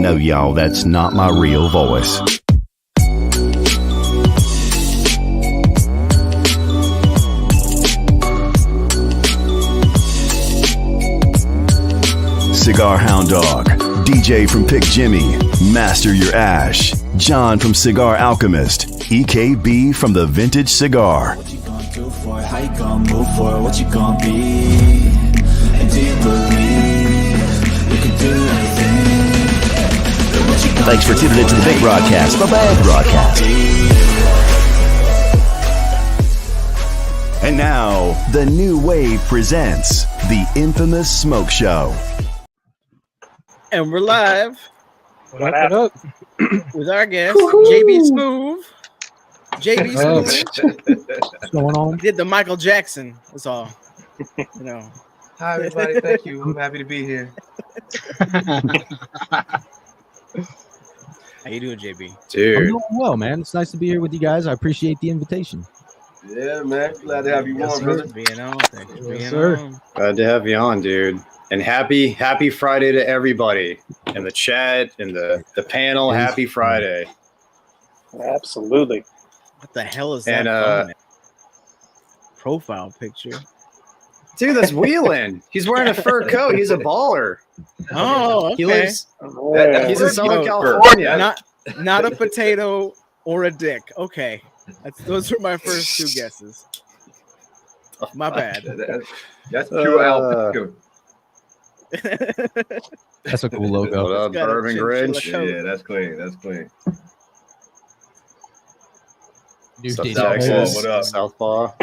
No, y'all, that's not my real voice. Cigar Hound Dog, DJ from Pick Jimmy, Master Your Ash, John from Cigar Alchemist, EKB from the Vintage Cigar. What you gonna do for it? How you gonna move for it? What you gonna be? And do you believe you can do anything? Thanks for tuning into the big broadcast, the bad broadcast. And now, the New Wave presents the infamous Smoke Show. And we're live. What up? With our guest, JB Smooth. JB Smooth. What's going on? Did the Michael Jackson. That's all. You know. Hi, everybody. Thank you. I'm happy to be here. How you doing, JB? Dude. I'm doing well, man. It's nice to be here with you guys. I appreciate the invitation. Yeah, man. Glad to have you on, brother. Being on. Thanks for being on. Glad to have you on, dude. And happy Friday to everybody in the chat, in the panel. Happy Friday. Absolutely. What the hell is that? Profile picture. Dude, that's Wheelan. He's wearing a fur coat. He's a baller. Oh, okay. He lives. He's in Southern California. Not a potato or a dick. Okay. Those were my first two guesses. My bad. That's pure alpaca. That's a cool logo. What up, Bourbon Grinch? Yeah, that's clean. That's clean. Texas, what up? Southpaw.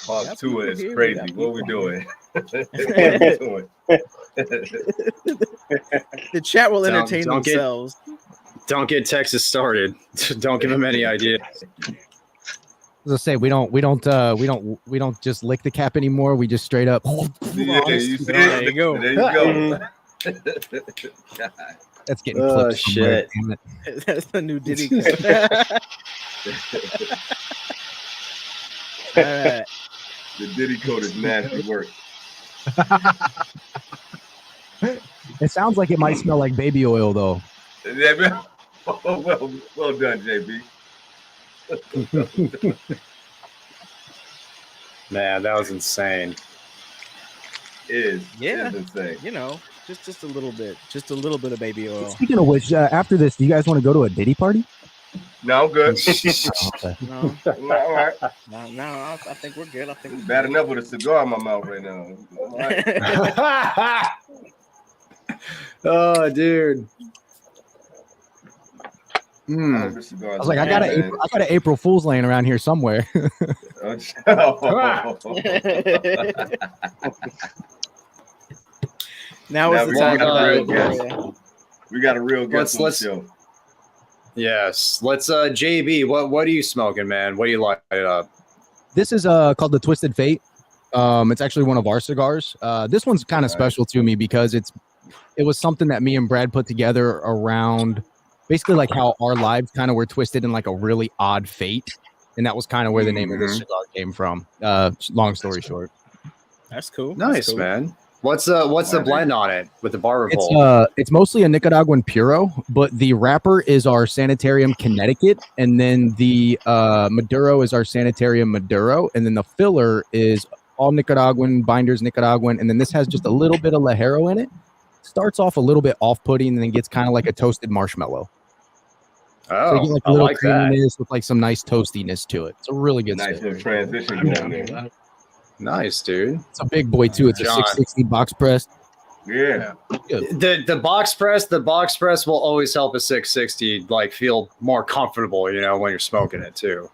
Part 2 is crazy. What we doing? The chat will entertain themselves. Don't get Texas started. Don't give them any ideas. As I say, we don't just lick the cap anymore. We just straight up. There you go. There you go. That's getting clipped. Shit. That's the new Diddy. All right. The Diddy code is nasty work. It sounds like it might smell like baby oil, though. Well done, JB. Man, that was insane. It is insane. You know, just a little bit of baby oil. Speaking of which, after this, do you guys want to go to a Diddy party? No, I'm good. Okay. No, All right. no, I think we're good. I think we're Bad enough with a cigar in my mouth right now. All right. Oh, dude. I was like, I got an April Fool's laying around here somewhere. Now is the time. We got a real guest on the show. Yes. Let's JB, what are you smoking, man? What do you light it up? This is called the Twisted Fate. It's actually one of our cigars. This one's kind of special to me because it was something that me and Brad put together around basically like how our lives kind of were twisted in like a really odd fate. And that was kind of where the name of this cigar came from. Long story short. That's cool. Nice, That's cool. Man. What's the blend on it with the bar revolt? It's mostly a Nicaraguan Puro, but the wrapper is our Sanitarium Connecticut, and then the Maduro is our Sanitarium Maduro, and then the filler is all Nicaraguan, binders Nicaraguan, and then this has just a little bit of Lajero in it. Starts off a little bit off-putting, and then gets kind of like a toasted marshmallow. Oh, so you get like a little creaminess with like some nice toastiness to it. It's a really good nice little transition going there. Nice, dude. It's a big boy too. It's a 660 box press. Yeah. The box press will always help a 660 like feel more comfortable, you know, when you're smoking it too.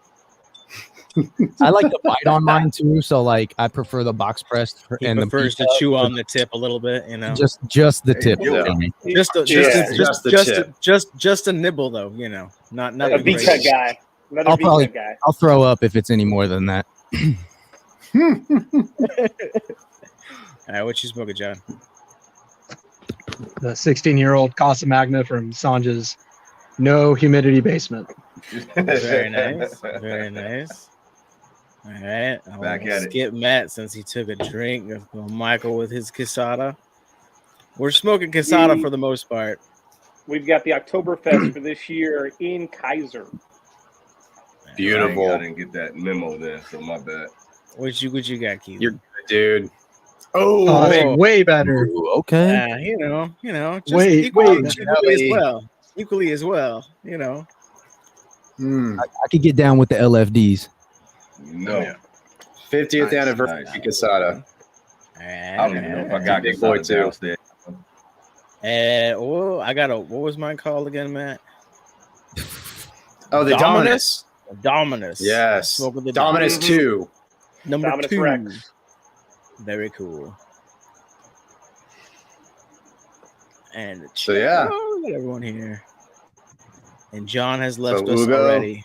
I like the bite on mine too, so like I prefer the box press and the first to chew on the tip a little bit, you know. Just the tip. Just a nibble though, you know. Not a pizza guy. I'll throw up if it's any more than that. All right, what you smoking, John? The 16-year-old Casa Magna from Sanja's No Humidity Basement. Very nice. Very nice. All right. I'll skip Matt since he took a drink of Michael with his Quesada. We're smoking Quesada for the most part. We've got the Oktoberfest for this year in Kaiser. Beautiful. I didn't get that memo there, so my bad. What you got, Keith? You're good, dude. Oh, Oh, big that's way better. Ooh, okay. You know, just Wait, equally wait. as well. Equally as well, you know. I could get down with the LFDs. No. 50th Nice, anniversary nice. Casada. I don't even know if I got Big this boy, out too. downstairs. What was mine called again, Matt? Oh, the Dominus. Dominus. Yes. Smoke with the Dominus 2. Number Dominus 2. Rex. Very cool. And So, yeah. Oh, look at everyone here. And John has left So, us Ugo. already.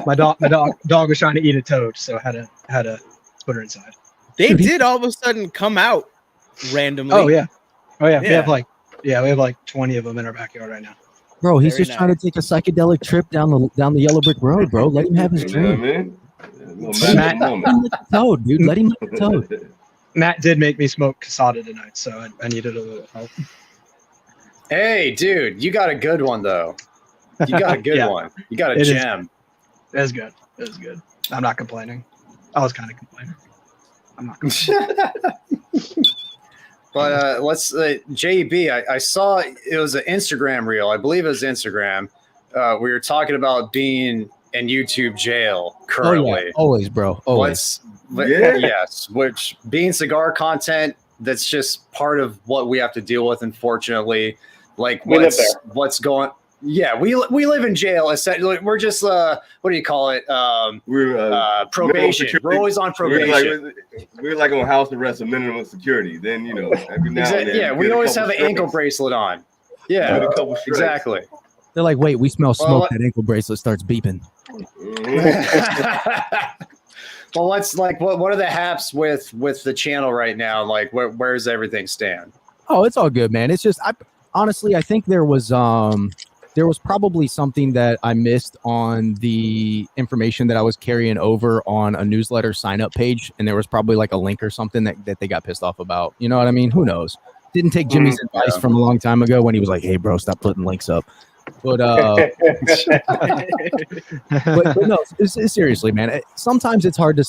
My dog was trying to eat a toad, so I had to put her inside. They did all of a sudden come out randomly. Oh yeah. We Yeah. have like 20 of them in our backyard right now. Bro, he's Very just trying to take a psychedelic trip down the yellow brick road, bro. Let him have his You know what I dream. mean? Matt- Let him lick the toad, dude. Let him lick the toad. Matt did make me smoke Casada tonight, so I needed a little help. Hey, dude, you got a good one, though. You got a good Yeah. one. You got a It is. gem. It was good. It was good. I'm not complaining. I was kind of complaining. I'm not complaining. But let's JB. I saw it was an Instagram reel. I believe it was Instagram. We were talking about being in YouTube jail currently. Oh, yeah. Always, bro. Always. Yes, which being cigar content, that's just part of what we have to deal with, unfortunately. Like We live there. what's going. Yeah, we live in jail. Essentially, we're just what do you call it? We're Probation. We're always on probation. We're like on house arrest or minimum security. Then every now and then, Yeah, we always have an ankle bracelet on. Yeah, Get a couple strikes. exactly. They're like, wait, we smell smoke. Well, That ankle bracelet starts beeping. Well, let's what are the haps with the channel right now? Like, where's everything stand? Oh, it's all good, man. It's just honestly, I think there was probably something that I missed on the information that I was carrying over on a newsletter sign up page, and there was probably like a link or something that they got pissed off about. You know what I mean? Who knows? Didn't take Jimmy's advice from a long time ago when he was like, "Hey, bro, stop putting links up." But no, seriously, man. Sometimes it's hard to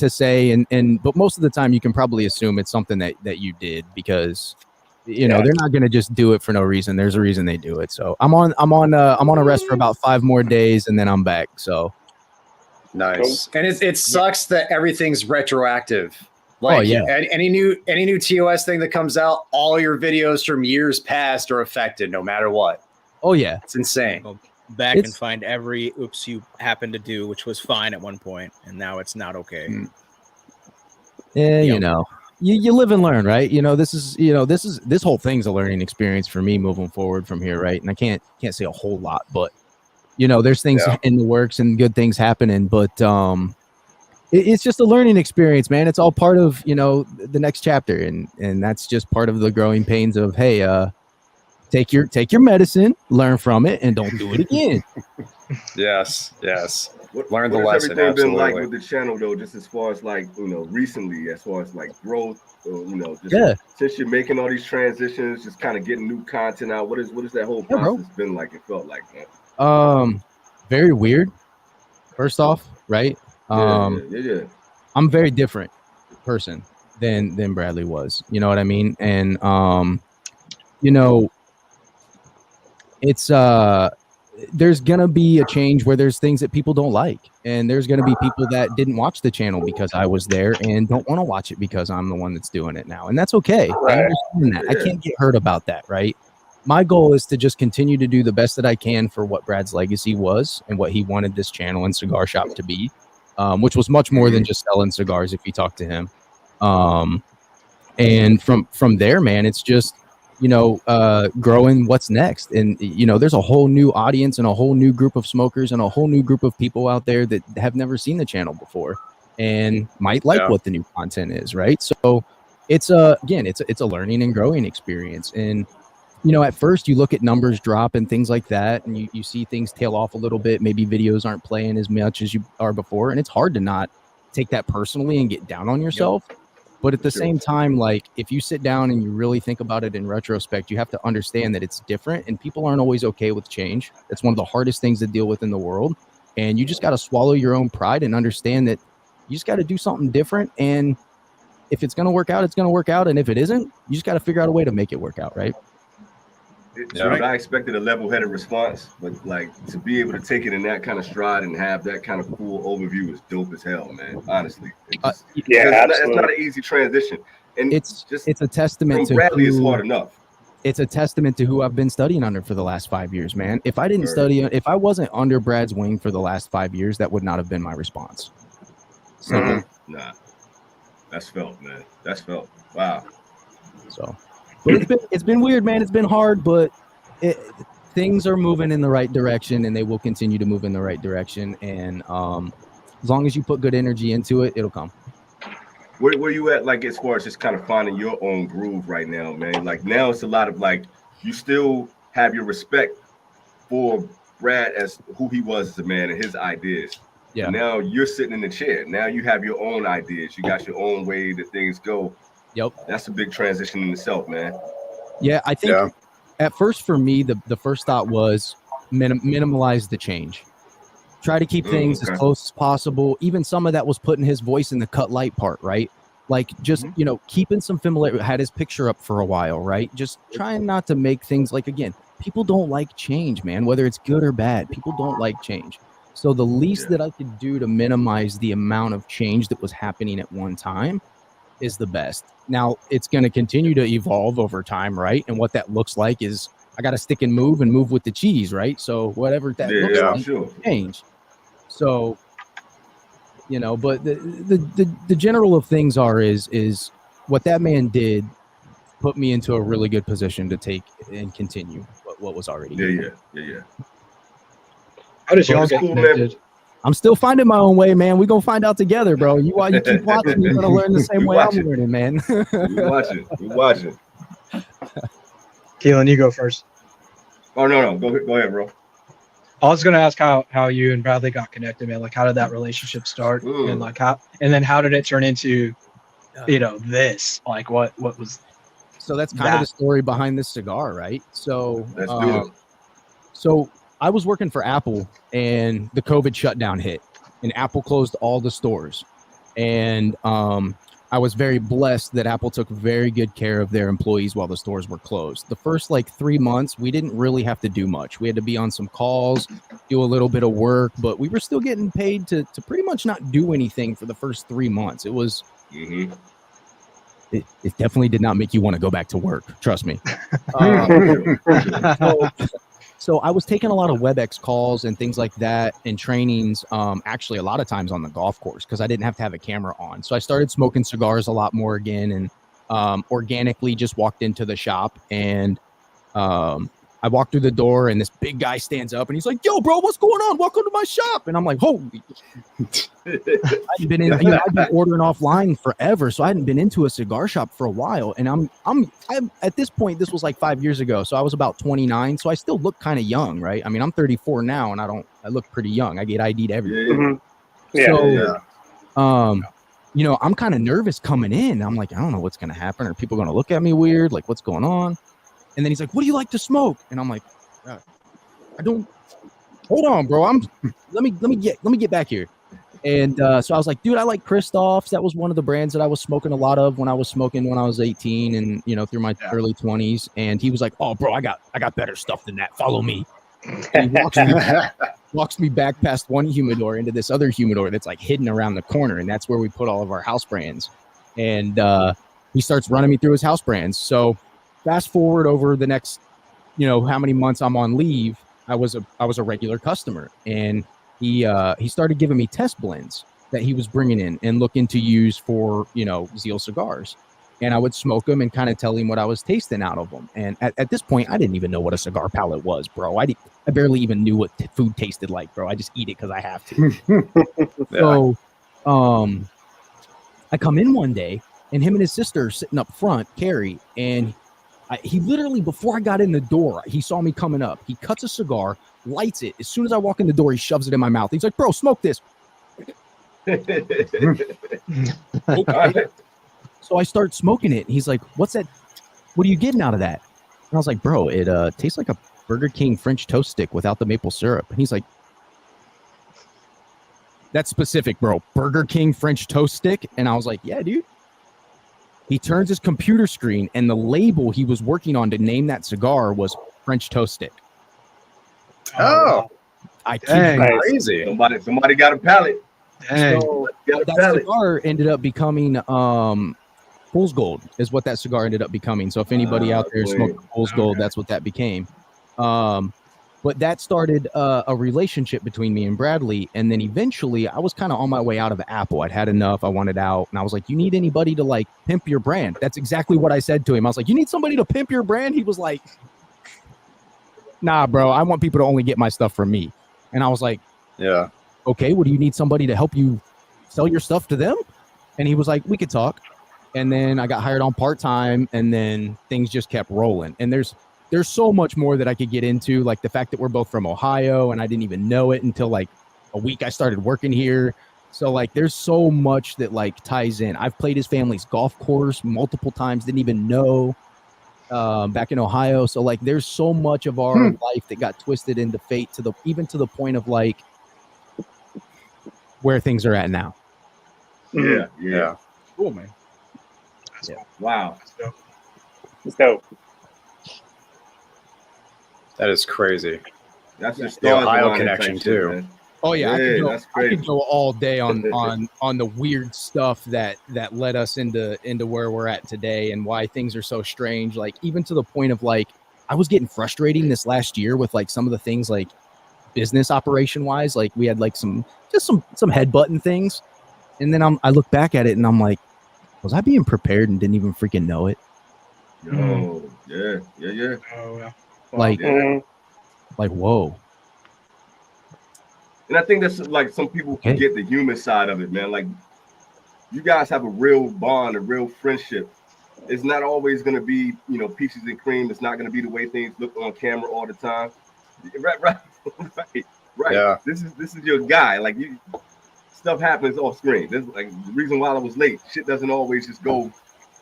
say, and but most of the time you can probably assume it's something that you did because they're not going to just do it for no reason. There's a reason they do it. So I'm on arrest for about 5 more days, and then I'm back. So nice. And it sucks that everything's retroactive. Like, any new TOS thing that comes out, all your videos from years past are affected, no matter what. Oh yeah, it's insane. Go back and find every oops you happened to do, which was fine at one point, and now it's not okay. Yeah, you live and learn, right? This whole thing's a learning experience for me moving forward from here, right? And I can't say a whole lot, but there's things in the works and good things happening, but it's just a learning experience, man. It's all part of the next chapter, and that's just part of the growing pains of take your medicine, learn from it, and don't do it again. Yes. Learn the What's lesson. Everything Absolutely. been like with the channel though, just as far as recently, as far as like growth, since you're making all these transitions, just kind of getting new content out. What is that whole process been like? It felt like that. Very weird. First off, right? Yeah. I'm a very different person than Bradley was. You know what I mean? And it's there's gonna be a change where there's things that people don't like, and there's gonna be people that didn't watch the channel because I was there and don't want to watch it because I'm the one that's doing it now, and that's okay. I understand that. I can't get hurt about that, right? My goal is to just continue to do the best that I can for what Brad's legacy was and what he wanted this channel and cigar shop to be, which was much more than just selling cigars if you talk to him. And from there, man, it's just growing what's next. And there's a whole new audience and a whole new group of smokers and a whole new group of people out there that have never seen the channel before and might like what the new content is, right? So it's a learning and growing experience. And at first you look at numbers drop and things like that, and you see things tail off a little bit. Maybe videos aren't playing as much as you are before, and it's hard to not take that personally and get down on yourself. But at the same time, like if you sit down and you really think about it in retrospect, you have to understand that it's different and people aren't always okay with change. It's one of the hardest things to deal with in the world. And you just got to swallow your own pride and understand that you just got to do something different. And if it's going to work out, it's going to work out. And if it isn't, you just got to figure out a way to make it work out, right? I expected a level-headed response, but like to be able to take it in that kind of stride and have that kind of cool overview is dope as hell, man. Honestly, absolutely. It's not an easy transition, and it's a testament to Bradley is hard enough. It's a testament to who I've been studying under for the last 5 years, man. If I didn't if I wasn't under Brad's wing for the last 5 years, that would not have been my response. So, nah, that's felt, man. That's felt. Wow. So. But it's been weird, man. It's been hard, but things are moving in the right direction, and they will continue to move in the right direction. And as long as you put good energy into it, it'll come. Where you at, like, as far as just kind of finding your own groove right now, man? Like, now it's a lot of, like, you still have your respect for Brad as who he was as a man and his ideas. Yeah. Now you're sitting in the chair. Now you have your own ideas. You got your own way that things go. Yep. That's a big transition in itself, man. Yeah, I think at first for me, the first thought was minimalize the change. Try to keep things as close as possible. Even some of that was putting his voice in the cut light part, right? Like just, keeping some familiarity. Had his picture up for a while, right? Just trying not to make things like, again, people don't like change, man, whether it's good or bad. People don't like change. So the least that I could do to minimize the amount of change that was happening at one time is the best. Now it's going to continue to evolve over time, right? And what that looks like is I got to stick and move with the cheese, right? So whatever that looks like, sure. Change. So, but the general of things is what that man did put me into a really good position to take and continue what was already. Yeah. How did y'all get connected? I'm still finding my own way, man. We're going to find out together, bro. You keep watching, you're going to learn the same way I'm learning, man. We're watching. Keelan, you go first. Oh, no. Go ahead, bro. I was going to ask how you and Bradley got connected, man. Like, how did that relationship start? And like how did it turn into, this? Like, what was... So that's kind of the story behind this cigar, right? So, let's do it. So I was working for Apple and the COVID shutdown hit and Apple closed all the stores. And I was very blessed that Apple took very good care of their employees while the stores were closed. The first 3 months, we didn't really have to do much. We had to be on some calls, do a little bit of work, but we were still getting paid to pretty much not do anything for the first 3 months. It was... It definitely did not make you want to go back to work. Trust me. So I was taking a lot of WebEx calls and things like that and trainings, actually a lot of times on the golf course because I didn't have to have a camera on. So I started smoking cigars a lot more again and organically just walked into the shop and I walked through the door and this big guy stands up and he's like, "Yo, bro, what's going on? Welcome to my shop." And I'm like, "Holy!" I've been ordering offline forever, so I hadn't been into a cigar shop for a while. And I'm at this point, this was 5 years ago, so I was about 29, so I still look kind of young, right? I mean, I'm 34 now, and I look pretty young. I get ID'd everywhere. I'm kind of nervous coming in. I'm like, I don't know what's gonna happen. Are people gonna look at me weird? Like, what's going on? And then he's like, "What do you like to smoke?" And I'm like, "I don't. Hold on, bro. Let me get back here." And so I was like, "Dude, I like Christoph's. That was one of the brands that I was smoking a lot of when I was 18 and through my early 20s." And he was like, "Oh, bro, I got better stuff than that. Follow me." And he walks me back past one humidor into this other humidor that's hidden around the corner, and that's where we put all of our house brands. And he starts running me through his house brands. So fast forward over the next, how many months I'm on leave, I was a regular customer, and he started giving me test blends that he was bringing in and looking to use for, Zeal cigars. And I would smoke them and kind of tell him what I was tasting out of them. And at this point, I didn't even know what a cigar palate was, bro. I barely even knew what food tasted like, bro. I just eat it because I have to. So I come in one day, and him and his sister are sitting up front, Carrie, and he literally, before I got in the door, he saw me coming up. He cuts a cigar, lights it. As soon as I walk in the door, he shoves it in my mouth. He's like, "Bro, smoke this." Okay. So I start smoking it. And he's like, what's that? What are you getting out of that? And I was like, bro, it tastes like a Burger King French toast stick without the maple syrup. And he's like, that's specific, bro. Burger King French toast stick. And I was like, yeah, dude. He turns his computer screen, and the label he was working on to name that cigar was French toast stick. Oh, I kid you. Crazy. Somebody got a palate. So that cigar ended up becoming Fool's Gold is what that cigar ended up becoming. So if anybody out there smoked Fool's Gold, that's what that became. But that started a relationship between me and Bradley. And then eventually I was kind of on my way out of Apple. I'd had enough. I wanted out. And I was like, you need anybody to like pimp your brand? That's exactly what I said to him. I was like, you need somebody to pimp your brand? He was like, nah, bro, I want people to only get my stuff from me. And I was like, yeah. Okay, well, do you need somebody to help you sell your stuff to them? And he was like, we could talk. And then I got hired on part-time, and then things just kept rolling. And there's so much more that I could get into, like the fact that we're both from Ohio, and I didn't even know it until like a week I started working here. So like there's so much that like ties in. I've played his family's golf course multiple times, didn't even know back in Ohio. So like there's so much of our life that got twisted into fate even to the point of like where things are at now. Yeah. Cool, man. Yeah. Wow. It's dope. That is crazy. That's just the Ohio connection too. Man. Oh yeah, I could go all day on the weird stuff that led us into where we're at today and why things are so strange. Like even to the point of like I was getting frustrating this last year with like some of the things like business operation wise. Like we had like some headbutting things, and then I look back at it and I'm like, was I being prepared and didn't even freaking know it? Oh yeah. Oh yeah. Like whoa. And I think that's like some people forget the human side of it, man. Like you guys have a real bond, a real friendship. It's not always going to be, peaches and cream. It's not going to be the way things look on camera all the time. Right. Yeah. This is your guy. Like stuff happens off screen. This is like the reason why I was late. Shit doesn't always just go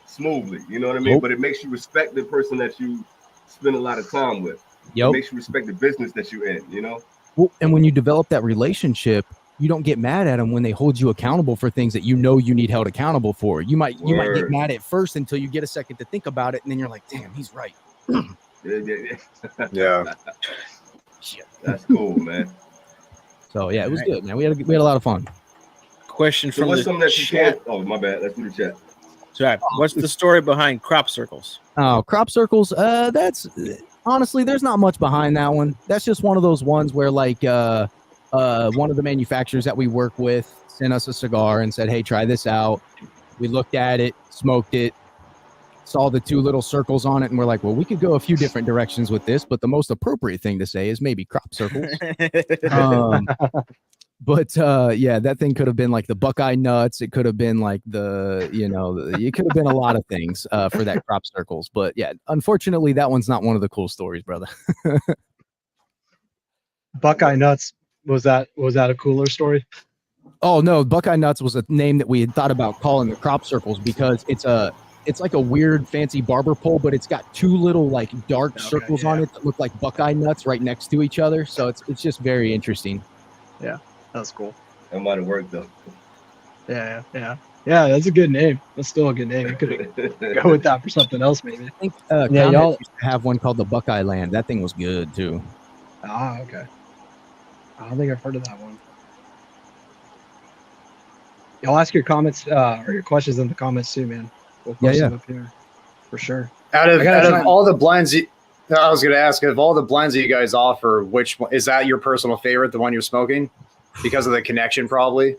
smoothly. You know what I mean? Nope. But it makes you respect the person that you spend a lot of time with. It makes you respect the business that you're in, Well, and when you develop that relationship, you don't get mad at them when they hold you accountable for things that you need held accountable for. You might get mad at first until you get a second to think about it, and then you're like, damn, he's right. Yeah. That's cool, man. So yeah, it was good, man. We had a lot of fun. Question from what's the something that chat. you can't? Oh, my bad. Let's do the chat. Sorry. What's the story behind crop circles? Oh, crop circles. That's honestly, there's not much behind that one. That's just one of those ones where like one of the manufacturers that we work with sent us a cigar and said, hey, try this out. We looked at it, smoked it, saw the two little circles on it, and we're like, well, we could go a few different directions with this, but the most appropriate thing to say is maybe crop circles. But yeah, that thing could have been like the Buckeye nuts. It could have been like it could have been a lot of things for that crop circles. But yeah, unfortunately, that one's not one of the cool stories, brother. Buckeye nuts. Was that a cooler story? Oh no, Buckeye nuts was a name that we had thought about calling the crop circles because it's like a weird fancy barber pole, but it's got two little like dark circles on it that look like Buckeye nuts right next to each other. So it's just very interesting. Yeah. That's cool. That might have worked though. Yeah. That's a good name. That's still a good name. You could go with that for something else, maybe. I think y'all used to have one called the Buckeye Land. That thing was good too. Ah, okay. I don't think I've heard of that one. Y'all ask your comments or your questions in the comments too, man. We'll post them up here for sure. Out of all the blends, I was going to ask, of all the blends that you guys offer, which one, is that your personal favorite? The one you're smoking? Because of the connection, probably.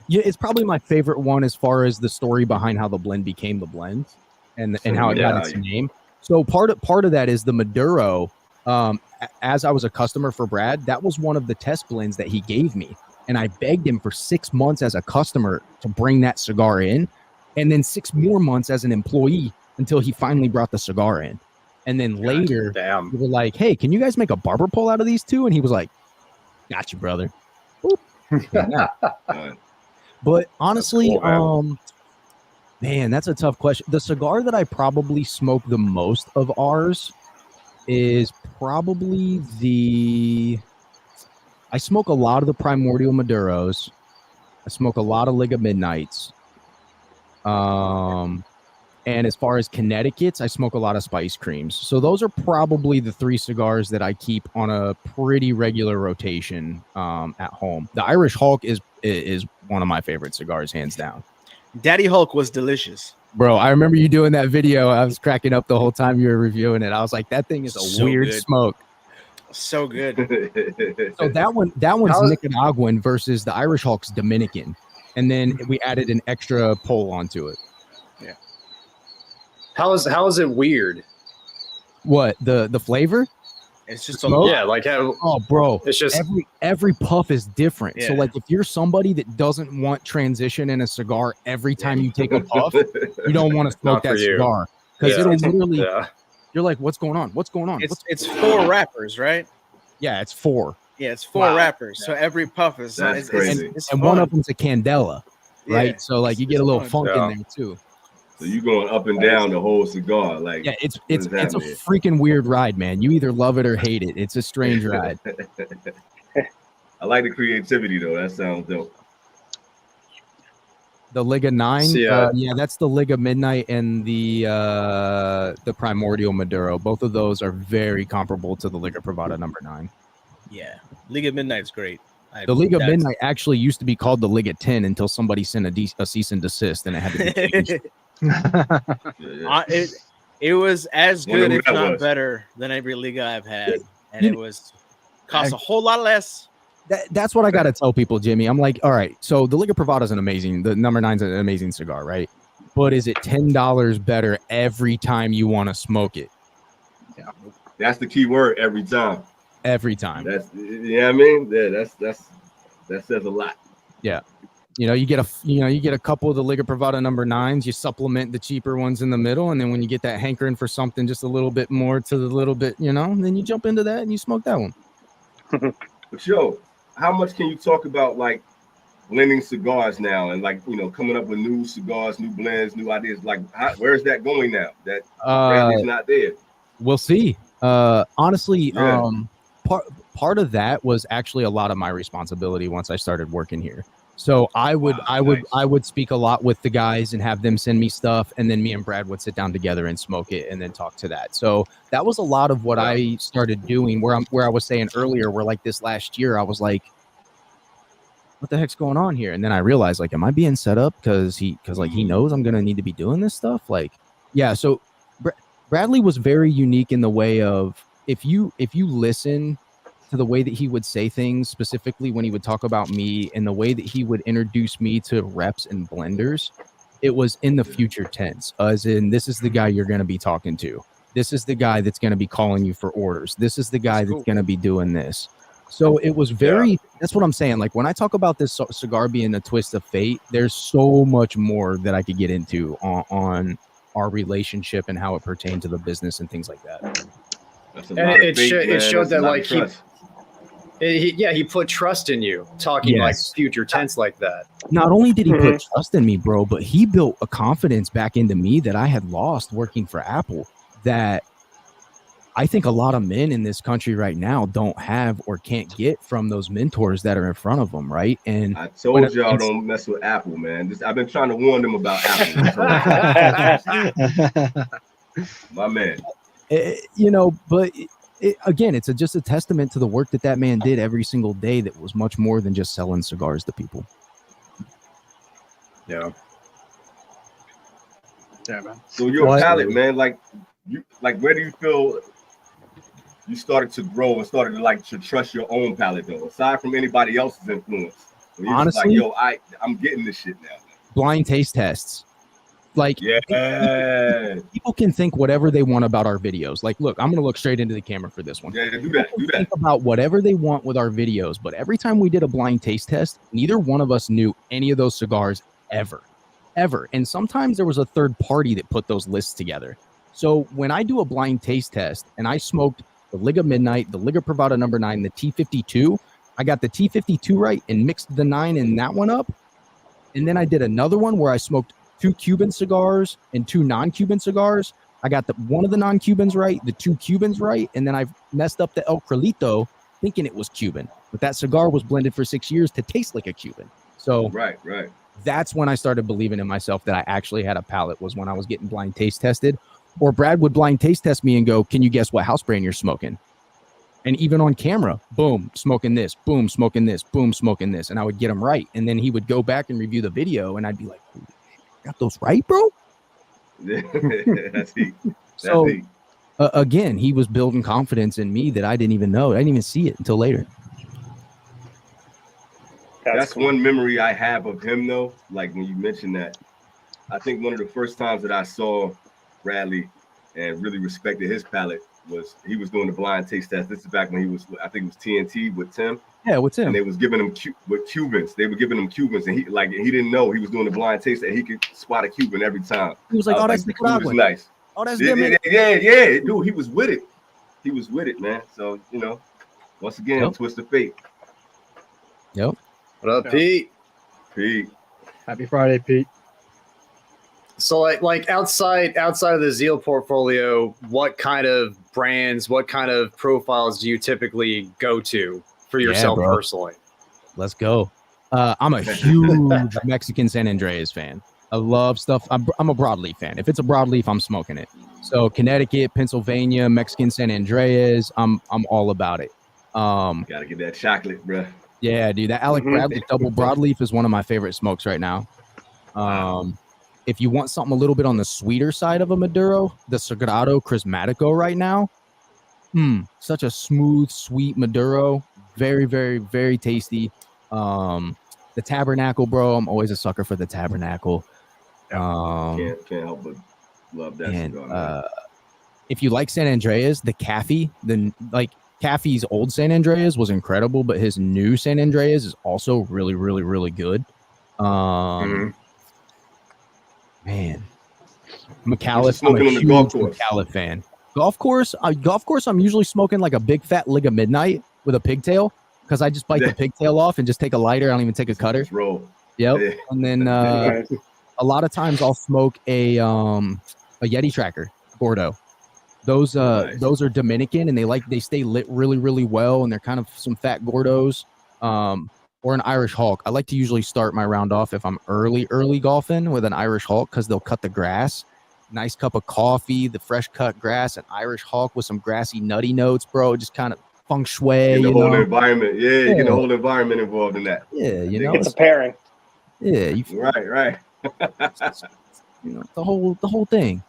Yeah, it's probably my favorite one as far as the story behind how the blend became the blend and how it got its name. So part of that is the Maduro. As I was a customer for Brad, that was one of the test blends that he gave me, and I begged him for 6 months as a customer to bring that cigar in, and then 6 more months as an employee until he finally brought the cigar in. And then later, we were like, "Hey, can you guys make a barber pole out of these two?" And he was like, "Got you, brother." But honestly, Man, that's a tough question. The cigar that I probably smoke the most of ours is probably I smoke a lot of the Primordial Maduros. I smoke a lot of Liga Midnights. And as far as Connecticut's, I smoke a lot of Spice Creams. So those are probably the 3 cigars that I keep on a pretty regular rotation at home. The Irish Hulk is one of my favorite cigars, hands down. Daddy Hulk was delicious. Bro, I remember you doing that video. I was cracking up the whole time you were reviewing it. I was like, that thing is a weird smoke. So good. So that one's Nicaraguan versus the Irish Hulk's Dominican. And then we added an extra pole onto it. Yeah. How is it weird? What, the flavor? It's just like how. Oh, bro, it's just every puff is different. Yeah. So like if you're somebody that doesn't want transition in a cigar every time you take a puff, you don't want to smoke that cigar because it'll literally. Yeah. You're like, what's going on? What's going on? It's 4 wrappers, right? Yeah, it's 4. Yeah, it's 4 wrappers. So every puff is crazy. And one of them's a Candela, right? Yeah. So like you get a little funk in there too. So you going up and down the whole cigar, like it's a freaking weird ride, man. You either love it or hate it. It's a strange ride. I like the creativity though. That sounds dope. The Liga 9, yeah, that's the Liga Midnight and the Primordial Maduro. Both of those are very comparable to the Liga Privada number 9. Yeah, Liga Midnight's great. The Liga Midnight actually used to be called the Liga 10 until somebody sent a cease and desist, and it had to be changed. It was as good, if not better, than every Liga I've had, and it was cost a whole lot less. That's what I got to tell people, Jimmy. I'm like, all right, so the Liga Privada is the number 9 is an amazing cigar, right? But is it $10 better every time you want to smoke it? Yeah, that's the key word. Every time. Every time. That's I mean, yeah, that says a lot. Yeah. You get a couple of the Liga Privada number 9s, you supplement the cheaper ones in the middle, and then when you get that hankering for something just a little bit more to the little bit, then you jump into that and you smoke that one. But yo, how much can you talk about like blending cigars now and like coming up with new cigars, new blends, new ideas? Like where is that going now? That Bradley's not there. We'll see. Honestly, part of that was actually a lot of my responsibility once I started working here. So I would speak a lot with the guys and have them send me stuff, and then me and Brad would sit down together and smoke it and then talk to that. So that was a lot of what I started doing. Where I was saying earlier, where like this last year I was like, what the heck's going on here? And then I realized, like, am I being set up because he knows I'm gonna need to be doing this stuff? Like, yeah. So Bradley was very unique in the way of if you listen to the way that he would say things, specifically when he would talk about me and the way that he would introduce me to reps and blenders, it was in the future tense, as in, this is the guy you're going to be talking to. This is the guy that's going to be calling you for orders. This is the guy that's going to be doing this. So it was that's what I'm saying. Like when I talk about this cigar being a twist of fate, there's so much more that I could get into on our relationship and how it pertained to the business and things like that. And it showed that like he put trust in you, talking like future tense like that. Not only did he put trust in me, bro, but he built a confidence back into me that I had lost working for Apple, that I think a lot of men in this country right now don't have or can't get from those mentors that are in front of them, right? And I told y'all don't mess with Apple, man. I've been trying to warn them about Apple. My man. But again, it's just a testament to the work that man did every single day that was much more than just selling cigars to people. Yeah. Yeah, man. So your palate, man, where do you feel you started to grow and started to trust your own palate though, aside from anybody else's influence? Honestly, I'm getting this shit now. Blind taste tests. Like, people can think whatever they want about our videos. Like, look, I'm going to look straight into the camera for this one. Yeah, do that. Think about whatever they want with our videos, but every time we did a blind taste test, neither one of us knew any of those cigars ever. And sometimes there was a third party that put those lists together. So when I do a blind taste test and I smoked the Liga Midnight, the Liga Privada number 9, the T52, I got the T52 right and mixed the 9 and that one up. And then I did another one where I smoked 2 Cuban cigars and 2 non-Cuban cigars. I got one of the non-Cubans right, the 2 Cubans right, and then I messed up the El Crelito thinking it was Cuban. But that cigar was blended for 6 years to taste like a Cuban. So right. That's when I started believing in myself that I actually had a palate, was when I was getting blind taste tested. Or Brad would blind taste test me and go, can you guess what house brand you're smoking? And even on camera, boom, smoking this, boom, smoking this, boom, smoking this. And I would get them right. And then he would go back and review the video, and I'd be like, got those right, bro? That's heat. So, again, he was building confidence in me that I didn't even know. I didn't even see it until later. That's cool. One memory I have of him, though. Like when you mentioned that, I think one of the first times that I saw Bradley and really respected his palate was he was doing the blind taste test. This is back when he was, I think it was TNT with Tim. Yeah, with Tim. And they was giving him with Cubans. They were giving him Cubans, and he didn't know he was doing the blind taste that he could spot a Cuban every time. He was like, "Oh, that's was nice. Oh, that's yeah, dude, he was with it. He was with it, man. So once again, twist of fate. Yep. What up, Pete? Pete. Happy Friday, Pete. So like outside of the Zeal portfolio, what kind of brands, what kind of profiles do you typically go to for yourself personally? Let's go. I'm a huge Mexican San Andreas fan. I love stuff. I'm a broadleaf fan. If it's a broadleaf, I'm smoking it. So Connecticut, Pennsylvania, Mexican San Andreas, I'm all about it. Gotta get that chocolate, bro. Yeah, dude, that Alec Bradley double broadleaf is one of my favorite smokes right now. If you want something a little bit on the sweeter side of a Maduro, the Sagrado Crismatico right now, such a smooth, sweet Maduro. Very, very, very tasty. The Tabernacle, bro, I'm always a sucker for the Tabernacle. Can't help but love that cigar. If you like San Andreas, the Caffey, then like Caffey's old San Andreas was incredible, but his new San Andreas is also really, really, really good. Man, McAuliffe, I'm a huge McAuliffe fan. Golf course, I'm usually smoking like a big fat Liga Midnight with a pigtail, because I just bite the pigtail off and just take a lighter. I don't even take a cutter. Just roll. Yep. Yeah. And then a lot of times I'll smoke a Yeti Tracker Gordo. Those are Dominican, and they stay lit really, really well, and they're kind of some fat Gordos. Or an Irish Hawk. I like to usually start my round off if I'm early golfing with an Irish Hawk, because they'll cut the grass. Nice cup of coffee, the fresh cut grass, an Irish Hawk with some grassy nutty notes, bro. Just kind of feng shui. The whole environment. Yeah, you get the whole environment involved in that. Yeah, it's a pairing. Yeah, right. The whole thing.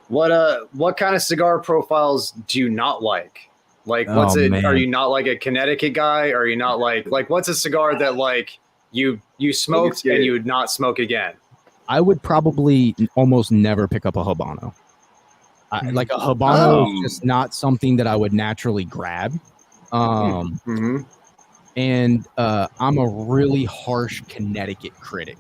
What kind of cigar profiles do you not like? Like, what's it? Man. Are you not like a Connecticut guy? Are you not like what's a cigar that like you smoked and you would not smoke again? I would probably almost never pick up a Habano. Like a Habano is just not something that I would naturally grab. And I'm a really harsh Connecticut critic.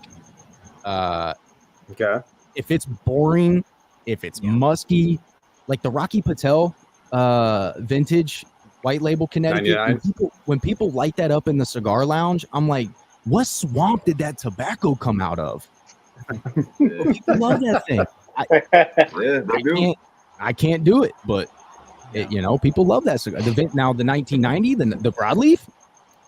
Okay. If it's boring, if it's musky, like the Rocky Patel vintage white label Connecticut, when people light that up in the cigar lounge, I'm like, what swamp did that tobacco come out of? People love that thing. I can't do it, but people love that cigar. Now the 1990, the broadleaf,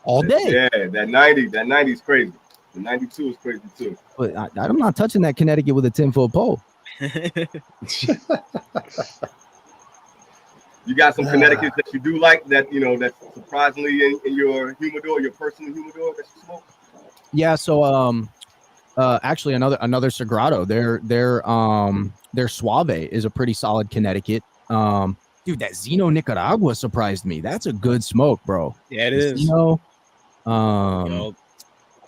all day. Yeah, that 90 is crazy. The 92 is crazy too. But I'm not touching that Connecticut with a 10-foot pole. You got some Connecticut that you do like that that's surprisingly in your humidor, your personal humidor that you smoke? Yeah, so actually another Sagrado. Their Suave is a pretty solid Connecticut. Dude, that Zeno Nicaragua surprised me. That's a good smoke, bro. Yeah, it is.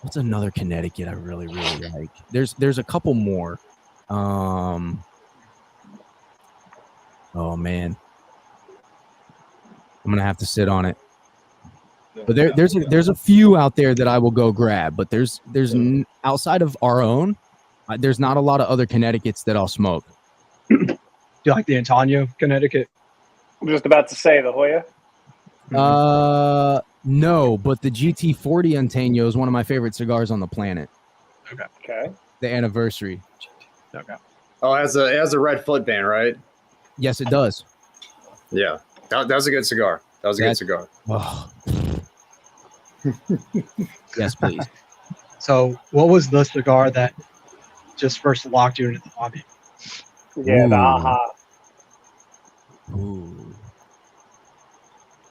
What's another Connecticut I really, really like? There's a couple more. Oh man, I'm gonna have to sit on it. But there's a few out there that I will go grab. But there's outside of our own, there's not a lot of other Connecticut's that I'll smoke. Do you like the Antonio Connecticut? I'm just about to say the Hoya. No, but the GT40 Antonio is one of my favorite cigars on the planet. Okay. The anniversary. Okay. Oh, it has a red foot band, right? Yes, it does. Yeah. That was a good cigar. That was a good cigar. Oh. Yes, please. So, what was the cigar that just first locked you into the hobby? Yeah, Ooh. the AHA. Ooh.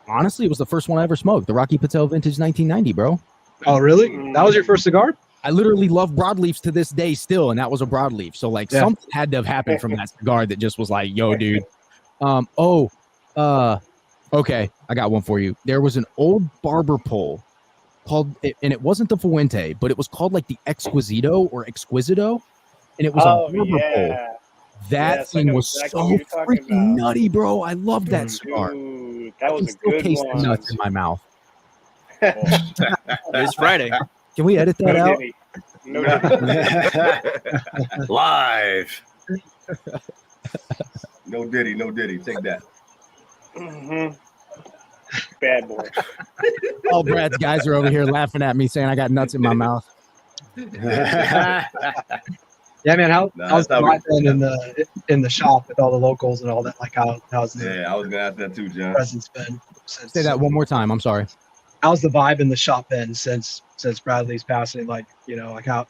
Honestly, it was the first one I ever smoked. The Rocky Patel Vintage 1990, bro. Oh, really? That was your first cigar? I literally love broadleafs to this day still, and that was a broadleaf. So like something had to have happened from that cigar that just was like, yo, dude. Okay, I got one for you. There was an old barber pole called, and it wasn't the Fuente, but it was called like the Exquisito or Exquisito, and it was a barber pole. That thing was so freaking nutty, bro. I loved that cigar. Dude, that was a still good taste one. the nuts in my mouth. It's Friday. Can we edit that out? No Diddy. Live. No Diddy. Take that. Bad boy. All Brad's guys are over here laughing at me saying I got nuts in my mouth. Yeah, man. How's the vibe in the shop with all the locals and all that? Like how's the I was gonna ask that too, John. presence been? Say that one more time. I'm sorry. How's the vibe in the shop been since Bradley's passing? Like, like how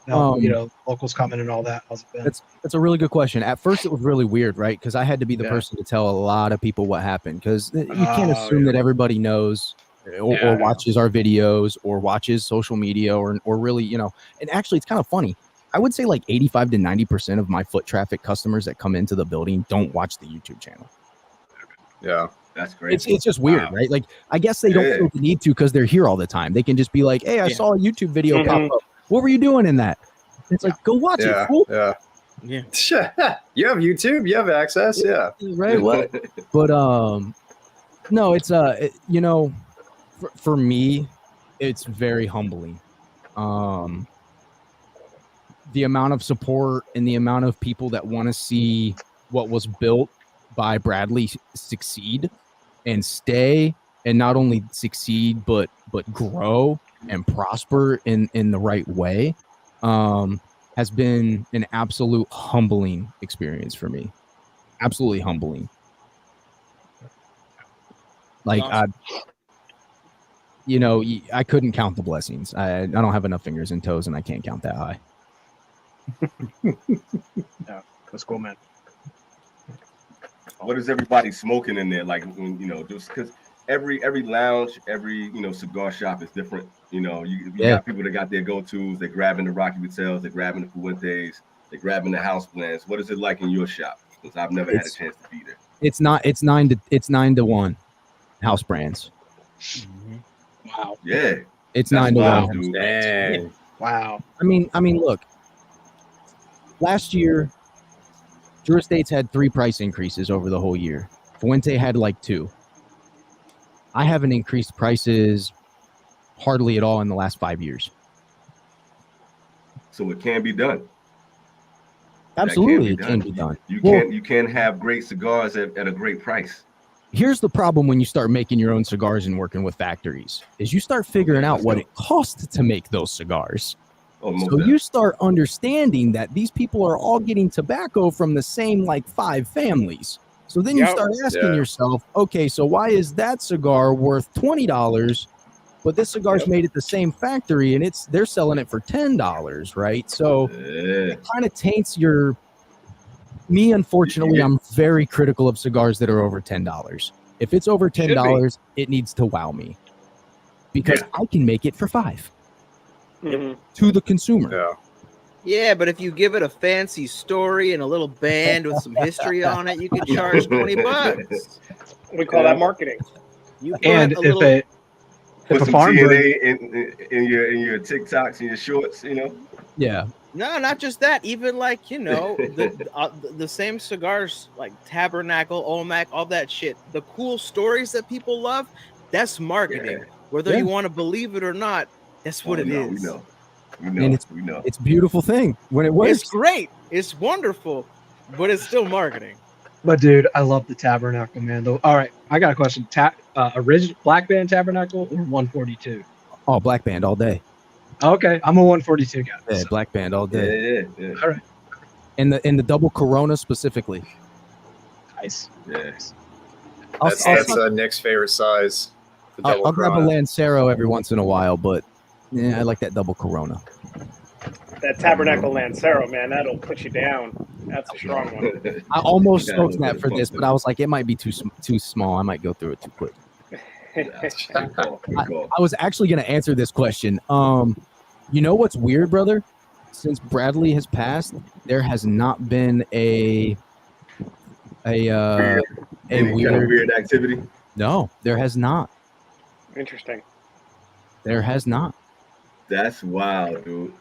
locals coming and all that. How's it been? That's a really good question. At first, it was really weird, right? Because I had to be the person to tell a lot of people what happened. Because you can't assume that everybody knows or watches our videos or watches social media or really, And actually, it's kind of funny. I would say like 85 to 90% of my foot traffic customers that come into the building don't watch the YouTube channel. Yeah. That's great. It's just weird, right? Like, I guess they don't feel the need to because they're here all the time. They can just be like, hey, I saw a YouTube video pop up. What were you doing in that? It's like, go watch it, fool. Yeah. Yeah. You have YouTube. You have access. Yeah. Right. But no, it's for me, it's very humbling. The amount of support and the amount of people that want to see what was built by Bradley succeed and stay, and not only succeed but grow and prosper in the right way, has been an absolute humbling experience for me. Absolutely humbling. Like awesome. I couldn't count the blessings. I don't have enough fingers and toes, and I can't count that high. Yeah, that's cool, man. What is everybody smoking in there? Like, just because every lounge, every cigar shop is different. You got people that got their go-tos. They're grabbing the Rocky Patels, they're grabbing the Fuentes, they're grabbing the house blends. What is it like in your shop? Because I've never had a chance to be there. It's 9-1 house brands. Mm-hmm. Wow. Yeah. It's 9-1. Dude. Dang. Wow. I mean, look. Last year, Drew Estates had 3 price increases over the whole year. Fuente had like 2. I haven't increased prices hardly at all in the last 5 years. So it can be done. Absolutely, it can be done. You can have great cigars at a great price. Here's the problem when you start making your own cigars and working with factories, is you start figuring out what it costs to make those cigars. So you start understanding that these people are all getting tobacco from the same 5 families. So then you start asking yourself, okay, so why is that cigar worth $20, but this cigar's made at the same factory and they're selling it for $10, right? So it kind of taints me. Unfortunately, I'm very critical of cigars that are over $10. If it's over $10, it needs to wow me because I can make it for $5. To the consumer. Yeah, but if you give it a fancy story and a little band with some history on it, you can charge $20. We call that marketing. And if a farm TNA in your TikToks and your shorts, Yeah. No, not just that. Even the same cigars like Tabernacle, Olmec, all that shit. The cool stories that people love, that's marketing. Whether you want to believe it or not, that's what it is. We know. It's a beautiful thing when it works. It's great. It's wonderful, but it's still marketing. But dude, I love the Tabernacle, man. Though. All right, I got a question. Original Black Band Tabernacle or 142? Oh, Black Band all day. Okay, I'm a 142 guy. Yeah, Black Band all day. Yeah. All right. And the double Corona specifically. Nice. Yeah. That's Nick's favorite size. I'll grab a Lancero every once in a while, but yeah, I like that double Corona. That Tabernacle Lancero, man, that'll put you down. That's a strong one. I almost smoked that for this, but I was like, it might be too small. I might go through it too quick. I was actually going to answer this question. You know what's weird, brother? Since Bradley has passed, there has not been a weird activity. No, there has not. Interesting. There has not. That's wild, dude.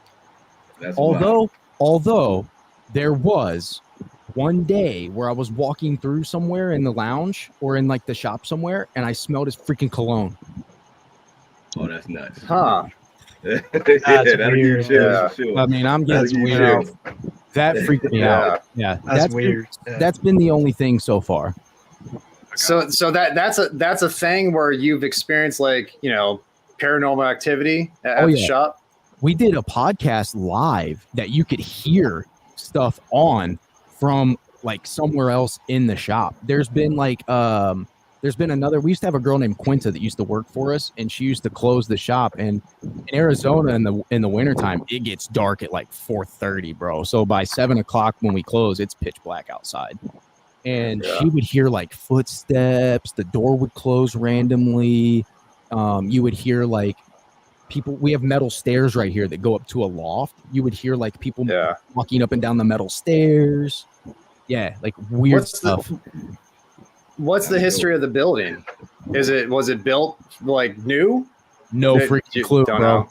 Although there was one day where I was walking through somewhere in the lounge or in like the shop somewhere, and I smelled his freaking cologne. Oh, that's nuts. Huh. That's weird. Yeah. Sure. I mean, I'm getting weird. That freaked me out. Yeah, that's weird. That's been the only thing so far. So that's a thing where you've experienced like, you know, paranormal activity at the shop. We did a podcast live that you could hear stuff on from like somewhere else in the shop. There's been like another, we used to have a girl named Quinta that used to work for us, and she used to close the shop. And in Arizona in the wintertime, it gets dark at like 4:30, bro. So by 7:00 when we close, it's pitch black outside. And she would hear like footsteps, the door would close randomly. You would hear like people, we have metal stairs right here that go up to a loft. You would hear like people walking up and down the metal stairs. Yeah, like weird stuff. What's the history of the building? Was it built like new? No freaking clue, bro. Know.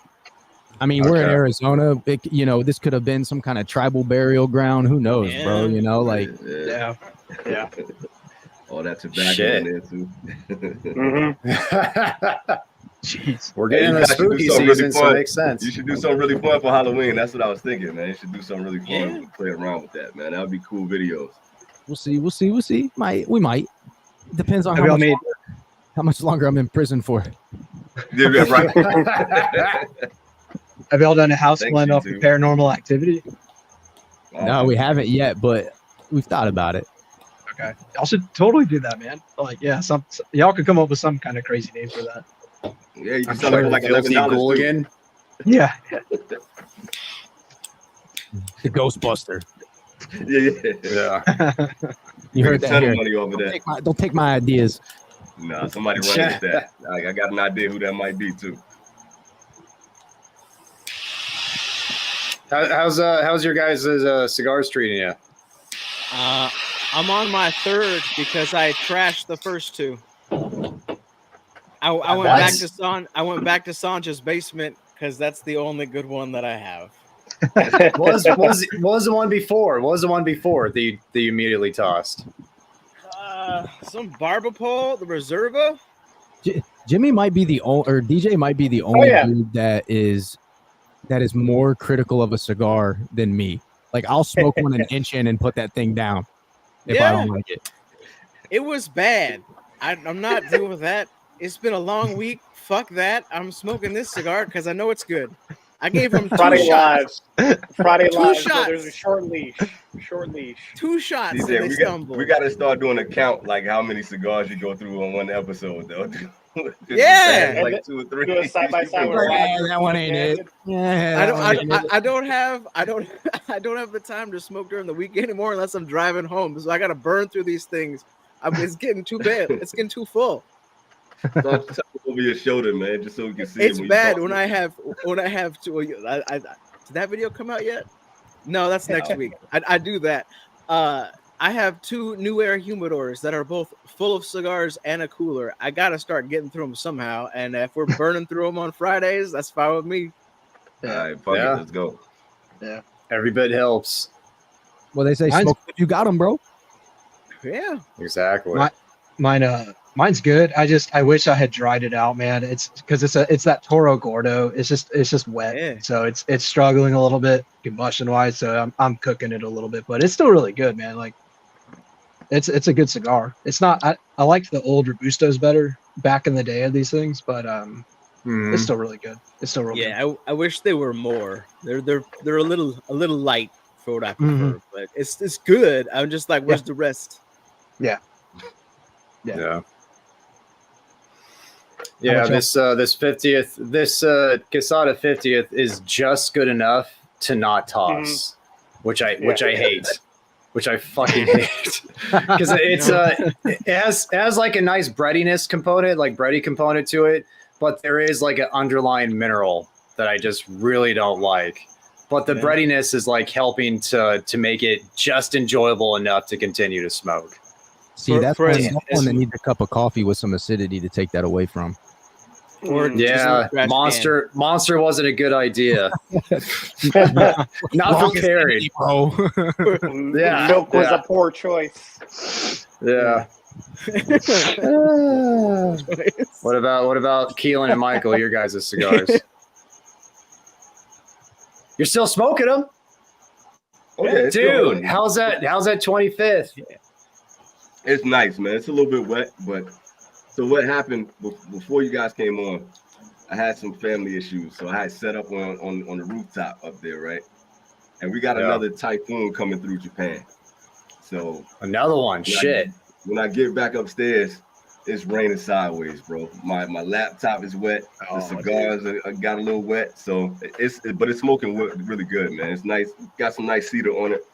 I mean, we're in Arizona. This could have been some kind of tribal burial ground. Who knows, bro? You know, like yeah. All that tobacco in there too. Jeez, we're getting the spooky season, so it makes sense. You should do something really fun for Halloween. That's what I was thinking, man. You should do something really fun and play around with that, man. That would be cool videos. We'll see. We might. Depends on how much longer I'm in prison for. Yeah, right. Have y'all done a house blend off of paranormal activity? No, we haven't yet, but we've thought about it. Okay, y'all should totally do that, man. Like, y'all could come up with some kind of crazy name for that. Yeah, you can sell it like $11 again. Yeah. The Ghostbuster. Yeah. You heard that here. Money over that. Don't take my ideas. Nah, somebody run with that. I got an idea who that might be too. How's your guys' cigars treating you? I'm on my third because I trashed the first two. I went back to Sanja's basement because that's the only good one that I have. What was the one before? What was the one before that you immediately tossed? Some Barbapole, the Reserva. Jimmy might be the only, or DJ might be the only dude that is more critical of a cigar than me. Like, I'll smoke one an inch in and put that thing down if I don't like it. It was bad. I'm not dealing with that. It's been a long week. Fuck that. I'm smoking this cigar because I know it's good. I gave him Friday shots. Friday two lives. shots. So there's a short leash. 2 shots. DJ, we got to start doing a count, like how many cigars you go through on one episode, though. Yeah, like 2 or 3. Do a side by side. That one ain't it. Yeah, I don't have the time to smoke during the week anymore unless I'm driving home. So I got to burn through these things. It's getting too bad. It's getting too full. Over your shoulder, man, just so we can see. It's bad when I have to. Did that video come out yet? No, that's next week. I do that. I have 2 New Air humidors that are both full of cigars and a cooler. I gotta start getting through them somehow. And if we're burning through them on Fridays, that's fine with me. All right, fuck it, let's go. Yeah, every bit helps. Well, they say smoke if you got them, bro. Yeah, exactly. Mine's good. I wish I had dried it out, man. It's because it's that Toro Gordo. It's just wet, so it's struggling a little bit combustion wise. So I'm cooking it a little bit, but it's still really good, man. Like it's a good cigar. It's not. I liked the old Robustos better back in the day of these things, but It's still really good. It's still really good. I wish they were more. They're a little light for what I prefer, but it's good. I'm just like, where's the rest? Yeah. Yeah. This 50th, this Casada 50th is just good enough to not toss, which I hate, which I fucking hate, because it has like a nice breadiness component, like bready component to it, but there is like an underlying mineral that I just really don't like. But the breadiness is like helping to make it just enjoyable enough to continue to smoke. See, that's one that needs a cup of coffee with some acidity to take that away from. Or Monster wasn't a good idea. Not prepared, bro. Milk was a poor choice. Yeah. What about Keelan and Michael, your guys' cigars? You're still smoking them? Okay, dude, how's that 25th? It's nice, man. It's a little bit wet, but so what happened before you guys came on, I had some family issues. So I had set up on the rooftop up there, right? And we got another typhoon coming through Japan. So another one, when I get back upstairs, it's raining sideways, bro. My laptop is wet. The cigars got a little wet. So but it's smoking really good, man. It's nice. Got some nice cedar on it.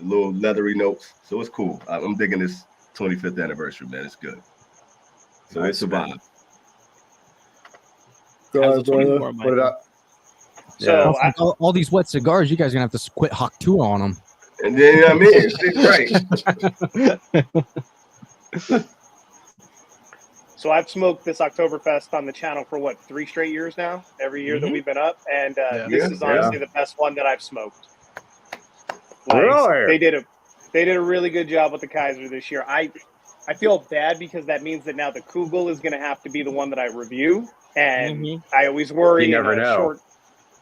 Little leathery notes, so it's cool. I'm digging this 25th anniversary, man. It's good. So nice, it's a vibe. What about? So all these wet cigars, you guys are gonna have to quit Hawk 2 on them. And then you know what I mean, it's right. So I've smoked this Oktoberfest on the channel for 3 straight years now. Every year that we've been up, and this is honestly the best one that I've smoked. They did a really good job with the Kaiser this year. I feel bad because that means that now the Kugel is going to have to be the one that I review, and I always worry. You never know.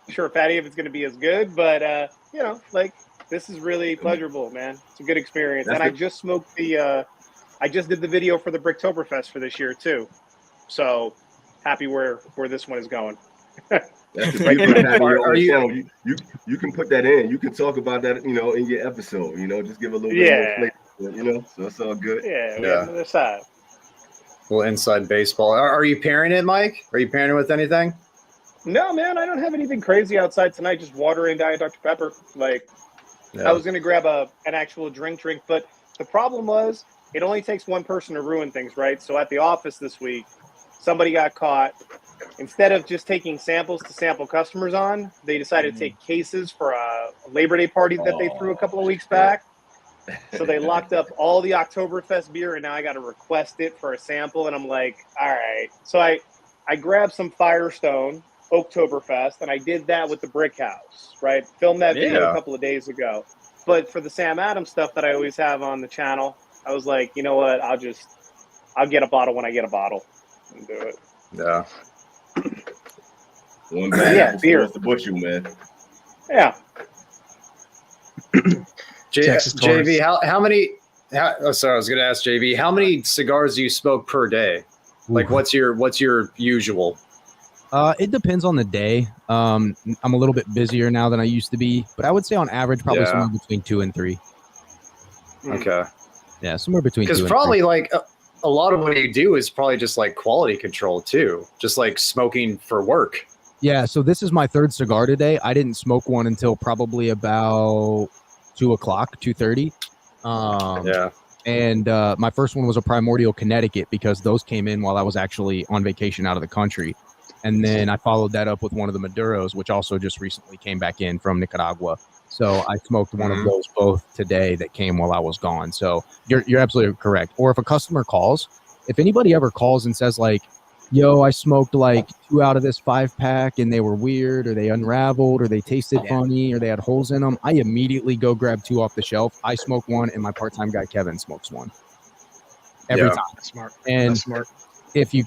Short fatty if it's going to be as good, but this is really pleasurable, man. It's a good experience, and I just smoked I just did the video for the Bricktoberfest for this year too, so happy where this one is going. That's the beauty of you can put that in. You can talk about that, in your episode. Just give a little bit more flavor. So it's all good. Yeah. Other side. A little inside baseball. Are you pairing it, Mike? Are you pairing it with anything? No, man. I don't have anything crazy outside tonight. Just water and Diet Dr. Pepper. I was gonna grab an actual drink, but the problem was it only takes one person to ruin things, right? So at the office this week, somebody got caught. Instead of just taking samples to sample customers on, they decided to take cases for a Labor Day party that they threw a couple of weeks back. So they locked up all the Oktoberfest beer, and now I got to request it for a sample. And I'm like, all right. So I grabbed some Firestone Oktoberfest, and I did that with the Brick House, right? Filmed that video a couple of days ago. But for the Sam Adams stuff that I always have on the channel, I was like, you know what? I'll get a bottle when I get a bottle and do it. Yeah. One bad beer is the butcher, man. Yeah. JV, how many? Sorry, I was going to ask JV, how many cigars do you smoke per day? Like, what's your usual? It depends on the day. I'm a little bit busier now than I used to be, but I would say on average probably somewhere between 2 and 3. Okay. Yeah, somewhere between 2 and 3. Because probably like a lot of what you do is probably just like quality control too, just like smoking for work. Yeah, so this is my 3rd cigar today. I didn't smoke one until probably about 2 o'clock, 2:30. And my first one was a Primordial Connecticut because those came in while I was actually on vacation out of the country. And then I followed that up with one of the Maduros, which also just recently came back in from Nicaragua. So I smoked one of those both today that came while I was gone. So you're absolutely correct. Or if a customer calls, if anybody ever calls and says like, yo, I smoked like 2 out of this 5-pack and they were weird or they unraveled or they tasted funny or they had holes in them, I immediately go grab 2 off the shelf. I smoke one and my part-time guy Kevin smokes one. Every time. That's smart. And That's smart. if you'll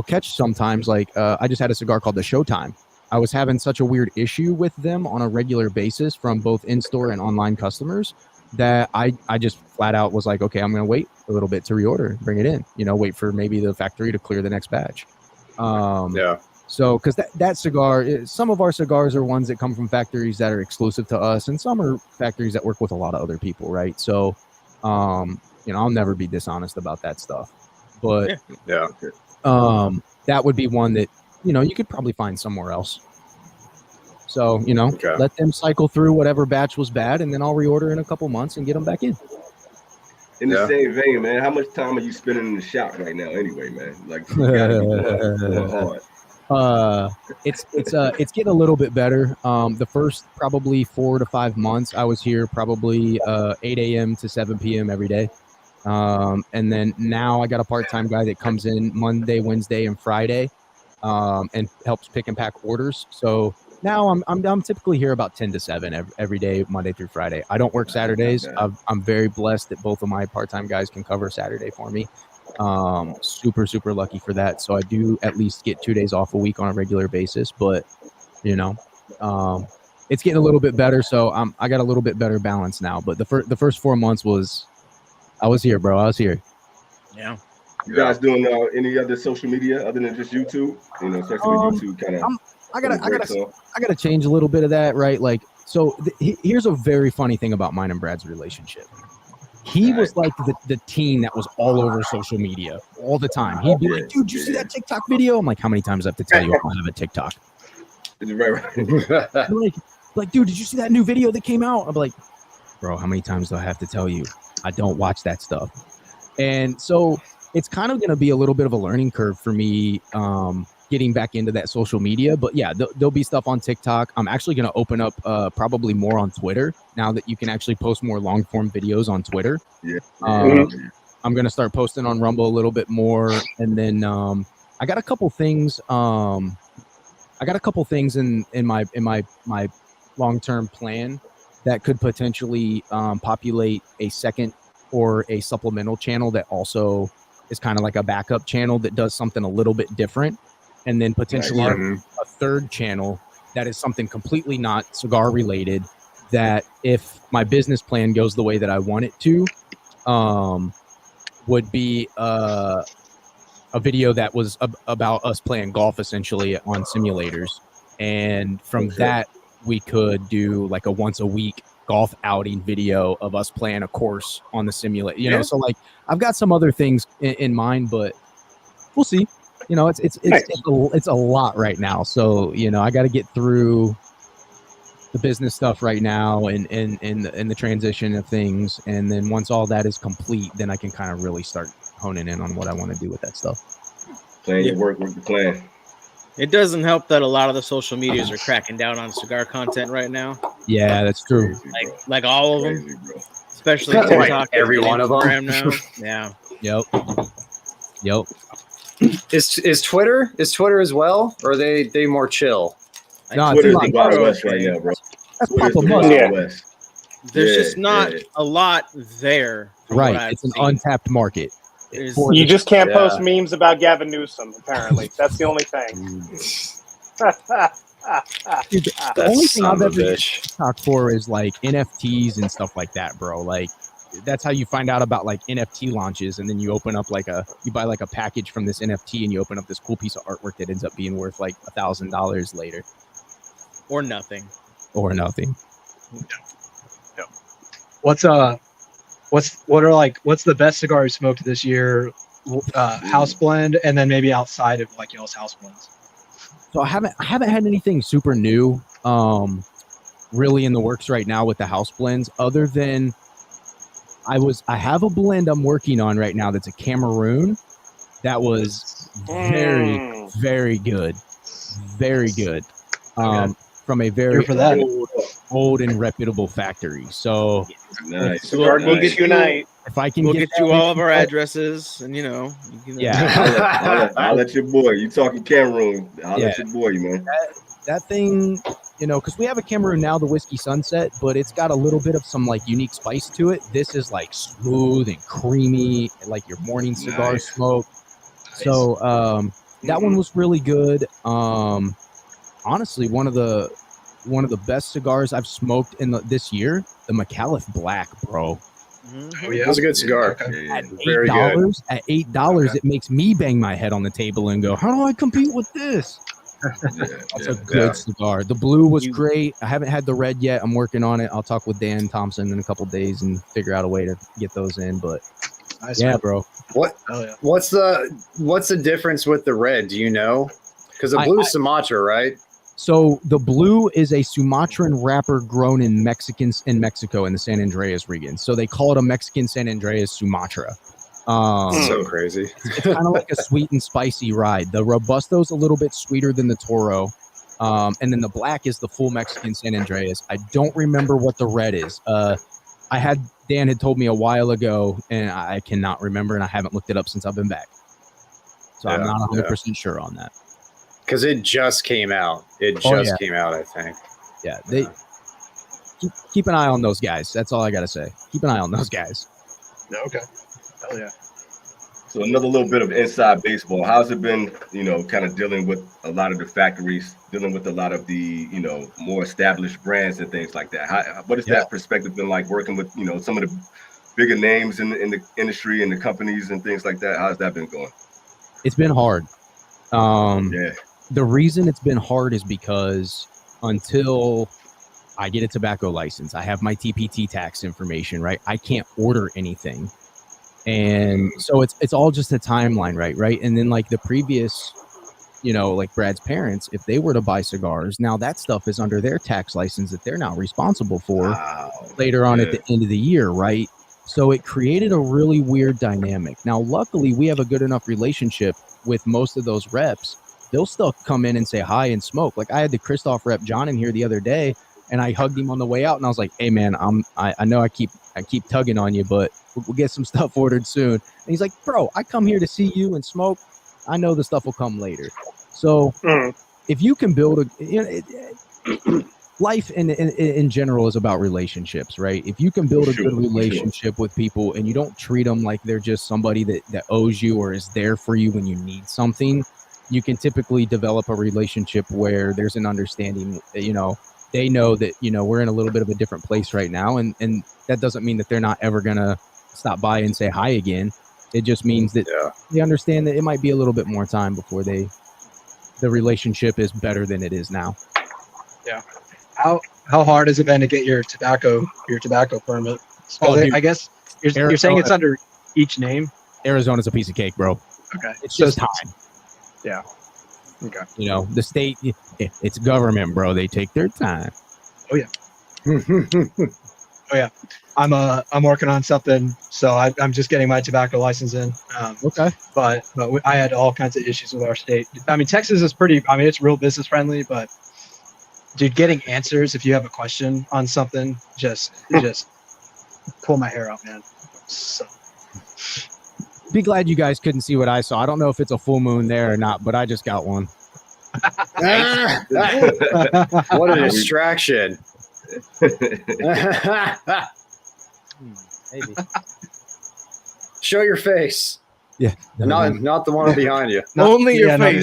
catch sometimes, like I just had a cigar called the Showtime. I was having such a weird issue with them on a regular basis from both in-store and online customers that I just flat out was like, okay, I'm going to wait a little bit to reorder, bring it in, wait for maybe the factory to clear the next batch. So, because that cigar, some of our cigars are ones that come from factories that are exclusive to us, and some are factories that work with a lot of other people, right? So, I'll never be dishonest about that stuff. But Yeah. that would be one that, you could probably find somewhere else. So, let them cycle through whatever batch was bad, and then I'll reorder in a couple months and get them back in. In the same vein, man, how much time are you spending in the shop right now anyway, man? Like, you gotta be going hard. It's getting a little bit better. The first probably 4 to 5 months, I was here probably 8 a.m. to 7 p.m. every day. And then now I got a part-time guy that comes in Monday, Wednesday, and Friday, and helps pick and pack orders. So now I'm typically here about 10 to 7 every day, Monday through Friday. I don't work Saturdays. I'm very blessed that both of my part-time guys can cover Saturday for me. Super, super lucky for that. So I do at least get 2 days off a week on a regular basis, but it's getting a little bit better. So I got a little bit better balance now, but the first 4 months I was here, bro. I was here. Yeah. You guys doing any other social media other than just YouTube? Especially YouTube kind of. I gotta change a little bit of that, right? Like, so here's a very funny thing about mine and Brad's relationship. He was like the teen that was all over social media all the time. He'd be like, dude, did you see that TikTok video? I'm like, how many times do I have to tell you I don't have a TikTok? Right. like, dude, did you see that new video that came out? I'm like, bro, how many times do I have to tell you? I don't watch that stuff. And so it's kind of going to be a little bit of a learning curve for me getting back into that social media. But yeah, there'll be stuff on TikTok. I'm actually going to open up probably more on Twitter now that you can actually post more long form videos on Twitter. Yeah. I'm going to start posting on Rumble a little bit more. And then I got a couple things. In my long-term plan that could potentially populate a second or a supplemental channel that also is kind of like a backup channel that does something a little bit different. And then potentially a third channel that is something completely not cigar related, that if my business plan goes the way that I want it to, would be a video that was about us playing golf essentially on simulators. And from that, we could do like a once a week golf outing video of us playing a course on the simulator, you know? So like, I've got some other things in mind, but we'll see. It's a lot right now. So, I got to get through the business stuff right now and the transition of things. And then once all that is complete, then I can kind of really start honing in on what I want to do with that stuff. Plan your work with the plan. It doesn't help that a lot of the social medias are cracking down on cigar content right now. Yeah, that's true. Like all of them, especially TikTok. Every one of them. Now. Yeah. Yep. Is Twitter as well, or are they more chill? No, Twitter's the Wild West right now, bro. That's Papa West. There's just not a lot there. Right. It's an untapped market. You just can't post memes about Gavin Newsom, apparently. That's the only thing. Dude, the only thing I've ever used TikTok for is like NFTs and stuff like that, bro. Like, that's how you find out about like NFT launches, and then you open up you buy like a package from this NFT, and you open up this cool piece of artwork that ends up being worth like $1,000 later, or nothing. No. What's the best cigar you smoked this year? House blend, and then maybe outside of like y'all's house blends. So I haven't had anything super new, really in the works right now with the house blends, other than I have a blend I'm working on right now that's a Cameroon that was very, very good. Very good. From a very old and reputable factory. So nice. Cigar Geeks Unite. If I can We'll get you all of our addresses, and I'll let your boy. You talking Cameroon? I'll let your boy, man. That thing, because we have a Cameroon now, the Whiskey Sunset, but it's got a little bit of some like unique spice to it. This is like smooth and creamy, like your morning cigar smoke. Nice. So that one was really good. Honestly, one of the best cigars I've smoked this year, the McAuliffe Black, bro. Oh yeah, it was a good cigar. At $8, it makes me bang my head on the table and go, how do I compete with this? That's a good cigar. The blue was great. I haven't had the red yet. I'm working on it. I'll talk with Dan Thompson in a couple days and figure out a way to get those in. But yeah, bro. What's the difference with the red? Do you know? Because the blue is Sumatra, right? So the blue is a Sumatran wrapper grown in Mexico in the San Andreas region. So they call it a Mexican San Andreas Sumatra. So crazy. It's kind of like a sweet and spicy ride. The Robusto's a little bit sweeter than the Toro. And then the black is the full Mexican San Andreas. I don't remember what the red is. Dan had told me a while ago, and I cannot remember, and I haven't looked it up since I've been back. So I'm not 100% sure on that. Because it just came out. It just came out, I think. Yeah, they keep an eye on those guys. That's all I gotta say. Keep an eye on those guys. Okay. Hell yeah. So another little bit of inside baseball. How's it been, kind of dealing with a lot of the factories, dealing with a lot of the, more established brands and things like that? What has that perspective been like working with, some of the bigger names in the industry and the companies and things like that? How's that been going? It's been hard. The reason it's been hard is because until I get a tobacco license, I have my TPT tax information, right? I can't order anything. And so it's all just a timeline, right? And then like the previous, like Brad's parents, if they were to buy cigars, now that stuff is under their tax license that they're now responsible for later on at the end of the year, right? So it created a really weird dynamic. Now, luckily, we have a good enough relationship with most of those reps. They'll still come in and say hi and smoke. Like I had the Christoph rep John in here the other day, and I hugged him on the way out, and I was like, "Hey man, I know I keep tugging on you, but we'll get some stuff ordered soon." And he's like, "Bro, I come here to see you and smoke. I know the stuff will come later." So if you can build life in general is about relationships, right? If you can build a good relationship with people and you don't treat them like they're just somebody that owes you or is there for you when you need something, you can typically develop a relationship where there's an understanding, they know that, we're in a little bit of a different place right now. And that doesn't mean that they're not ever going to stop by and say hi again. It just means that they understand that it might be a little bit more time before the relationship is better than it is now. Yeah. How hard has it been to get your tobacco permit? I guess you're saying it's under each name. Arizona's a piece of cake, bro. Okay. It's just time. Yeah. Okay. The state, it's government, bro. They take their time. Oh yeah. Oh yeah. I'm working on something, so I'm just getting my tobacco license in. Okay. But I had all kinds of issues with our state. I mean, Texas is pretty. I mean, it's real business friendly, but dude, getting answers if you have a question on something, just pull my hair out, man. So. Be glad you guys couldn't see what I saw. I don't know if it's a full moon there or not, but I just got one. What a distraction. Maybe. Show your face. Yeah. Not the one behind you. Only your face.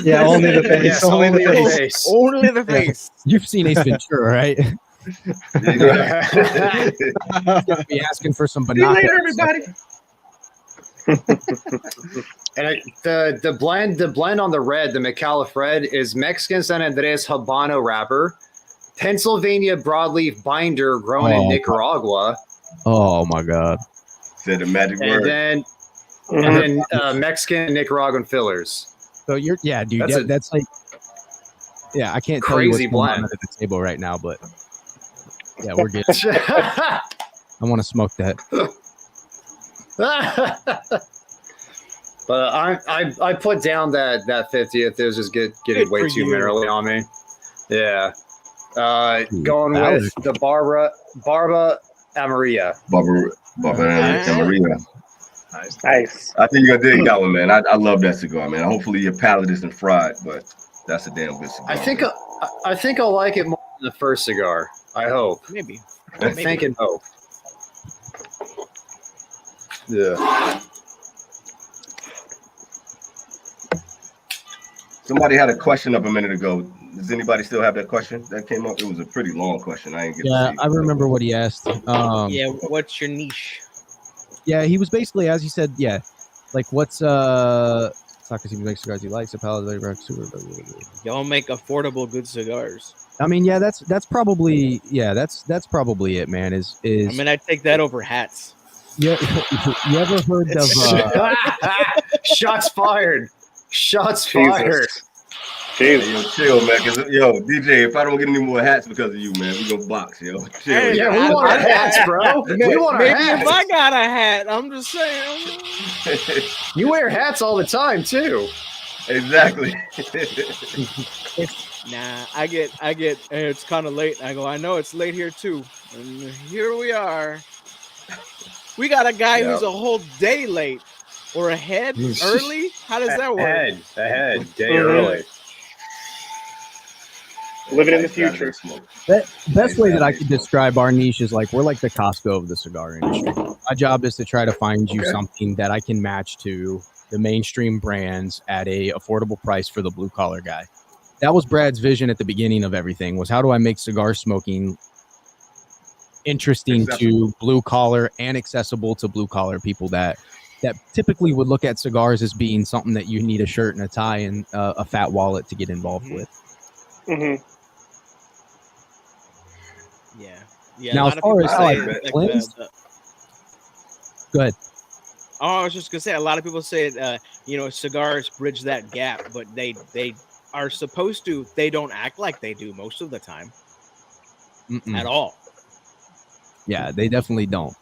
Yeah, only the face. Yes, only the face. Only the face. You've seen Ace Ventura, right? Be asking for some bananas. See you later, everybody. And the blend on the red, the McAuliffe red, is Mexican San Andres Habano wrapper, Pennsylvania broadleaf binder grown in Nicaragua. Oh my God! Said the magic word. And then Mexican Nicaraguan fillers. So dude. That's like, I can't tell crazy you what's going on blend at the table right now, but yeah, we're good. I want to smoke that. But I put down that 50th. It was just getting way too minerally on me. Yeah. Going with the Barba Amarilla. Barba Amarilla. Nice. I think you're gonna dig that one, man. I love that cigar, man. Hopefully your palate isn't fried, but that's a damn good cigar. I think I'll like it more than the first cigar. I hope. Maybe. I think and hope. Yeah. Somebody had a question up a minute ago. Does anybody still have that question that came up? It was a pretty long question. I didn't get to see it. I remember what he asked. What's your niche? Yeah, he was basically, as he said, like what's like Taka seems to make cigars he likes. Y'all make affordable good cigars. I mean, yeah, that's probably that's probably it, man. Is I mean, I'd take that over hats. Yeah, you ever heard of shots fired? Shots fired. Jesus. Yo, chill, man. Cause yo, DJ, if I don't get any more hats because of you, man, we gonna box, yo. Chill. Hey, yeah, we want our hats, bro. We want our hats. If I got a hat, I'm just saying. You wear hats all the time too. Exactly. Nah, I get. Hey, it's kind of late. I go. I know it's late here too. And here we are. We got a guy who's a whole day late or ahead early. How does that work? Ahead, day early. Living in the future. Best way that I could describe our niche is like we're like the Costco of the cigar industry. My job is to try to find you something that I can match to the mainstream brands at a affordable price for the blue collar guy. That was Brad's vision at the beginning of everything, was how do I make cigar smoking interesting to blue collar and accessible to blue collar people that typically would look at cigars as being something that you need a shirt and a tie and a fat wallet to get involved with. Mm-hmm. Yeah. Now, as far as go ahead. Oh, I was just gonna say, a lot of people say, cigars bridge that gap, but they are supposed to. They don't act like they do most of the time at all. Yeah, they definitely don't.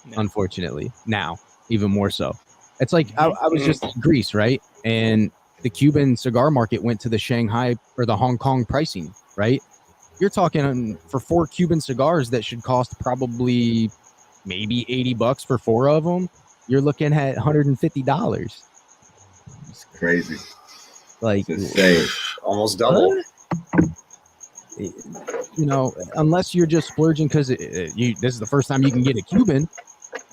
No. Unfortunately, now even more so. It's like I was just in Greece, right? And the Cuban cigar market went to the Shanghai or the Hong Kong pricing, right? You're talking for 4 Cuban cigars that should cost probably maybe $80 for 4 of them. You're looking at $150. It's crazy. Like it's insane. Almost double. You know, unless you're just splurging because this is the first time you can get a Cuban,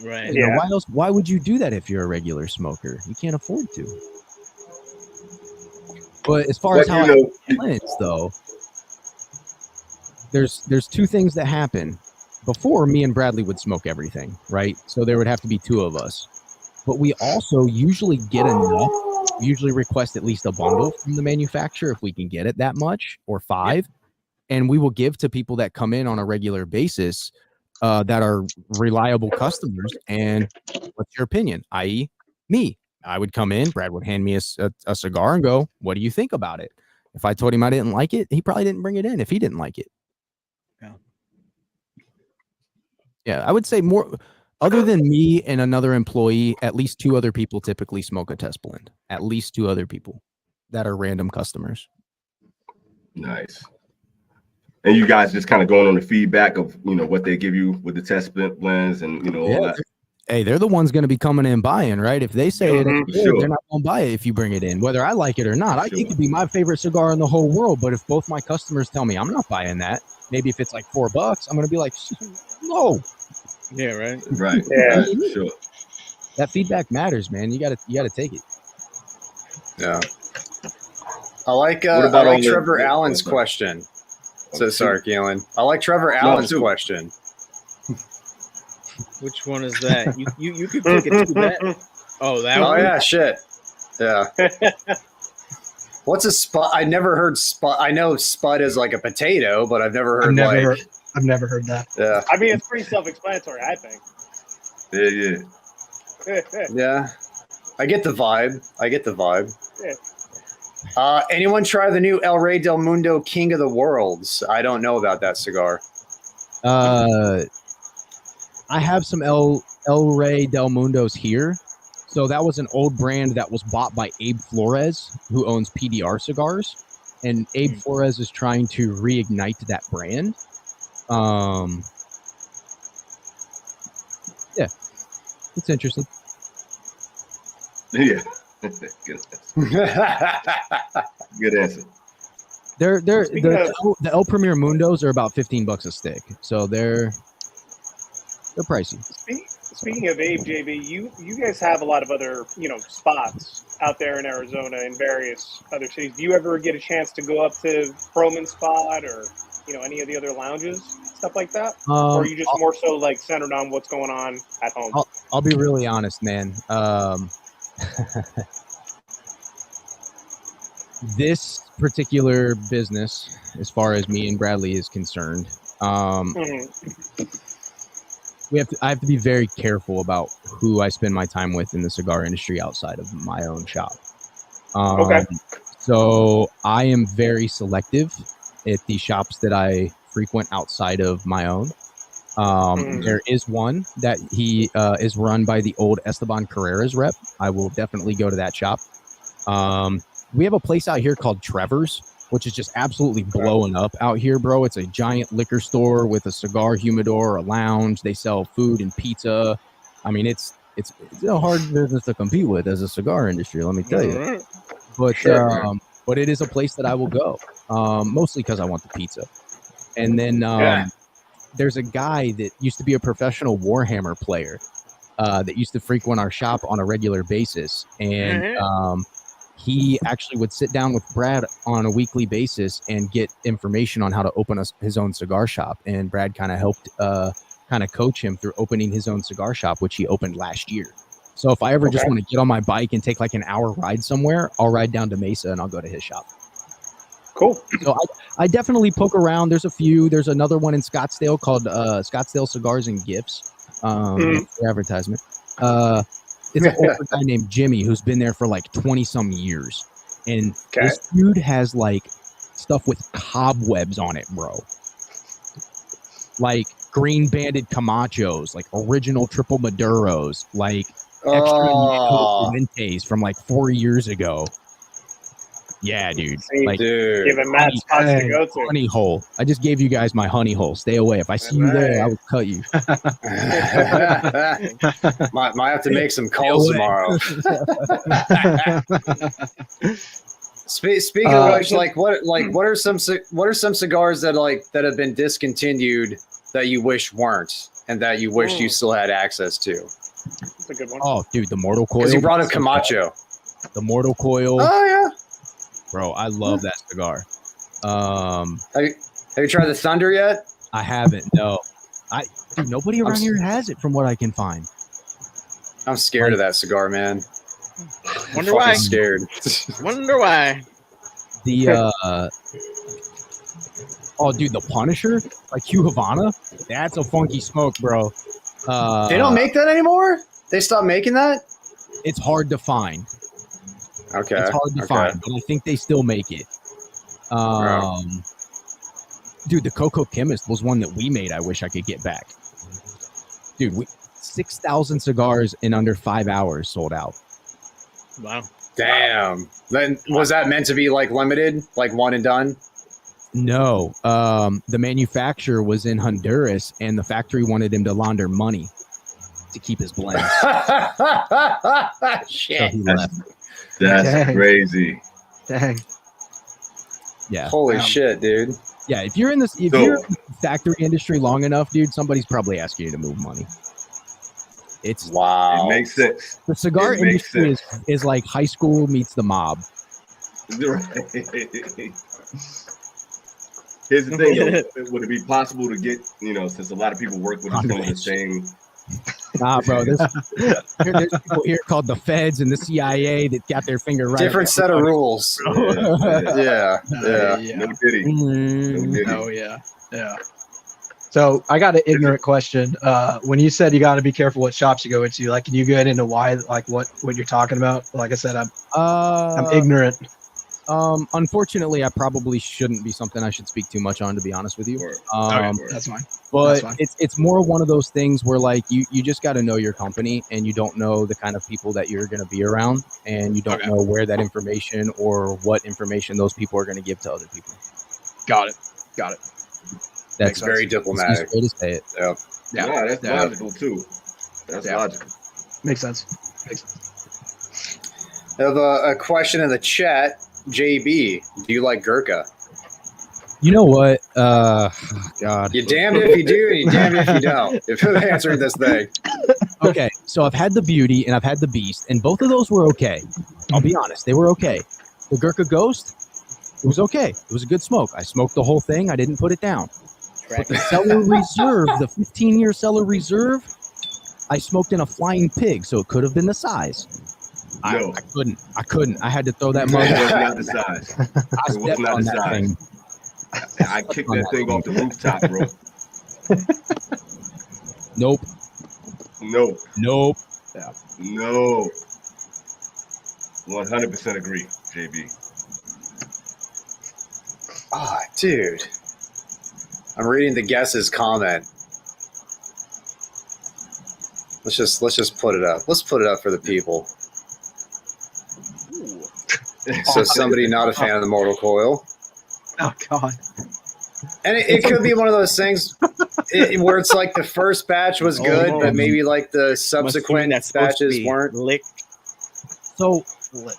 right? You know, why else? Why would you do that if you're a regular smoker? You can't afford to. But as far as how I cleanse, though, there's 2 things that happen. Before, me and Bradley would smoke everything, right? So there would have to be 2 of us. But we also usually get enough. We usually request at least a bundle from the manufacturer if we can get it that much, or 5. And we will give to people that come in on a regular basis that are reliable customers. And what's your opinion? I.e., me. I would come in, Brad would hand me a cigar and go, what do you think about it? If I told him I didn't like it, he probably didn't bring it in if he didn't like it. Yeah, I would say more, other than me and another employee, at least 2 other people typically smoke a test blend. At least 2 other people that are random customers. Nice. And you guys just kind of going on the feedback of, what they give you with the test blends and, all that. Hey, they're the ones going to be coming in buying, right? If they say it ain't good, they're not going to buy it if you bring it in, whether I like it or not. It could be my favorite cigar in the whole world, but if both my customers tell me I'm not buying that, maybe if it's like $4, I'm going to be like, no. Yeah, right. Right. Yeah, sure. That feedback matters, man. You got to take it. Yeah. I like Trevor Allen's question. So sorry, Keelan. I like Trevor Allen's question. Which one is that? You could click it too, that. Oh, that one? Oh, yeah, shit. Yeah. What's a spud? I never heard spud. I know spud is like a potato, but I've never heard I've never heard that. Yeah. I mean, it's pretty self-explanatory, I think. Yeah. Yeah. I get the vibe. Yeah. Anyone try the new El Rey del Mundo King of the Worlds? I don't know about that cigar. I have some El Rey del Mundos here. So that was an old brand that was bought by Abe Flores, who owns PDR Cigars. And Abe Flores is trying to reignite that brand. Yeah, it's interesting. Yeah. Good answer. The El Premier Mundos are about $15 a stick, so they're pricey. Speaking of Abe, JB, you guys have a lot of other spots out there in Arizona and various other cities. Do you ever get a chance to go up to Froman's spot or any of the other lounges, stuff like that, or are you just more so like centered on what's going on at home? I'll be really honest, man. This particular business, as far as me and Bradley is concerned, I have to be very careful about who I spend my time with in the cigar industry outside of my own shop. Okay. So I am very selective at the shops that I frequent outside of my own. There is one that he is run by the old Esteban Carreras rep. I will definitely go to that shop. We have a place out here called Trevor's, which is just absolutely blowing up out here, bro. It's a giant liquor store with a cigar humidor, a lounge. They sell food and pizza. I mean, it's a hard business to compete with as a cigar industry, let me tell you. But but it is a place that I will go, mostly because I want the pizza. And then there's a guy that used to be a professional Warhammer player that used to frequent our shop on a regular basis. And he actually would sit down with Brad on a weekly basis and get information on how to open his own cigar shop. And Brad kind of helped kind of coach him through opening his own cigar shop, which he opened last year. So if I ever just want to get on my bike and take like an hour ride somewhere, I'll ride down to Mesa and I'll go to his shop. Cool. So I definitely poke around. There's a few. There's another one in Scottsdale called Scottsdale Cigars and Gifts. Advertisement. It's an older guy named Jimmy who's been there for like 20 some years. And this dude has like stuff with cobwebs on it, bro. Like green banded Camachos, like original triple Maduros, like extra Fuentes from like 4 years ago. Yeah, dude. Like, giving Matt spots to go to. Honey hole. I just gave you guys my honey hole. Stay away. If I see you there, I will cut you. might have to make some calls tomorrow. Speaking of which, what are some cigars that have been discontinued that you wish weren't, and that you wish you still had access to? That's a good one. Oh, dude, the Mortal Coil. Because you brought up Camacho. The Mortal Coil. Oh yeah. Bro, I love that cigar. Have you tried the Thunder yet? I haven't. No. Dude, nobody around here has it, from what I can find. I'm scared of that cigar, man. Wonder why. Scared. Wonder why. The oh, dude, the Punisher, like Hugh Havana. That's a funky smoke, bro. They don't make that anymore. They stopped making that. It's hard to find. Okay. It's hard to find, but I think they still make it. Dude, the Coco Chemist was one that we made. I wish I could get back. Dude, 6,000 cigars in under 5 hours sold out. Wow. Damn. Then was that meant to be like limited, like one and done? No. The manufacturer was in Honduras, and the factory wanted him to launder money to keep his blends. Shit. So he left. That's crazy. Dang. Yeah. Holy shit, dude. Yeah, if you're in this, you're in the factory industry long enough, dude, somebody's probably asking you to move money. It's wow. It makes sense. The cigar industry is like high school meets the mob. Here's the thing, though. Would it be possible to get, since a lot of people work with some of the same. Nah, bro. There's people here called the Feds and the CIA that got their finger right. Different set of rules. Yeah. No diddy. Oh yeah. So I got an ignorant question. When you said you got to be careful what shops you go into, like, can you get into why, like, what you're talking about? Like I said, I'm ignorant. Unfortunately, I probably shouldn't be something I should speak too much on, to be honest with you. That's fine. But it's more one of those things where, like, you just got to know your company, and you don't know the kind of people that you're going to be around, and you don't know where that information or what information those people are going to give to other people. Got it. That's very diplomatic. Way to say it. Yeah, that's logical too. That's logical. Makes sense. I have a question in the chat. JB, do you like Gurkha? You know what? God. You're damned if you do, and you're damned if you don't. If you're answering this thing. Okay, so I've had the Beauty and I've had the Beast, and both of those were okay. I'll be honest, they were okay. The Gurkha Ghost, it was okay. It was a good smoke. I smoked the whole thing. I didn't put it down. But the Cellar Reserve, the 15-year Cellar Reserve, I smoked in a Flying Pig, so it could have been the size. No. I couldn't. I had to throw that mug. It was not the size. I It was stepped not on the that size. thing. I kicked that thing off the rooftop, bro. Nope. No. Nope. No. 100% agree, JB. Ah, dude. I'm reading the guess's comment. Let's just put it up. Let's put it up for the people. So somebody not a fan of the Mortal Coil. Oh God. And it could be one of those things where it's like the first batch was good, but maybe like the subsequent batches weren't. So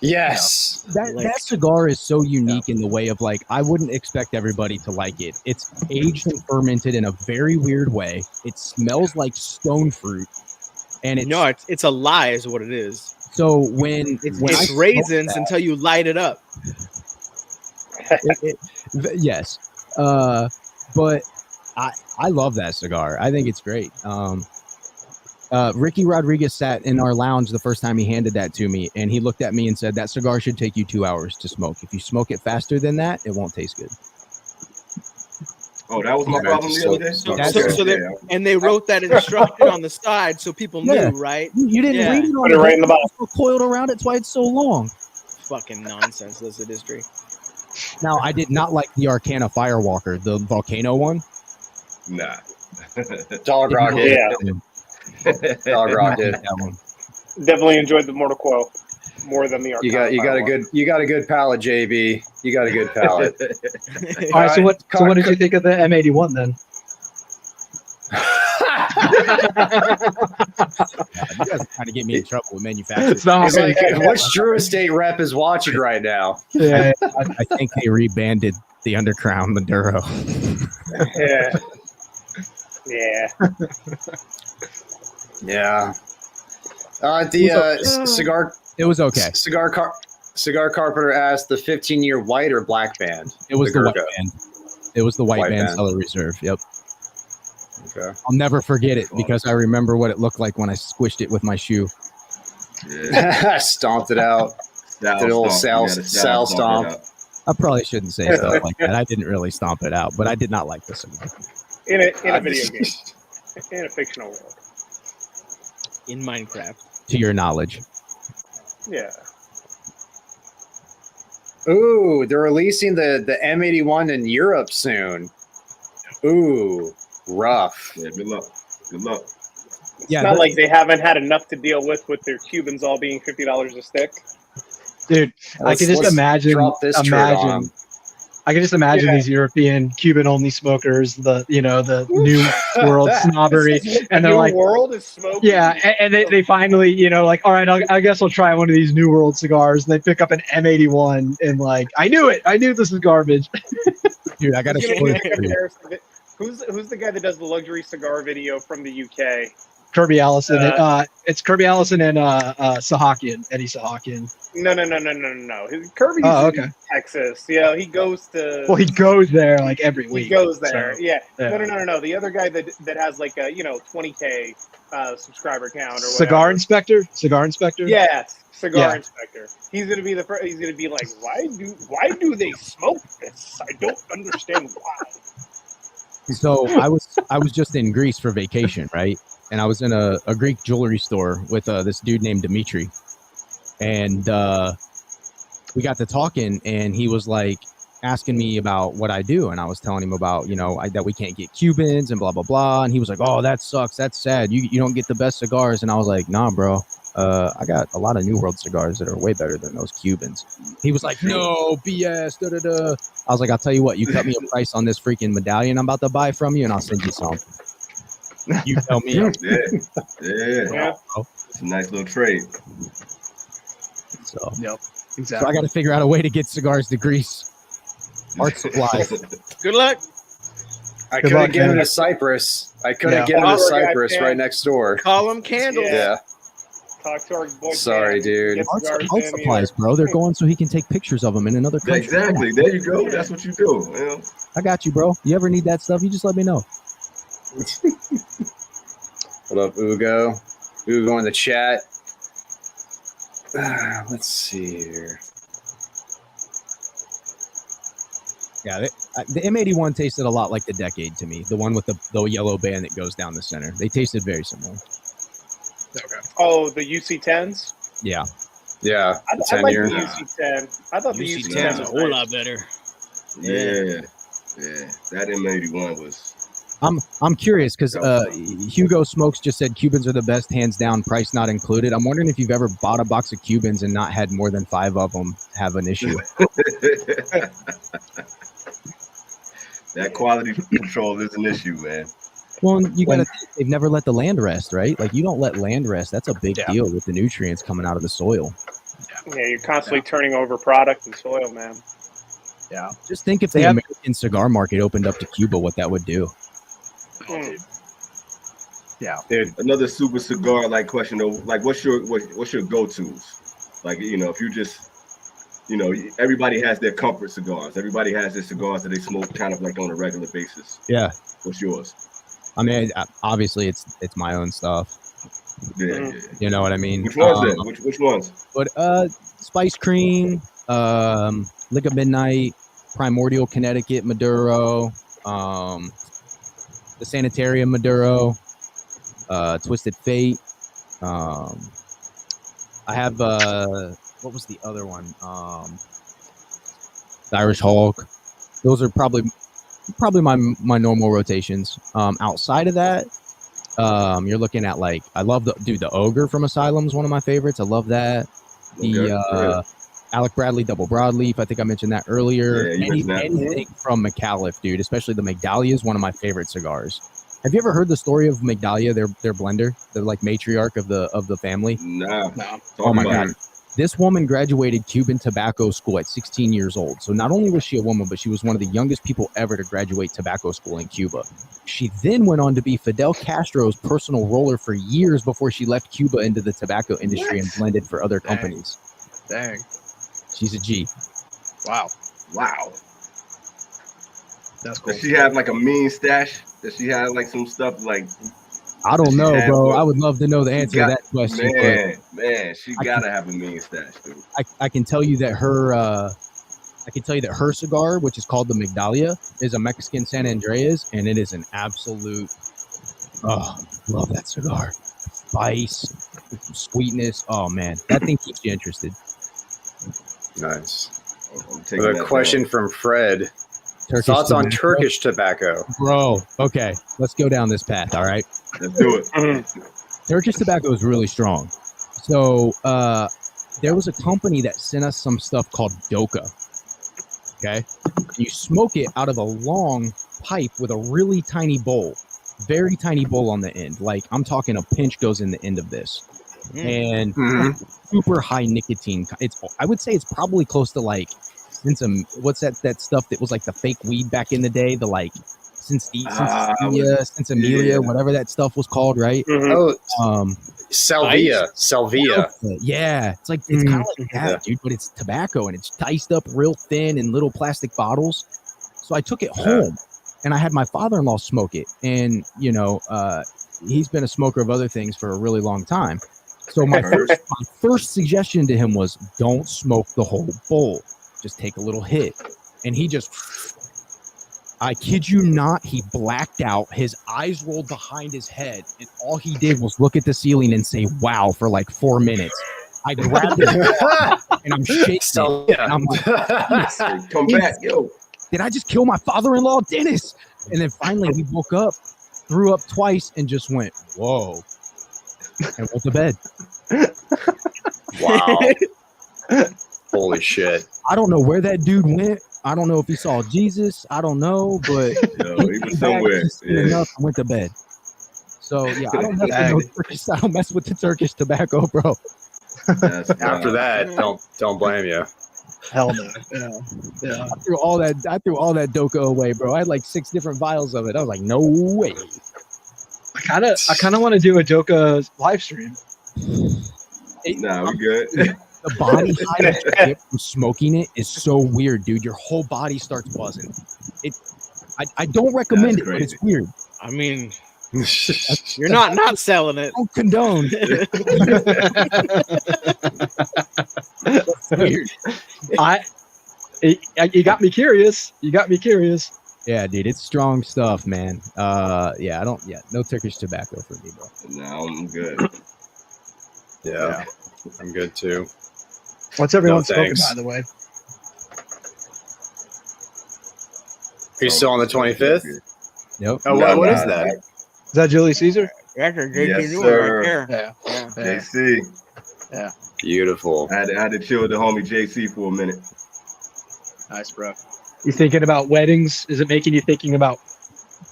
yes, that cigar is so unique in the way of like I wouldn't expect everybody to like it. It's aged and fermented in a very weird way. It smells like stone fruit, and it's a lie, is what it is. So when it's raisins until you light it up. Yes, but I love that cigar. I think it's great. Ricky Rodriguez sat in our lounge the first time he handed that to me, and he looked at me and said, "That cigar should take you 2 hours to smoke. If you smoke it faster than that, it won't taste good." Oh, that was my problem the other day. And they wrote that instruction on the side so people knew, right? You didn't read it on Put it right in the bottom. It's coiled around. It's why it's so long. Fucking nonsense, this industry. Now, I did not like the Arcana Firewalker, the volcano one. Nah. Dog Rocket. Yeah. Dog Rocket. That one. Definitely enjoyed the Mortal Coil more than the You got a good palate, JB. You got a good palate. All right. So what did you think of the M81 then? You guys are trying to get me in trouble with manufacturing. It's like, which Drew Estate rep is watching right now? Yeah, I think they rebanded the Undercrown Maduro. Yeah. Yeah. Yeah. Cigar. It was okay. Cigar Carpenter asked the 15-year white or black band. It was the white band. It was the white band Cellar Reserve. Yep. Okay. I'll never forget it because I remember what it looked like when I squished it with my shoe. Yeah. Stomped it out. Did an old Sal stomp. I probably shouldn't say stuff like that. I didn't really stomp it out, but I did not like this cigar. In a video game. In a fictional world. In Minecraft. To your knowledge. Yeah. Ooh, they're releasing the M81 in Europe soon. Ooh, rough. Yeah, good luck. Good luck. It's not like they haven't had enough to deal with their Cubans all being $50 a stick. Dude, I can just imagine. I can just imagine these European Cuban-only smokers, the new world snobbery, and they're like, "World is smoking." Yeah, and they finally, like, all right, I guess I'll try one of these New World cigars. And they pick up an M81, and like, I knew it. I knew this was garbage. Dude, I got to spoil it for you. Who's the guy that does the luxury cigar video from the UK? Kirby Allison. It's Kirby Allison and Sahakian, Eddie Sahakian. No. Kirby's in Texas. Yeah, he goes to. Well, he goes there like every week. He goes there. So, yeah. No. The other guy that has like a 20K subscriber count or whatever. Cigar Inspector. Yeah, Cigar Inspector. He's gonna be he's gonna be like, why do they smoke this? I don't understand why. So I was just in Greece for vacation, right? And I was in a Greek jewelry store with this dude named Dimitri. And we got to talking, and he was like asking me about what I do. And I was telling him about, that we can't get Cubans and blah, blah, blah. And he was like, oh, that sucks. That's sad. You don't get the best cigars. And I was like, nah, bro. I got a lot of New World cigars that are way better than those Cubans. He was like, no, BS, da-da-da. I was like, I'll tell you what, you cut me a price on this freaking medallion I'm about to buy from you, and I'll send you some. You tell me. Yeah. It's a nice little trade. So, yep, exactly. So I got to figure out a way to get cigars to Greece. Art supply. Good luck. I could have given him a Cypress. I could have given him a Cypress right next door. Call them candles. Yeah. Talk to our boy. Sorry, dude. Art supplies, bro. They're going so he can take pictures of them in another country. Exactly. There you go. That's what you do. Yeah. I got you, bro. You ever need that stuff, you just let me know. What up, Ugo? Ugo in the chat. Let's see here. Yeah, the M81 tasted a lot like the Decade to me. The one with the yellow band that goes down the center. They tasted very similar. Okay. Oh, the UC10s? Yeah. Yeah. I like the UC10. I thought the UC10 is a whole lot better. Yeah. That M81 was. I'm curious because Hugo Smokes just said Cubans are the best, hands down, price not included. I'm wondering if you've ever bought a box of Cubans and not had more than 5 of them have an issue. That quality control is an issue, man. Well, you got to think they've never let the land rest, right? Like, you don't let land rest. That's a big deal with the nutrients coming out of the soil. Yeah, you're constantly turning over product and soil, man. Yeah. Just think if the American cigar market opened up to Cuba, what that would do. Yeah. Dude, another super cigar like question though, like what's your go-tos? Like, you know, if you just, you know, everybody has their comfort cigars. Everybody has their cigars that they smoke kind of like on a regular basis. Yeah. What's yours? I mean, obviously it's my own stuff. Yeah. You know what I mean? Which ones then? Which ones? But Spice Cream, Lick of Midnight, Primordial Connecticut Maduro, the Sanitarium Maduro, Twisted Fate. I have what was the other one? The Irish Hulk. Those are probably my normal rotations. Outside of that, you're looking at like I love the Ogre from Asylum is one of my favorites. I love that. The Alec Bradley Double Broadleaf. I think I mentioned that earlier. Yeah, anything from McAuliffe, dude, especially the Migdalia is one of my favorite cigars. Have you ever heard the story of Migdalia, their blender, the like matriarch of the family? No. Oh my god. This woman graduated Cuban tobacco school at 16 years old. So not only was she a woman, but she was one of the youngest people ever to graduate tobacco school in Cuba. She then went on to be Fidel Castro's personal roller for years before she left Cuba into the tobacco industry and blended for other companies. Dang. She's a G. Wow. That's cool. Does she have like a mean stash? Does she have like some stuff like? I don't know, bro. I would love to know the answer to that question. Man, she gotta have a mean stash, dude. I can tell you that her cigar, which is called the Migdalia, is a Mexican San Andreas, and it is an absolute. Oh, love that cigar. Spice, sweetness. Oh man, that thing keeps you interested. Nice. A question from Fred. Thoughts on Turkish tobacco? Bro, okay. Let's go down this path, all right? Let's do it. Turkish tobacco is really strong. So there was a company that sent us some stuff called Doka, okay? You smoke it out of a long pipe with a really tiny bowl, very tiny bowl on the end. Like, I'm talking a pinch goes in the end of this. And super high nicotine. I would say it's probably close to like what's that stuff that was like the fake weed back in the day, the like Sinsemilla, whatever that stuff was called, right? Salvia. Yeah, it's kind of like that, dude, but it's tobacco and it's diced up real thin in little plastic bottles. So I took it home and I had my father-in-law smoke it, and you know, he's been a smoker of other things for a really long time. So my first suggestion to him was, don't smoke the whole bowl. Just take a little hit. And he just, I kid you not, he blacked out. His eyes rolled behind his head. And all he did was look at the ceiling and say, wow, for like 4 minutes. I grabbed it and I'm shaking. And I'm like, come back, yo. Did I just kill my father-in-law, Dennis? And then finally he woke up, threw up twice, and just went, whoa. And went to bed. Wow. Holy shit. I don't know where that dude went. I don't know if he saw Jesus. I don't know, but he was somewhere. Enough and went to bed. So yeah, I don't mess with the Turkish tobacco, bro. After that, don't blame you. Hell no. Yeah. I threw all that Doka away, bro. I had like 6 different vials of it. I was like, no way. I kind of want to do a Doka live stream. Nah, we good. The body high that you get from smoking it is so weird, dude. Your whole body starts buzzing. I don't recommend it, but it's weird. I mean, You're not selling it. Don't condone. That's weird. You got me curious. Yeah, dude, it's strong stuff, man. No Turkish tobacco for me, bro. No, I'm good. Yeah, I'm good too. What's everyone No, smoking, thanks. by the way? Are you still on the 25th? Yep. Oh, what is that? Is that Julius Caesar? That's a Yes, JT Newer sir. right there. Yeah. JC. Beautiful. I had to chill with the homie JC for a minute. Nice, bro. You thinking about weddings? Is it making you thinking about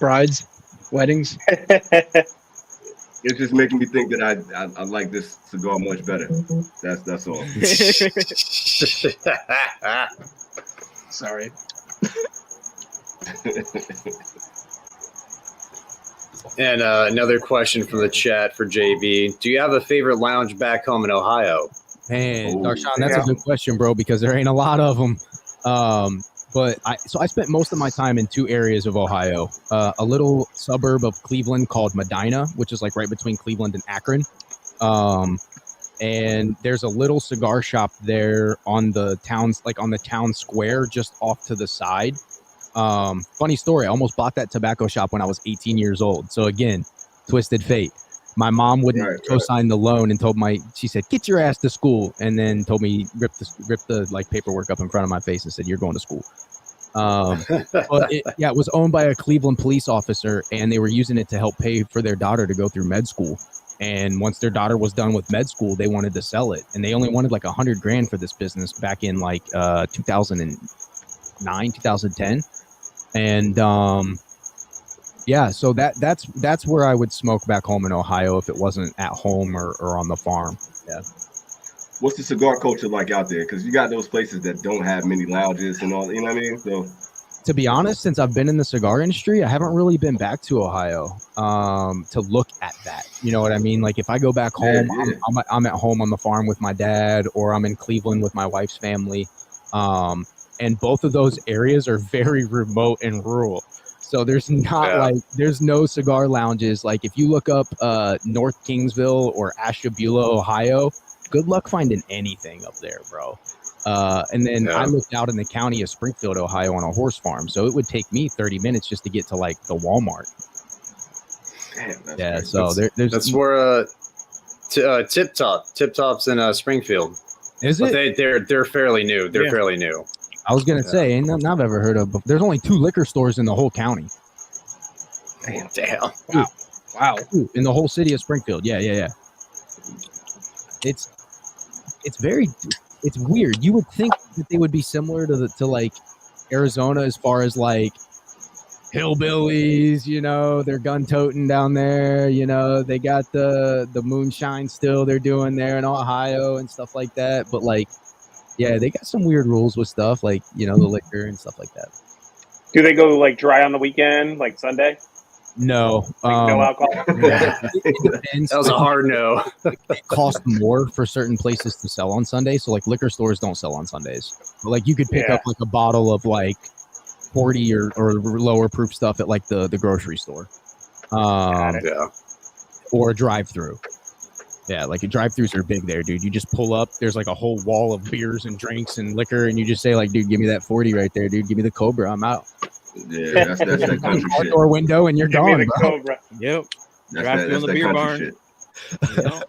brides, weddings? It's just making me think that I like this cigar much better. That's all. Sorry. And another question from the chat for JB. Do you have a favorite lounge back home in Ohio? Man, Darshan, that's a good question, bro, because there ain't a lot of them. But I spent most of my time in two areas of Ohio, a little suburb of Cleveland called Medina, which is like right between Cleveland and Akron. And there's a little cigar shop there on the town square, just off to the side. Funny story. I almost bought that tobacco shop when I was 18 years old. So again, twisted fate. My mom wouldn't co-sign the loan and she said, "Get your ass to school," and then told me rip the like paperwork up in front of my face and said, "You're going to school." But it was owned by a Cleveland police officer, and they were using it to help pay for their daughter to go through med school. And once their daughter was done with med school, they wanted to sell it, and they only wanted like $100,000 for this business back in like 2009, 2010, and so that's where I would smoke back home in Ohio if it wasn't at home or on the farm. Yeah. What's the cigar culture like out there? Because you got those places that don't have many lounges and all. You know what I mean? So, to be honest, since I've been in the cigar industry, I haven't really been back to Ohio to look at that. You know what I mean? Like if I go back home, I'm at home on the farm with my dad, or I'm in Cleveland with my wife's family. And both of those areas are very remote and rural. So there's there's no cigar lounges. Like if you look up North Kingsville or Ashtabula, Ohio, good luck finding anything up there, bro. And then I lived out in the county of Springfield, Ohio on a horse farm. So it would take me 30 minutes just to get to like the Walmart. Damn, so there's that's where Tip Top's in Springfield. Is but it? They're fairly new. They're fairly new. I was gonna say, ain't nothing I've ever heard of. But there's only 2 liquor stores in the whole county. Damn. Wow. In the whole city of Springfield. Yeah. It's weird. You would think that they would be similar to like Arizona as far as like hillbillies, you know, they're gun toting down there, you know, they got the moonshine still they're doing there in Ohio and stuff like that. But like, yeah, they got some weird rules with stuff like, you know, the liquor and stuff like that. Do they go like dry on the weekend, like Sunday? No. No alcohol? It depends. That was a hard no. It costs more for certain places to sell on Sunday. So like liquor stores don't sell on Sundays. But like you could pick up like a bottle of like 40 or lower proof stuff at like the grocery store. Or a drive-through. Yeah, like drive-throughs are big there, dude. You just pull up, there's like a whole wall of beers and drinks and liquor, and you just say like, dude, give me that 40 right there, dude. Give me the Cobra, I'm out. Yeah, that's that country shit. Door window and you're Give me gone, the bro. Cobra. Yep. That's Drive through the beer barn. shit. You know?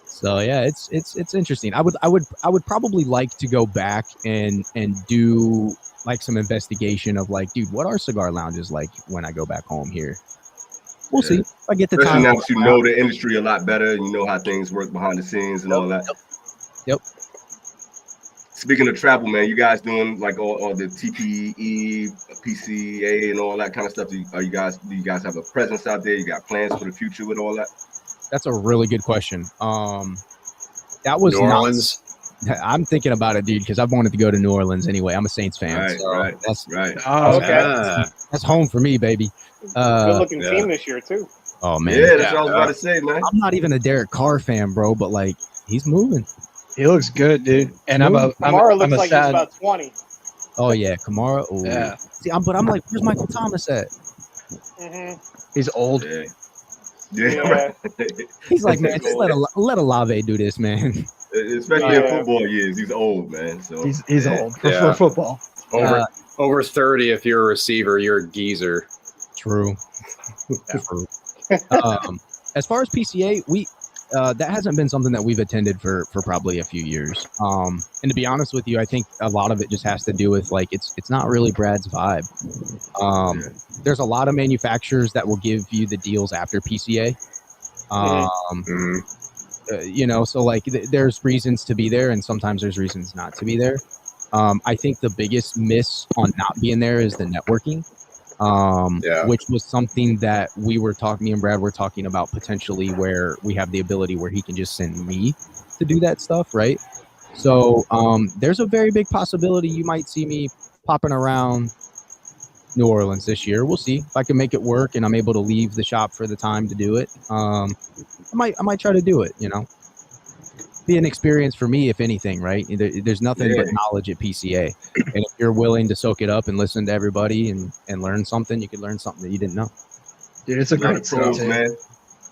So yeah, it's interesting. I would probably like to go back and do like some investigation of like, dude, what are cigar lounges like when I go back home here? We'll see. If I get the Especially time. now that you know the industry a lot better, and you know how things work behind the scenes and all that. Yep. Speaking of travel, man, you guys doing like all the TPE, PCA, and all that kind of stuff? Do you guys have a presence out there? You got plans for the future with all that? That's a really good question. That was New Orleans. I'm thinking about it, dude, because I've wanted to go to New Orleans anyway. I'm a Saints fan. Right. Oh, okay. That's home for me, baby. Good looking team this year too. Oh man. Yeah, that's what I was about to say, man. I'm not even a Derek Carr fan, bro, but like he's moving. He looks good, dude. And Kamara looks like sad. he's about 20. Oh yeah, Kamara. Ooh. Yeah. See, but I'm like, where's Michael Thomas at? He's old. Yeah. Right. He's like, man, just let Olave do this, man. Especially in football years, he's old, man. So he's old for football. Over 30, if you're a receiver, you're a geezer. True. True. As far as PCA, we that hasn't been something that we've attended for probably a few years. And to be honest with you, I think a lot of it just has to do with like it's not really Brad's vibe. There's a lot of manufacturers that will give you the deals after PCA. You know, so like there's reasons to be there, and sometimes there's reasons not to be there. I think the biggest miss on not being there is the networking. Which was something that me and Brad were talking about potentially, where we have the ability where he can just send me to do that stuff, right? So there's a very big possibility you might see me popping around New Orleans this year. We'll see if I can make it work and I'm able to leave the shop for the time to do it. I might try to do it, you know. Be an experience for me, if anything, right? There's nothing but knowledge at PCA, and if you're willing to soak it up and listen to everybody and learn something, you could learn something that you didn't know. Dude, it's a great pros, man.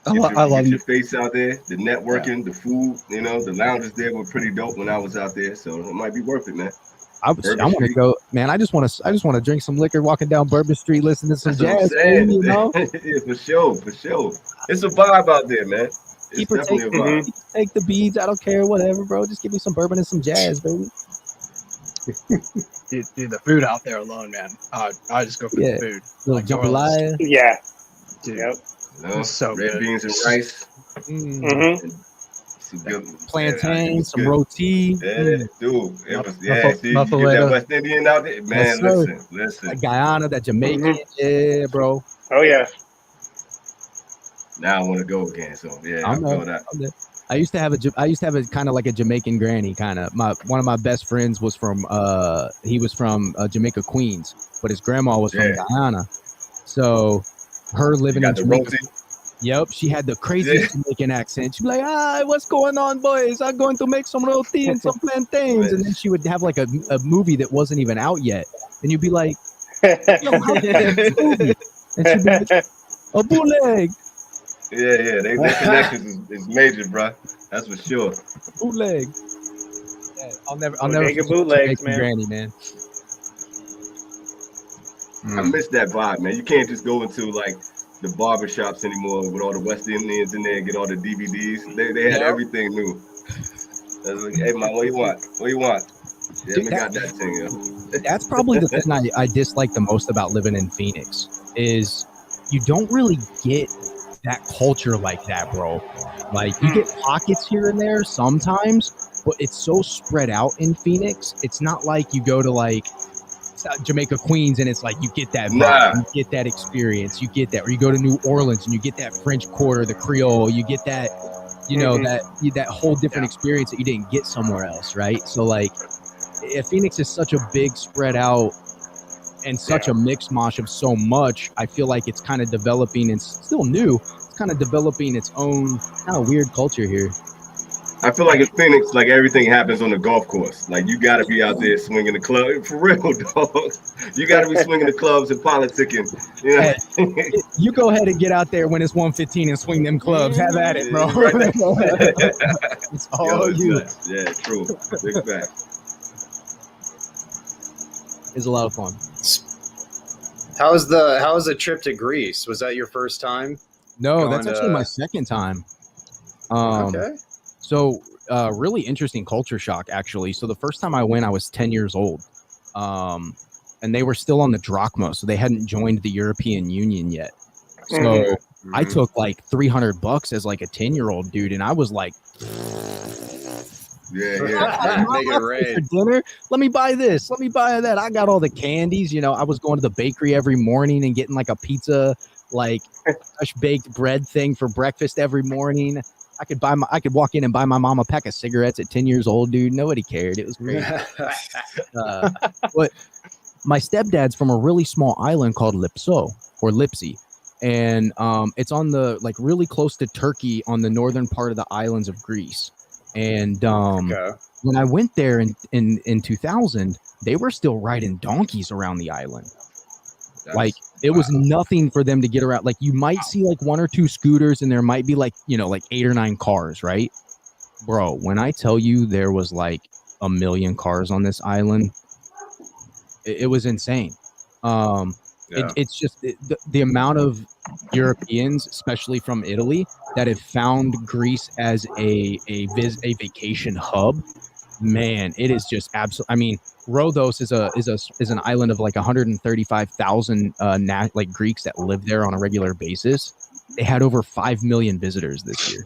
I love your face out there, the networking, the food, you know, the lounges there were pretty dope when I was out there, so it might be worth it, man. I want to go, man. I just want to drink some liquor, walking down Bourbon Street, listening to some jazz, you know. Yeah, for sure. It's a vibe out there, man. It's definitely a vibe. Take the beads. I don't care, whatever, bro. Just give me some bourbon and some jazz, baby. Dude, the food out there alone, man. I just go for the food. Like jambalaya. Yeah. Dude, it's so red good. beans and rice. Plantain, some roti. Yeah, dude. It was, see, you get that West Indian out there, man. Listen. That Guyana, that Jamaican, yeah, bro. Oh yeah. Now I want to go again. So yeah, I'll go that. I used to have a kind of like a Jamaican granny kind of. One of my best friends was from Jamaica, Queens, but his grandma was from Guyana. So her living in Jamaica. Yep, she had the craziest Jamaican accent. She'd be like, what's going on, boys? I'm going to make some roti and some plantains. And then she would have like a movie that wasn't even out yet. And you'd be like, yo, how did this movie? And she'd be like, a bootleg. Yeah, their connections is major, bro. That's for sure. Bootleg. Yeah, I'll never forget bootlegs, man. Granny, man. I miss that vibe, man. You can't just go into like the barbershops anymore with all the West Indians in there and get all the DVDs. They had everything new. I was like, hey man, what you want? Yeah, dude, got that thing. Yeah. That's probably the thing I dislike the most about living in Phoenix is you don't really get that culture like that, bro. Like you get pockets here and there sometimes, but it's so spread out in Phoenix. It's not like you go to like Jamaica, Queens, and it's like you get that vibe, you get that experience, you get that, or you go to New Orleans and you get that French Quarter, the Creole, you get that, you know, that whole different experience that you didn't get somewhere else, right? So like, Phoenix is such a big spread out and such a mixed mosh of so much. I feel like it's kind of developing, and still new. It's kind of developing its own kind of weird culture here. I feel like in Phoenix, like everything happens on the golf course. Like you got to be out there swinging the club for real, dog. You got to be swinging the clubs and politicking. You know? Hey, you go ahead and get out there when it's 1:15 and swing them clubs. Have at it, bro. It's all you. Nuts. Yeah, true. Big fact. It's a lot of fun. How was the trip to Greece? Was that your first time? No, that's actually my second time. Okay. So really interesting culture shock, actually. So the first time I went, I was 10 years old. And they were still on the drachma, so they hadn't joined the European Union yet. So I took like $300 as like a 10-year-old dude, and I was like, yeah. Make it rain. For dinner, let me buy this, let me buy that. I got all the candies, you know. I was going to the bakery every morning and getting like a pizza, like fresh baked bread thing for breakfast every morning. I could walk in and buy my mom a pack of cigarettes at 10 years old, dude. Nobody cared. It was great. But my stepdad's from a really small island called Lipsi. And it's on the like really close to Turkey on the northern part of the islands of Greece. And when I went there in 2000, they were still riding donkeys around the island. Like It was nothing for them to get around. Like you might see like 1 or 2 scooters, and there might be like, you know, like 8 or 9 cars, right? Bro, when I tell you there was like 1 million cars on this island, it was insane. It's just the amount of Europeans, especially from Italy, that have found Greece as a vacation hub. Man, it is just absolutely. I mean, Rhodos is an island of like 135,000 like Greeks that live there on a regular basis. They had over 5 million visitors this year.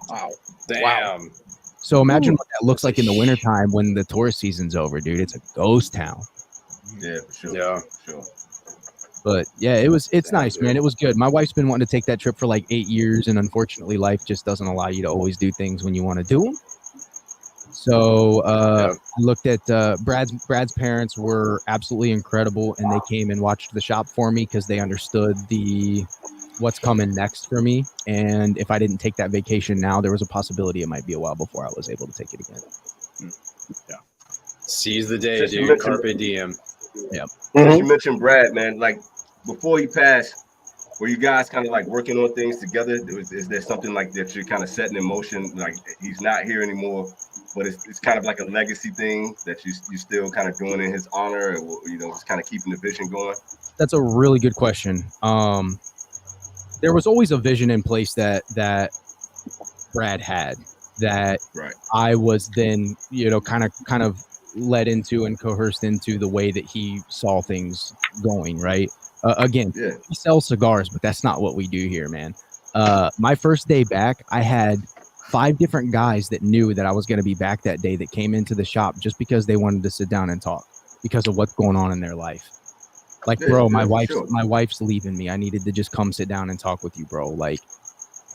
Wow. Damn. So imagine what that looks like in the wintertime when the tourist season's over, dude. It's a ghost town. Yeah, for sure. Yeah. For sure. But yeah, it's nice, man. It was good. My wife's been wanting to take that trip for like 8 years, and unfortunately, life just doesn't allow you to always do things when you want to do them. So I looked at Brad's parents were absolutely incredible, and they came and watched the shop for me because they understood what's coming next for me. And if I didn't take that vacation now, there was a possibility it might be a while before I was able to take it again. Yeah. Seize the day, dude. Carpe diem. Yeah. You mentioned Brad, man. Like before he passed, were you guys kind of like working on things together? Is there something like that you're kind of setting in motion? Like he's not here anymore, but it's kind of like a legacy thing that you still kind of doing in his honor, or you know, just kind of keeping the vision going. That's a really good question. There was always a vision in place that Brad had that I was then, you know, kind of led into and coerced into the way that he saw things going, right? Again, we sell cigars, but that's not what we do here, man. My first day back, I had 5 different guys that knew that I was going to be back that day that came into the shop just because they wanted to sit down and talk because of what's going on in their life. Like, bro, my wife's leaving me. I needed to just come sit down and talk with you, bro. Like,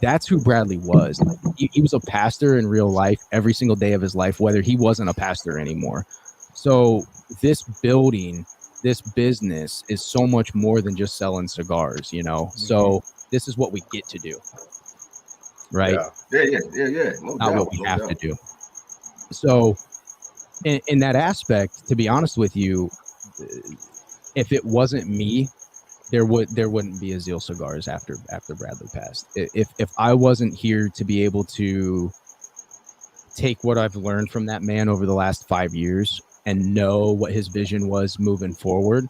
that's who Bradley was. Like, he was a pastor in real life every single day of his life, whether he wasn't a pastor anymore. So this building, this business is so much more than just selling cigars, you know? Mm-hmm. So this is what we get to do, right? Yeah. Not what we have to do. So in that aspect, to be honest with you, if it wasn't me, there wouldn't be a Zeal Cigars after Bradley passed. If I wasn't here to be able to take what I've learned from that man over the last 5 years and know what his vision was moving forward,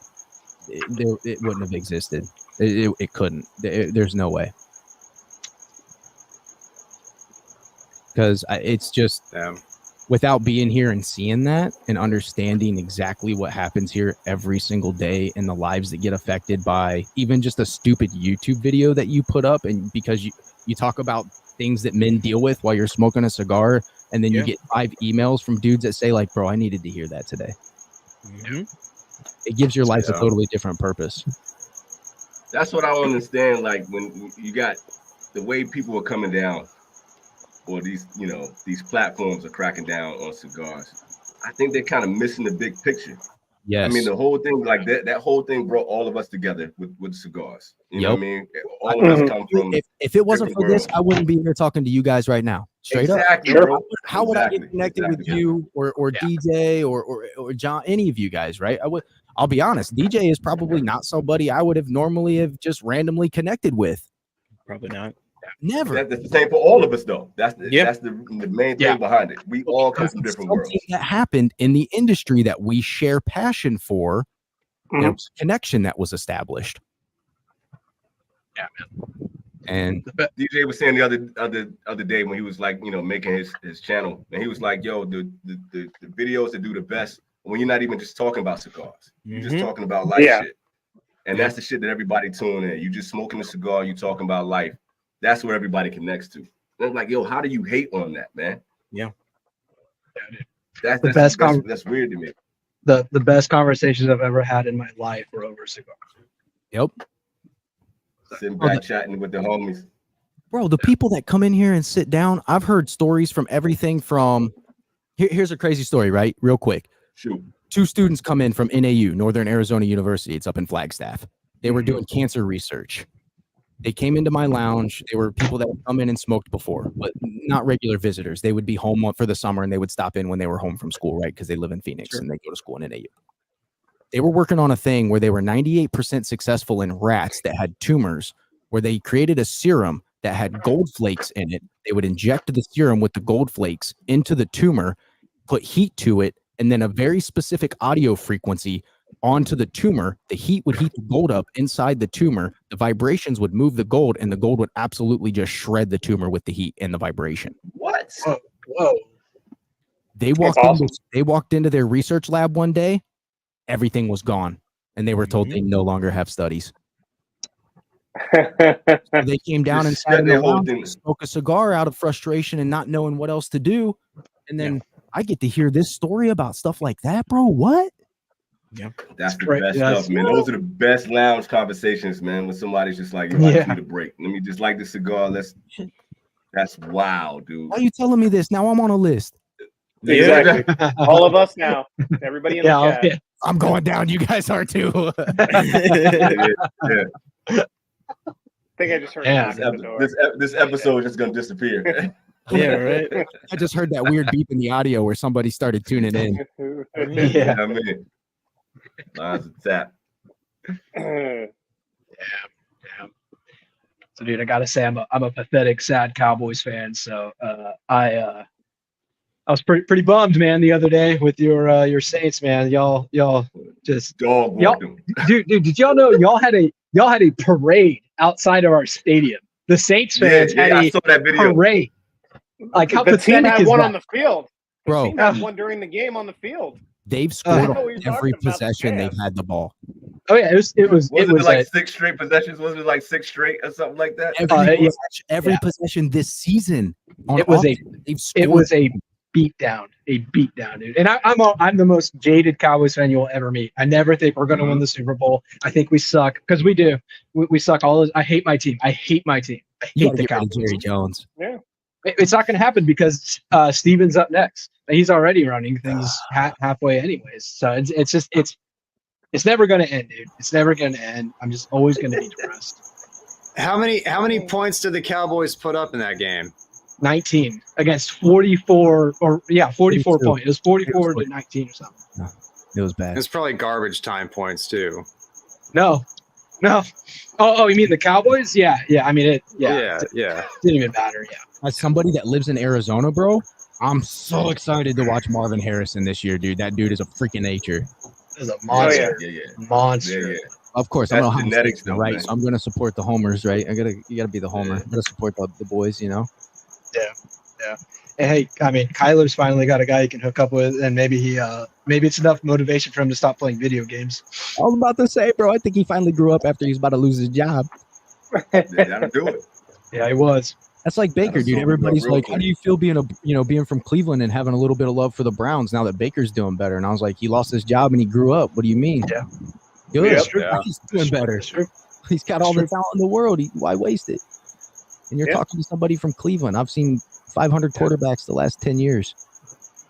it wouldn't have existed. It couldn't. There's no way. Because it's just without being here and seeing that and understanding exactly what happens here every single day and the lives that get affected by even just a stupid YouTube video that you put up, and because you talk about things that men deal with while you're smoking a cigar, and then you get 5 emails from dudes that say like, bro, I needed to hear that today. Mm-hmm. It gives your life a totally different purpose. That's what I don't understand. Like when you got the way people are coming down, or these platforms are cracking down on cigars, I think they're kind of missing the big picture. Yes. I mean, the whole thing, like that whole thing brought all of us together with cigars. You know what I mean? All of us come from. If it wasn't for this, I wouldn't be here talking to you guys right now. Straight up. How would I get connected with you or DJ or John, any of you guys, right? I'll be honest, DJ is probably not somebody I would have normally have just randomly connected with. Probably not. Never. That's the same for all of us, though. That's the main thing behind it. We all come from different worlds. That happened in the industry that we share passion for. Mm-hmm. There was a connection that was established. Yeah, man. And DJ was saying the other day when he was like, making his channel, and he was like, "Yo, the videos that do the best when you're not even just talking about cigars, you're just talking about life shit, and that's the shit that everybody tuning in. You just smoking a cigar, you talking about life." That's where everybody connects to. And I'm like, yo, how do you hate on that, man? Yeah. That's the best. That's weird to me. The best conversations I've ever had in my life were over cigars. Yep. Sitting back chatting with the homies. Bro, the people that come in here and sit down, I've heard stories from everything from here's a crazy story, right? Real quick. Shoot. 2 students come in from NAU, Northern Arizona University. It's up in Flagstaff. They were doing cancer research. They came into my lounge. They were people that had come in and smoked before, but not regular visitors. They would be home for the summer, and they would stop in when they were home from school, right? Because they live in Phoenix and they go to school in NAU. They were working on a thing where they were 98% successful in rats that had tumors, where they created a serum that had gold flakes in it. They would inject the serum with the gold flakes into the tumor, put heat to it, and then a very specific audio frequency onto the tumor. The heat would heat the gold up inside the tumor. The vibrations would move the gold, and the gold would absolutely just shred the tumor with the heat and the vibration. What? Whoa. They walked into their research lab one day, everything was gone, and they were told they no longer have studies. So they came down and sat in the lounge and smoked a cigar out of frustration and not knowing what else to do. And then I get to hear this story about stuff like that, bro. What? Yeah, that's the best stuff, man. Those are the best lounge conversations, man. When somebody's just like, "Yo, I need a break. Let me just light the cigar." That's wow, dude. Why are you telling me this? Now I'm on a list. Exactly. All of us now. Everybody in the chat. Yeah. I'm going down. You guys are too. I think I just heard this episode is just gonna disappear. Yeah, right. I just heard that weird beep in the audio where somebody started tuning in. Yeah, I mean, lines of tap. Yeah. So, dude, I gotta say, I'm a pathetic, sad Cowboys fan. So, I was pretty bummed, man, the other day with your Saints, man. Y'all just dog y'all, dude. Did y'all know y'all had a parade outside of our stadium? The Saints fans had a parade. Like, how the team pathetic had is one that? on the field. Bro, The team had one during the game on the field. They've scored on every possession they've had the ball. Oh yeah, it was like 6 straight possessions. Was it like 6 straight or something like that? Every possession this season. It was a beatdown, dude. And I'm the most jaded Cowboys fan you'll ever meet. I never think we're going to win the Super Bowl. I think we suck because we do. We suck all. I hate my team. I hate the Cowboys. Jerry Jones. Yeah. It's not going to happen because Steven's up next. He's already running things halfway anyways. So it's never going to end, dude. It's never going to end. I'm just always going to be depressed. How many points did the Cowboys put up in that game? 19 against 44 points. It was 44 to 19 or something. No, it was bad. It's probably garbage time points too. No. Oh, you mean the Cowboys? Yeah. I mean it. Yeah. Didn't even matter. Yeah. As somebody that lives in Arizona, bro, I'm so excited to watch Marvin Harrison this year, dude. That dude is a freaking nature. Is a monster. Monster. Yeah. Of course, that's I'm a genetics, though, right? So I'm gonna support the homers, right? You gotta be the homer. I gotta support the boys, you know. Yeah. And hey, I mean, Kyler's finally got a guy he can hook up with, and maybe it's enough motivation for him to stop playing video games. I was about to say, bro, I think he finally grew up after he's about to lose his job. That'll do it. Yeah, he was. That's like Baker, dude. Everybody's like, how do you feel being from Cleveland and having a little bit of love for the Browns now that Baker's doing better? And I was like, he lost his job and he grew up. What do you mean? Yeah. Good. He's doing better. He's got all the talent in the world. Why waste it? And you're talking to somebody from Cleveland. I've seen 500 quarterbacks the last 10 years.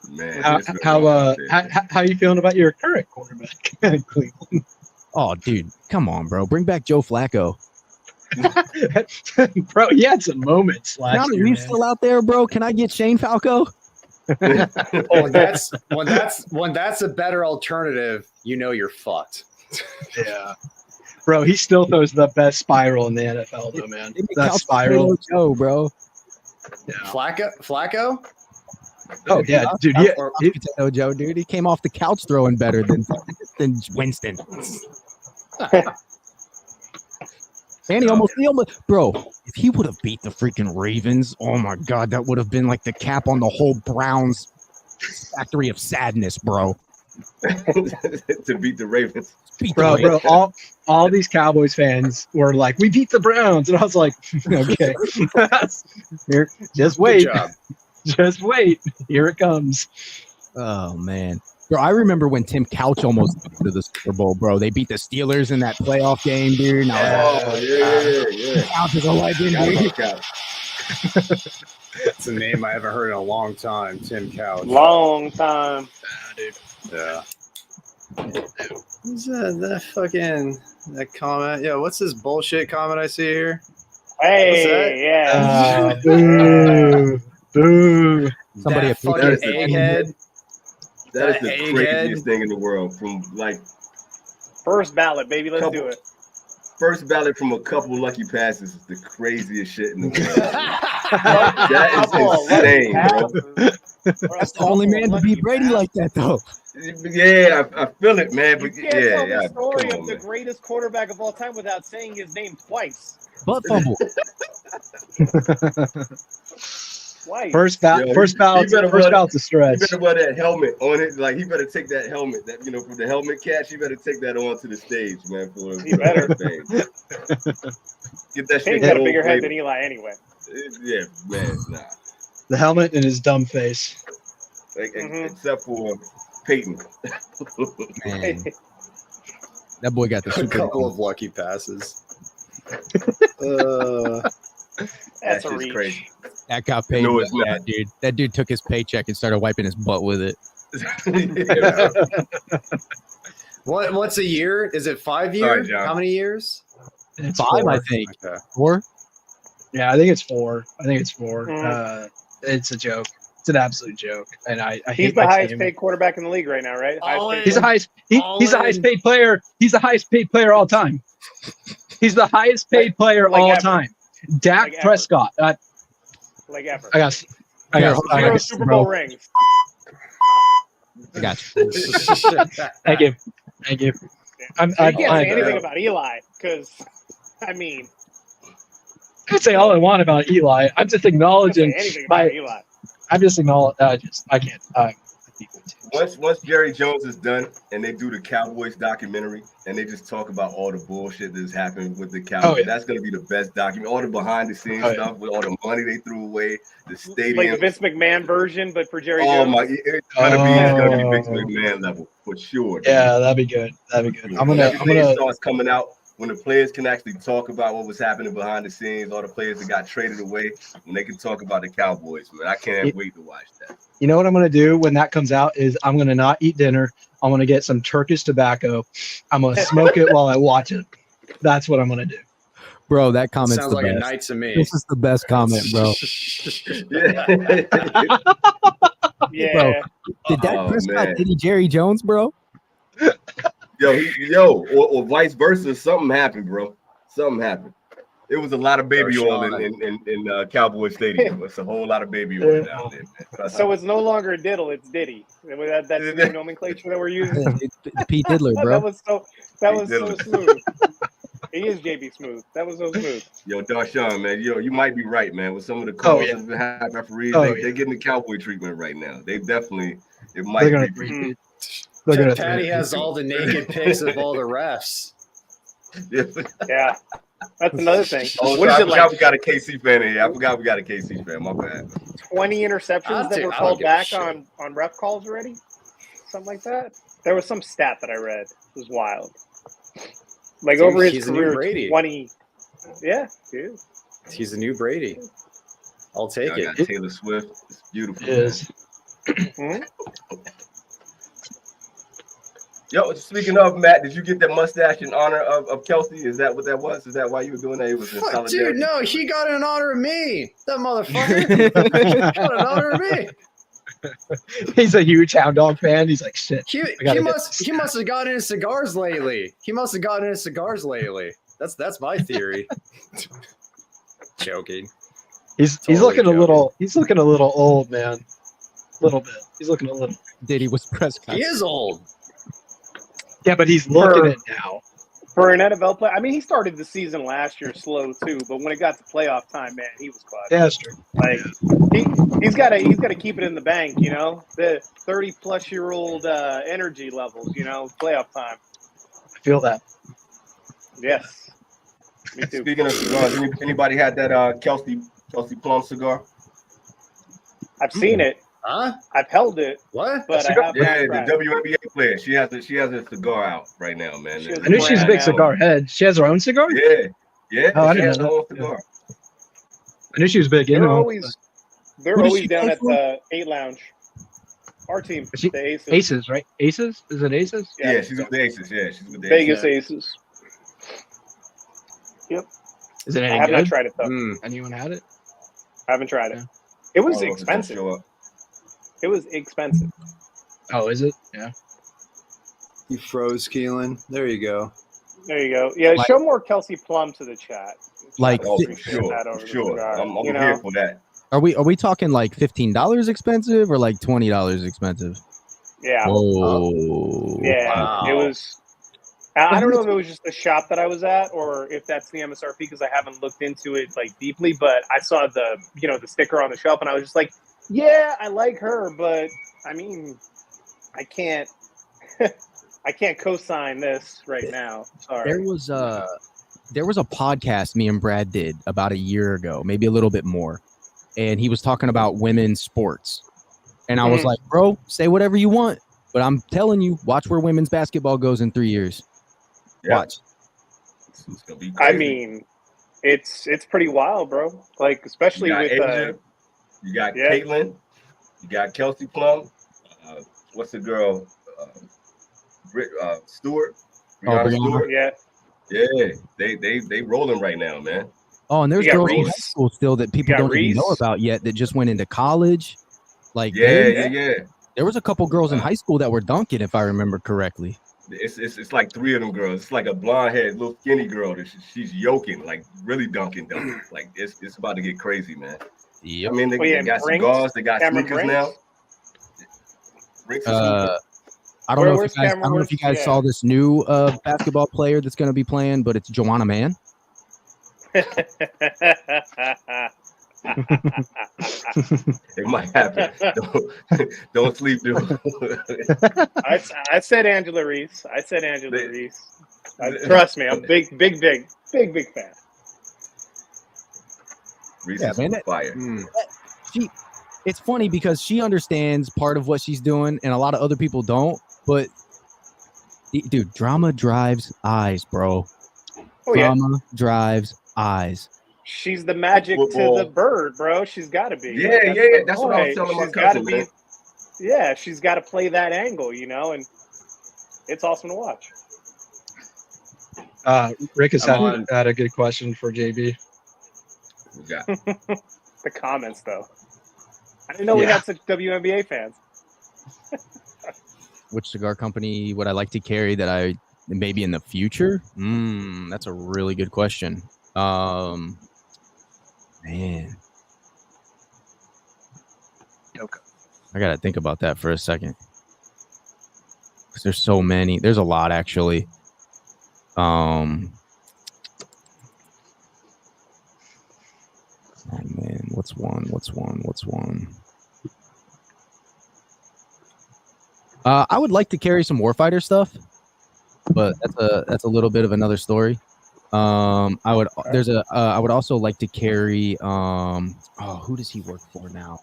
Man, how you feeling about your current quarterback in Cleveland? Oh, dude, come on, bro. Bring back Joe Flacco. Bro, he had some moments last year. Are you still out there, bro? Can I get Shane Falco? When that's a better alternative, you're fucked. Yeah. Bro, he still throws the best spiral in the NFL, though, man. That spiral. Joe, bro. Yeah. Flacco? Oh, yeah, dude. Potato Joe, dude. He came off the couch throwing better than Winston. And he almost, bro, if he would have beat the freaking Ravens, oh my God, that would have been like the cap on the whole Browns factory of sadness, bro. To beat the Ravens. Bro, all these Cowboys fans were like, we beat the Browns. And I was like, okay. Here, just wait. Just wait. Here it comes. Oh, man. Bro, I remember when Tim Couch almost got to the Super Bowl, bro. They beat the Steelers in that playoff game, dude. Yeah. Couch is a legend, dude. It's a name I haven't heard in a long time, Tim Couch. Long time. Dude. Yeah. What's that comment? Yeah, what's this bullshit comment I see here? Hey, yeah. Boo. Somebody that fucking egghead. That is the craziest thing in the world. From like First ballot, baby. Let's do it. First ballot from a couple lucky passes is the craziest shit in the world. That is insane, bro. That's the only man to beat Brady like that, though. Yeah, I feel it, man. But you can't tell the story on, of the greatest quarterback of all time without saying his name twice. Butt fumble. Twice. First ballot's a stretch. He better wear that helmet on it. Like, he better take that helmet, that from the helmet catch. He better take that onto the stage, man. He better. Get that shit. He's got a bigger head than Eli anyway. Yeah, man, nah. The helmet and his dumb face. Like, except for Peyton. Man. That boy got the a couple of lucky passes. That's a reach. Crazy. That got paid. No, it's not. Dude. That dude took his paycheck and started wiping his butt with it. What's a year? Is it 5 years? How many years? It's 5, 4. I think. Okay. 4? Yeah, I think it's 4. It's a joke. It's an absolute joke, and I hate He's the highest paid quarterback in the league right now, right? He's the highest. He's the highest paid player. He's the highest paid player all time. He's the highest paid player all time. Dak Prescott. Like ever. I got Zero Super Bowl rings. I got you. Thank you. You can't say anything about Eli, because I mean, I can say all I want about Eli. I'm just acknowledging Eli. I'm just acknowledging. I can't. Once Jerry Jones is done and they do the Cowboys documentary and they just talk about all the bullshit that's happened with the Cowboys, that's gonna be the best document. All the behind the scenes stuff with all the money they threw away, the stadium, like the Vince McMahon version, but for Jerry Jones. Oh my! It's gonna be Vince McMahon level for sure. Yeah, that'd be good. I'm gonna starts coming out when the players can actually talk about what was happening behind the scenes. All the players that got traded away, when they can talk about the Cowboys, man, I can't wait to watch that. You know what I'm going to do when that comes out is I'm going to not eat dinner. I'm going to get some Turkish tobacco. I'm going to smoke it while I watch it. That's what I'm going to do. Bro, that comment sounds like a night to me. This is the best comment, bro. Yeah. Bro, did Dak Prescott Eddie Jerry Jones, bro? Or vice versa. Something happened, bro. Something happened. It was a lot of baby oil in Cowboy Stadium. It's a whole lot of baby oil down there, man. So it's no longer Diddle, it's Diddy. That's the new nomenclature that we're using. It's Pete Diddler, bro. that was so smooth. He is JB Smooth. That was so smooth. Yo, Darshawn, man, you might be right, man. With some of the calls that have referees, they're getting the Cowboy treatment right now. They definitely, it might be. Patty has all the naked pics of all the refs. Yeah. That's another thing. What is it like? We got a KC fan in here. I forgot we got a KC fan. My bad. 20 interceptions that were called back on ref calls already? Something like that? There was some stat that I read. It was wild. Like, over his career, 20. Yeah, dude. He's the new Brady. I'll take it. Got Taylor Swift. It's beautiful. It is. Yo, speaking of, Matt, did you get that mustache in honor of Kelsey? Is that what that was? Is that why you were doing that? It was in solidarity? Dude, no, he got it in honor of me. That motherfucker. He got it in honor of me. He's a huge Hound Dog fan. He's like, shit. He must have gotten into cigars lately. That's my theory. Joking. He's looking a little old, man. A little bit. He's looking a little. Diddy was Prescott. He is old. Yeah, but he's looking it now. For an NFL player, I mean, he started the season last year slow too, but when it got to playoff time, man, he was clutch. Yeah, that's true. Like he's got to keep it in the bank, you know, the 30-plus-year-old energy levels, you know, playoff time. I feel that. Yes. Me too. Speaking of cigars, anybody had that Kelsey Plum cigar? I've seen it. Huh? I've held it. What? But I have the WNBA player. She has a cigar out right now, man. I knew she's a big cigar head. She has her own cigar? Yeah. Oh, I she didn't has know her own that. cigar. I knew she was big. They're always she down play at for? the 8 Lounge. Our team, the Aces. Aces, right? Aces? Is it Aces? Yeah, she's with the Aces. Yeah, she's with the Vegas Aces. Yep. Is it any I have good? not tried it though. Anyone had it? I haven't tried it. It was expensive. It was expensive. Oh, is it? Yeah. You froze, Keelan. There you go. There you go. Yeah, show more Kelsey Plum to the chat. Like, Oh, for sure. I'm here for that. Are we talking like $15 expensive or like $20 expensive? Yeah. Whoa. Yeah. Wow. It was. I don't know if it was just the shop that I was at or if that's the MSRP because I haven't looked into it like deeply. But I saw the the sticker on the shelf and I was just like, yeah, I like her, but I mean, I can't. I can't co-sign this right now. Sorry. There was a podcast me and Brad did about a year ago, maybe a little bit more, and he was talking about women's sports. And I was like, bro, say whatever you want, but I'm telling you, watch where women's basketball goes in 3 years. Yep. Watch. It's gonna be crazy. I mean, it's pretty wild, bro. Like especially with you got Caitlin, you got Kelsey Plum. What's the girl? Stewart. Brianna Stewart. Yeah. They rolling right now, man. Oh, and there's girls in high school still that people don't even know about yet that just went into college. Like yeah. There was a couple girls in high school that were dunking, if I remember correctly. It's like 3 of them girls. It's like a blonde haired little skinny girl that she's yoking, like really dunking. Like it's about to get crazy, man. Yep. I mean, they got cigars, they got sneakers now. I don't know if you guys saw this new basketball player that's going to be playing, but it's Joanna Man. It might happen. Don't sleep, dude. I said Angela Reese. Trust me, I'm big fan. Reese is fire. It's funny because she understands part of what she's doing, and a lot of other people don't. But dude, drama drives eyes, bro. Drama drives eyes. She's the magic to the bird, bro. She's got to be. Yeah. That's what I was telling my cousin, man. Yeah, she's got to play that angle, and it's awesome to watch. Rick has had a good question for JB. Yeah. The comments, though. I didn't know we had such WNBA fans. Which cigar company would I like to carry that I maybe in the future? That's a really good question. Man. Okay. I got to think about that for a second. Because there's so many. There's a lot, actually. Oh, man. What's one? I would like to carry some Warfighter stuff, but that's a little bit of another story. I would also like to carry who does he work for now?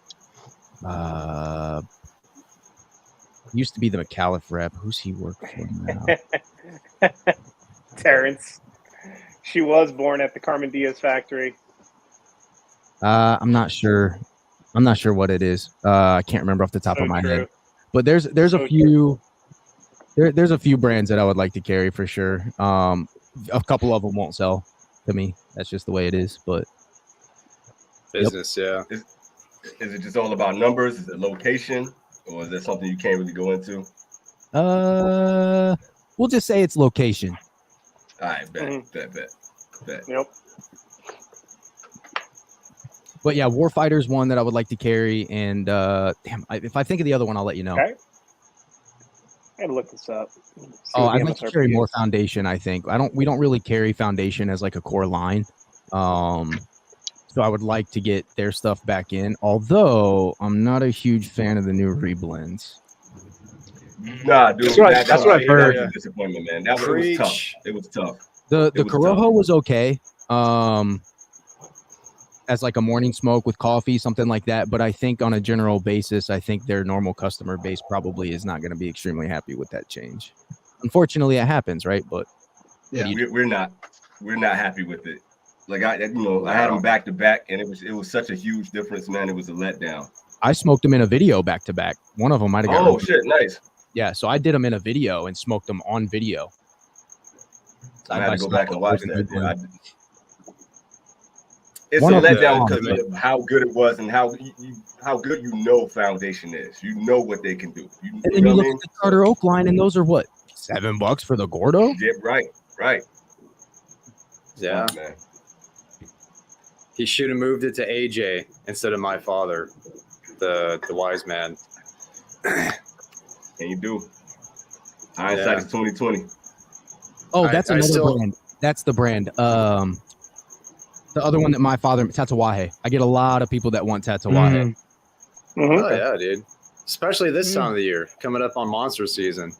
Used to be the McAuliffe rep. Who's he work for now? Terrence. She was born at the Carmen Diaz factory. I'm not sure what it is. I can't remember off the top of my head. But there's a few there's a few brands that I would like to carry for sure. A couple of them won't sell to me. That's just the way it is. But business, yeah. Is it just all about numbers? Is it location, or is that something you can't really go into? We'll just say it's location. All right, bet. Yep. But yeah, Warfighter's one that I would like to carry, and if I think of the other one, I'll let you know. Okay. I gotta look this up. I'd like to carry more Foundation. I think we don't really carry Foundation as like a core line, so I would like to get their stuff back in. Although I'm not a huge fan of the new reblends. Nah, dude, that's what I've heard. That was a disappointment, man. That was tough. It was tough. The Corojo was okay. As like a morning smoke with coffee, something like that. But I think on a general basis, I think their normal customer base probably is not going to be extremely happy with that change. Unfortunately, it happens, right? But yeah, we're not happy with it. Like I had them back to back, and it was such a huge difference, man. It was a letdown. I smoked them in a video back to back. One of them might have got. Oh shit, nice. Yeah, so I did them in a video and smoked them on video. I had to go back and watch that. It's a letdown because of how good it was and how good Foundation is. You know what they can do. And then you look at the Carter Oak line, and those are what, $7 for the Gordo? Yeah, right. Yeah. Oh, man. He should have moved it to AJ instead of my father, the wise man. Can you do? Hindsight is 2020. Oh, that's I another still- brand. That's the brand. The other one that my father, Tatawahe. I get a lot of people that want Tatawahe. Oh yeah, dude. Especially this time of the year, coming up on monster season.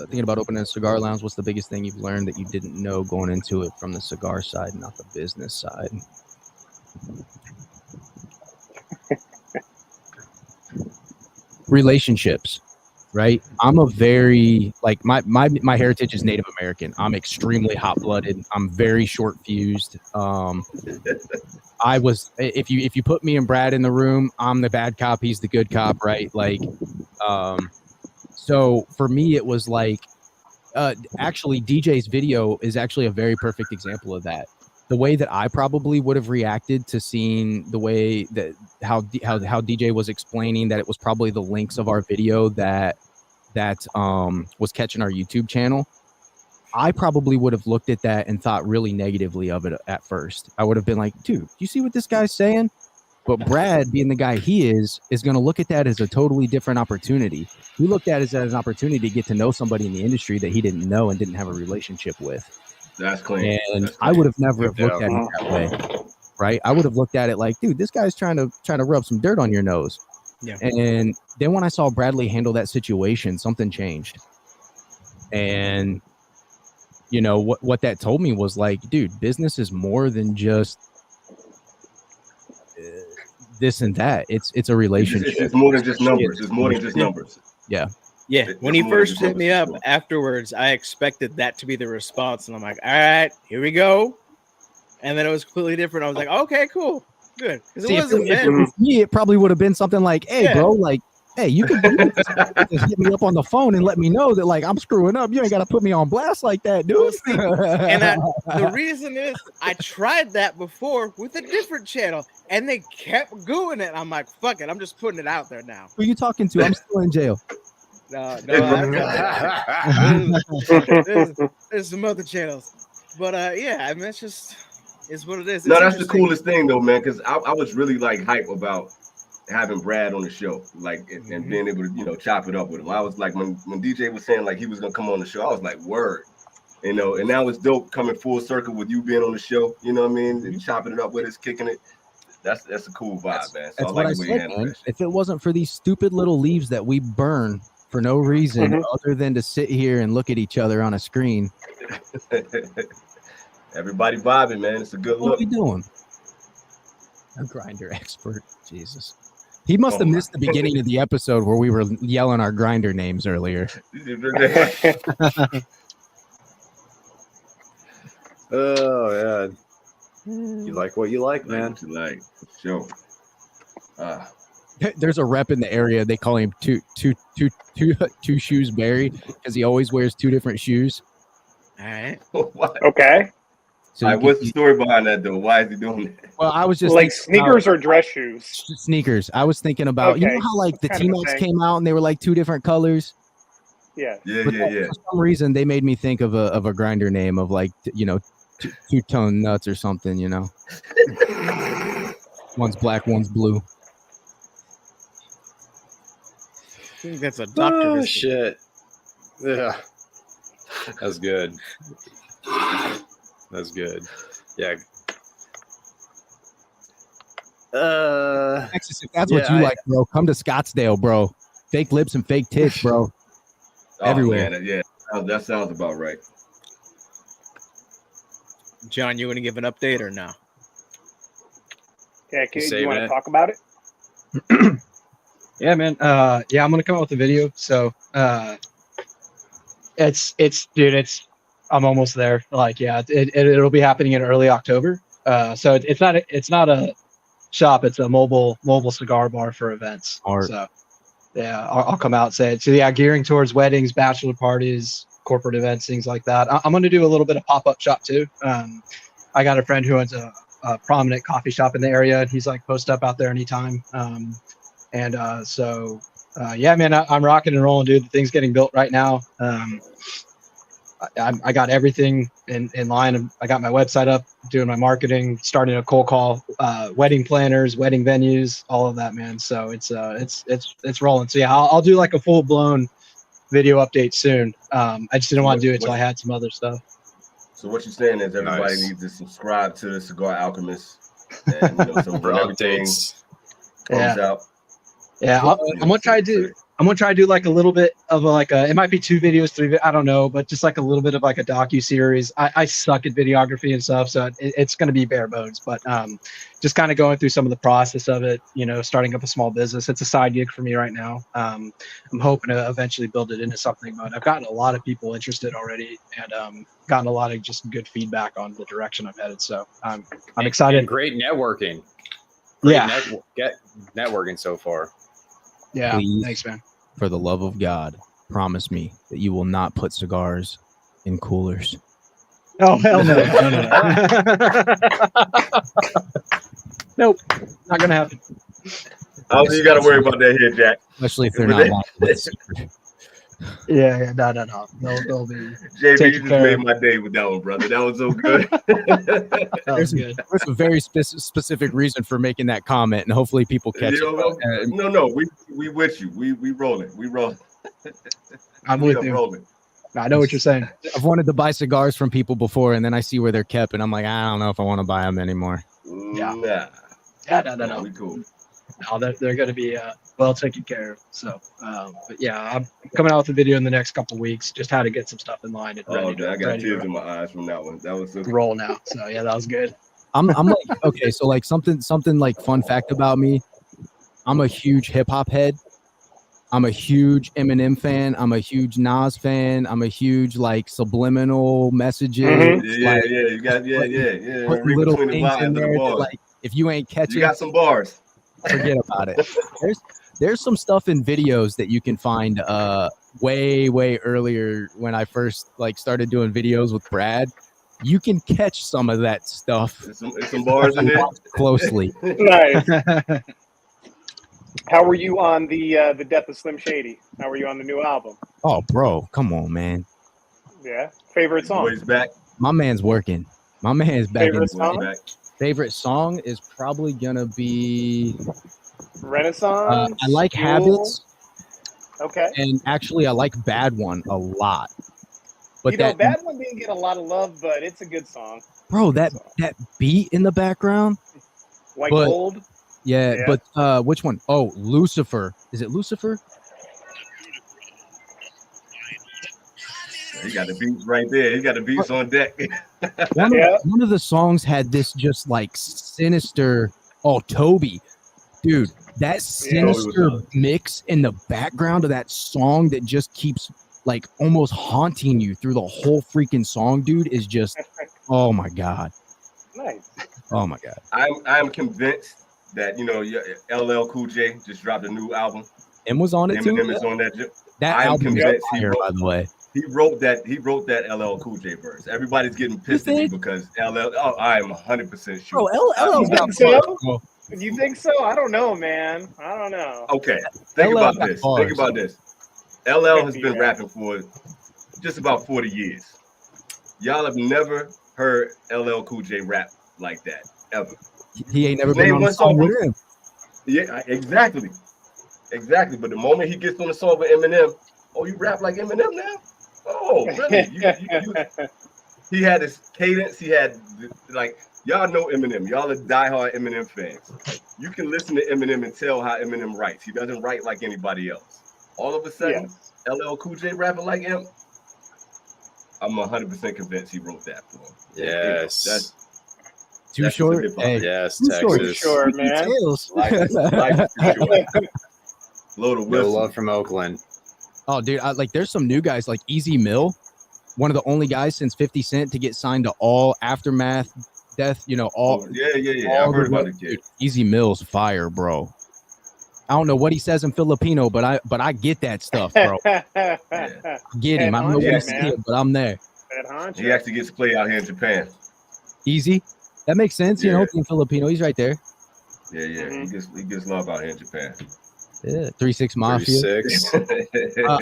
Thinking about opening a cigar lounge, what's the biggest thing you've learned that you didn't know going into it from the cigar side, not the business side? Relationships, right? I'm a very, like, my heritage is Native American. I'm extremely hot-blooded. I'm very short-fused. I was, if you put me and Brad in the room, I'm the bad cop, he's the good cop, right? Like, so for me, it was like, actually, DJ's video is actually a very perfect example of that. The way that I probably would have reacted to seeing the way that how DJ was explaining that it was probably the links of our video that was catching our YouTube channel. I probably would have looked at that and thought really negatively of it at first. I would have been like, dude, you see what this guy's saying? But Brad, being the guy he is going to look at that as a totally different opportunity. He looked at it as an opportunity to get to know somebody in the industry that he didn't know and didn't have a relationship with. That's clean. And That's I clean. would have never have looked at it that way, right? I would have looked at it like, dude, this guy's trying to rub some dirt on your nose. Yeah. And then when I saw Bradley handle that situation, something changed. And you know what that told me was like, dude, business is more than just this and that. It's a relationship. It's more than just numbers. It's more than just numbers. Yeah. Yeah, when he It's more than first just hit me up numbers. afterwards, I expected that to be the response, and I'm like, all right, here we go. And then it was completely different. I was like, okay, cool, good. Because it wasn't if it meant. was me, it probably would have been something like, hey, Yeah. bro, like, hey, you can just hit me up on the phone and let me know that, like, I'm screwing up. You ain't got to put me on blast like that, dude. Well, see, and the reason is I tried that before with a different channel, and they kept doing it. I'm like, fuck it, I'm just putting it out there now. Who you talking to? I'm still in jail. No, there's some other channels, but yeah, I mean, it's what it is. No, It's that's the interesting. coolest thing though, man. Because I was really like hype about having Brad on the show, like and being able to chop it up with him. I was like when DJ was saying like he was gonna come on the show, I was like word, and now it's dope coming full circle with you being on the show. You know what I mean? And chopping it up with us, kicking it. That's a cool vibe, man. So That's I what like I the way you said, handle man. that shit. If it wasn't for these stupid little leaves that we burn for no reason other than to sit here and look at each other on a screen, Everybody vibing, man. It's a good what are look. we doing? A grinder expert. Jesus. He must have my- missed the beginning of the episode where we were yelling our grinder names earlier. Oh yeah. You like what you like, man. What you like, for sure. There's a rep in the area. They call him two shoes Barry because he always wears two different shoes. All right. What? Okay. So All you right, can- what's the story behind that though? Why is he doing that? well, I was just Like thinking about sneakers or dress shoes? sneakers. I was thinking about you know Okay. how like the That's kind of a T-Max thing. came out and they were like two different colors. Yeah. Yeah, But yeah. for some reason, they made me think of a grinder name of like two-tone nuts or something. One's black, one's blue. I think that's a doctor. Oh biscuit. shit. Yeah. That's good. That's good. Yeah. Texas, if that's what Yeah, you like, bro, come to Scottsdale, bro. Fake lips and fake tits, bro. Oh, Everywhere. man, yeah, that sounds about right. John, you want to give an update or no? Yeah. Do you saving want to it? talk about it? Yeah, man. Yeah, I'm gonna come out with a video. So I'm almost there. Like, yeah, it'll be happening in early October. So it's not a shop. It's a mobile cigar bar for events. Art. So yeah, I'll come out and say it. So yeah, gearing towards weddings, bachelor parties, corporate events, things like that. I'm going to do a little bit of pop-up shop too. I got a friend who owns a prominent coffee shop in the area, and he's like, post up out there anytime. So Yeah, man, I'm rocking and rolling, dude. The thing's getting built right now. I got everything in line. I got my website up, doing my marketing, starting a cold call, wedding planners, wedding venues, all of that, man. So it's rolling. So yeah, I'll do like a full blown video update soon. I just didn't want to do it until I had some other stuff. So what you're saying is everybody needs to subscribe to the Cigar Alchemist, and so when everything comes out. Yeah, I'm gonna try to do like a little bit of it might be 2 videos, 3, I don't know, but just like a little bit of like a docu-series. I suck at videography and stuff, so it's going to be bare bones, but just kind of going through some of the process of it, starting up a small business. It's a side gig for me right now. I'm hoping to eventually build it into something, but I've gotten a lot of people interested already, and gotten a lot of just good feedback on the direction I'm headed. So I'm excited. And great networking. Networking so far. Yeah, Please, thanks, man. For the love of God, promise me that you will not put cigars in coolers. Oh, hell no. Nope, not going to happen. You got to worry about that here, Jack. Especially if they're not locked. Yeah, no. They'll be JB, you just made my day with that one, brother. That was so good. There's a very specific reason for making that comment, and hopefully people catch it. No, we with you. We rolling. We rolling. I'm with you. Rolling. I know what you're saying. I've wanted to buy cigars from people before, and then I see where they're kept, and I'm like, I don't know if I want to buy them anymore. No. We cool. No, they're going to be well taken care of. So, but yeah, I'm coming out with a video in the next couple of weeks. Just how to get some stuff in line. And I got tears in my eyes from that one. That was so good. Roll now. So yeah, that was good. I'm like, okay, so like something like fun fact about me. I'm a huge hip hop head. I'm a huge Eminem fan. I'm a huge Nas fan. I'm a huge like subliminal messages. You got putting little things in there. Like if you ain't catching, you got some bars. Forget about it. There's some stuff in videos that you can find way earlier when I first like started doing videos with Brad. You can catch some of that stuff. There's some bars in there closely. Nice. How were you on the Death of Slim Shady? How were you on the new album? Oh, bro, come on, man. Yeah. Favorite song? Boy's back. My man's working. My man's back. Favorite song? Favorite song is probably gonna be Renaissance. I like Zeal. Habits. Okay. And actually, I like Bad One a lot. But Bad One didn't get a lot of love, but it's a good song. Bro, that beat in the background. White Gold. Yeah, but which one? Oh, Lucifer. Is it Lucifer? He got the beats right there. He got the beats on deck. One of the songs had this just like sinister. Oh, Toby, dude, that sinister mix in the background of that song that just keeps like almost haunting you through the whole freaking song, dude, is just. Oh my god. Nice. Oh my god. I'm convinced that LL Cool J just dropped a new album. M was on it too. Eminem is on that. That album is fire, by the way. He wrote that LL Cool J verse. Everybody's getting pissed at me because LL. Oh, I am 100% sure. Bro, LL's got so? You think so? I don't know, man. I don't know. Okay, think about this. LL has been rapping for just about 40 years. Y'all have never heard LL Cool J rap like that ever. He ain't never been on a song with him. Yeah, exactly. But the moment he gets on the song with Eminem, oh, you rap like Eminem now? Oh, really? He had his cadence. He had y'all know Eminem. Y'all are diehard Eminem fans. You can listen to Eminem and tell how Eminem writes. He doesn't write like anybody else. All of a sudden, LL Cool J rapping like him. I'm 100% convinced he wrote that for him. Yes. That's too short. Hey, yes, too Texas. Short, man. Life is too short. Load of No love from Oakland. Oh, dude, there's some new guys like Easy Mill, one of the only guys since 50 Cent to get signed to all Aftermath, Death, all. Yeah. I've heard about it, kid. Easy Mill's fire, bro. I don't know what he says in Filipino, but I get that stuff, bro. I get him. I don't know what he says, but I'm there. He actually gets to play out here in Japan. Easy. That makes sense, being Filipino. He's right there. Yeah. He gets love out here in Japan. Yeah, 3-6 Mafia. 36.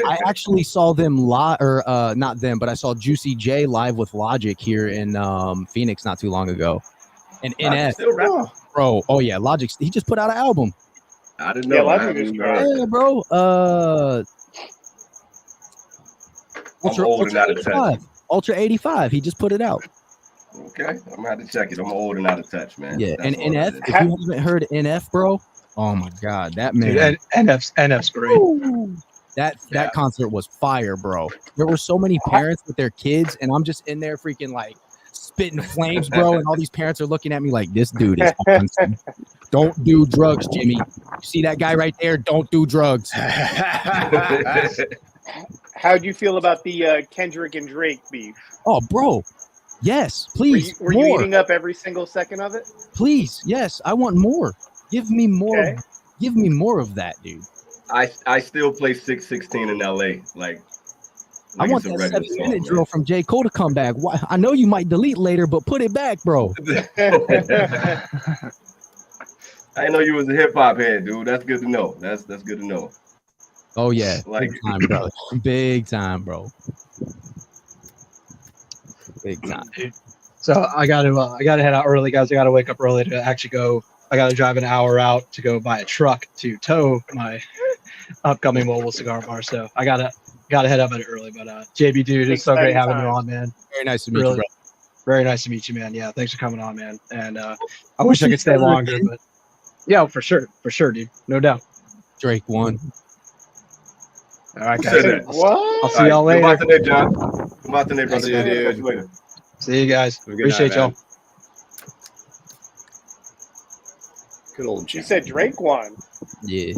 I actually saw them live, or not them, but I saw Juicy J live with Logic here in Phoenix not too long ago. And NF, Still rapping? bro. Oh yeah, Logic. He just put out an album. I didn't know. Yeah, I Logic haven't is even dry. heard Yeah, that. bro. I'm old and out of touch. Ultra 85. He just put it out. Okay, I'm gonna have to check it. I'm old and out of touch, man. Yeah, That's and all NF. it is. If you haven't heard NF, bro, oh my god, that man. Dude, NF's great. That concert was fire, bro. There were so many parents with their kids, and I'm just in there freaking like spitting flames, bro. And all these parents are looking at me like, this dude is on some- Don't do drugs, Jimmy. You see that guy right there? Don't do drugs. How'd you feel about the Kendrick and Drake beef? Oh, bro. Yes, please. Were you more. eating up every single second of it? Please, yes. I want more. Give me more. Okay. Give me more of that, dude. I still play 616 in LA. Like I want it's a that regular 7-minute song, drill from J. Cole to come back. Why? I know you might delete later, but put it back, bro. I didn't know you was a hip hop head, dude. That's good to know. That's good to know. Oh yeah, Like- big time, bro. Big time, bro. Big time. So I got to head out early, guys. I got to wake up early to actually go. I got to drive an hour out to go buy a truck to tow my upcoming mobile cigar bar. So I gotta head up at it early. But JB, dude, it's so great having you on, man. Very nice to meet Really, you, bro. very nice to meet you, man. Yeah, thanks for coming on, man. And I wish I could stay longer, but yeah, for sure, dude, no doubt. Drake won. All right, Who guys. said that? What? I'll see y'all Come out later. today, John. Come out today, brother. See you, dude. Catch you later. See you guys. Have a good Appreciate night, y'all. man. Good old You Jim. said Drake won. Yeah.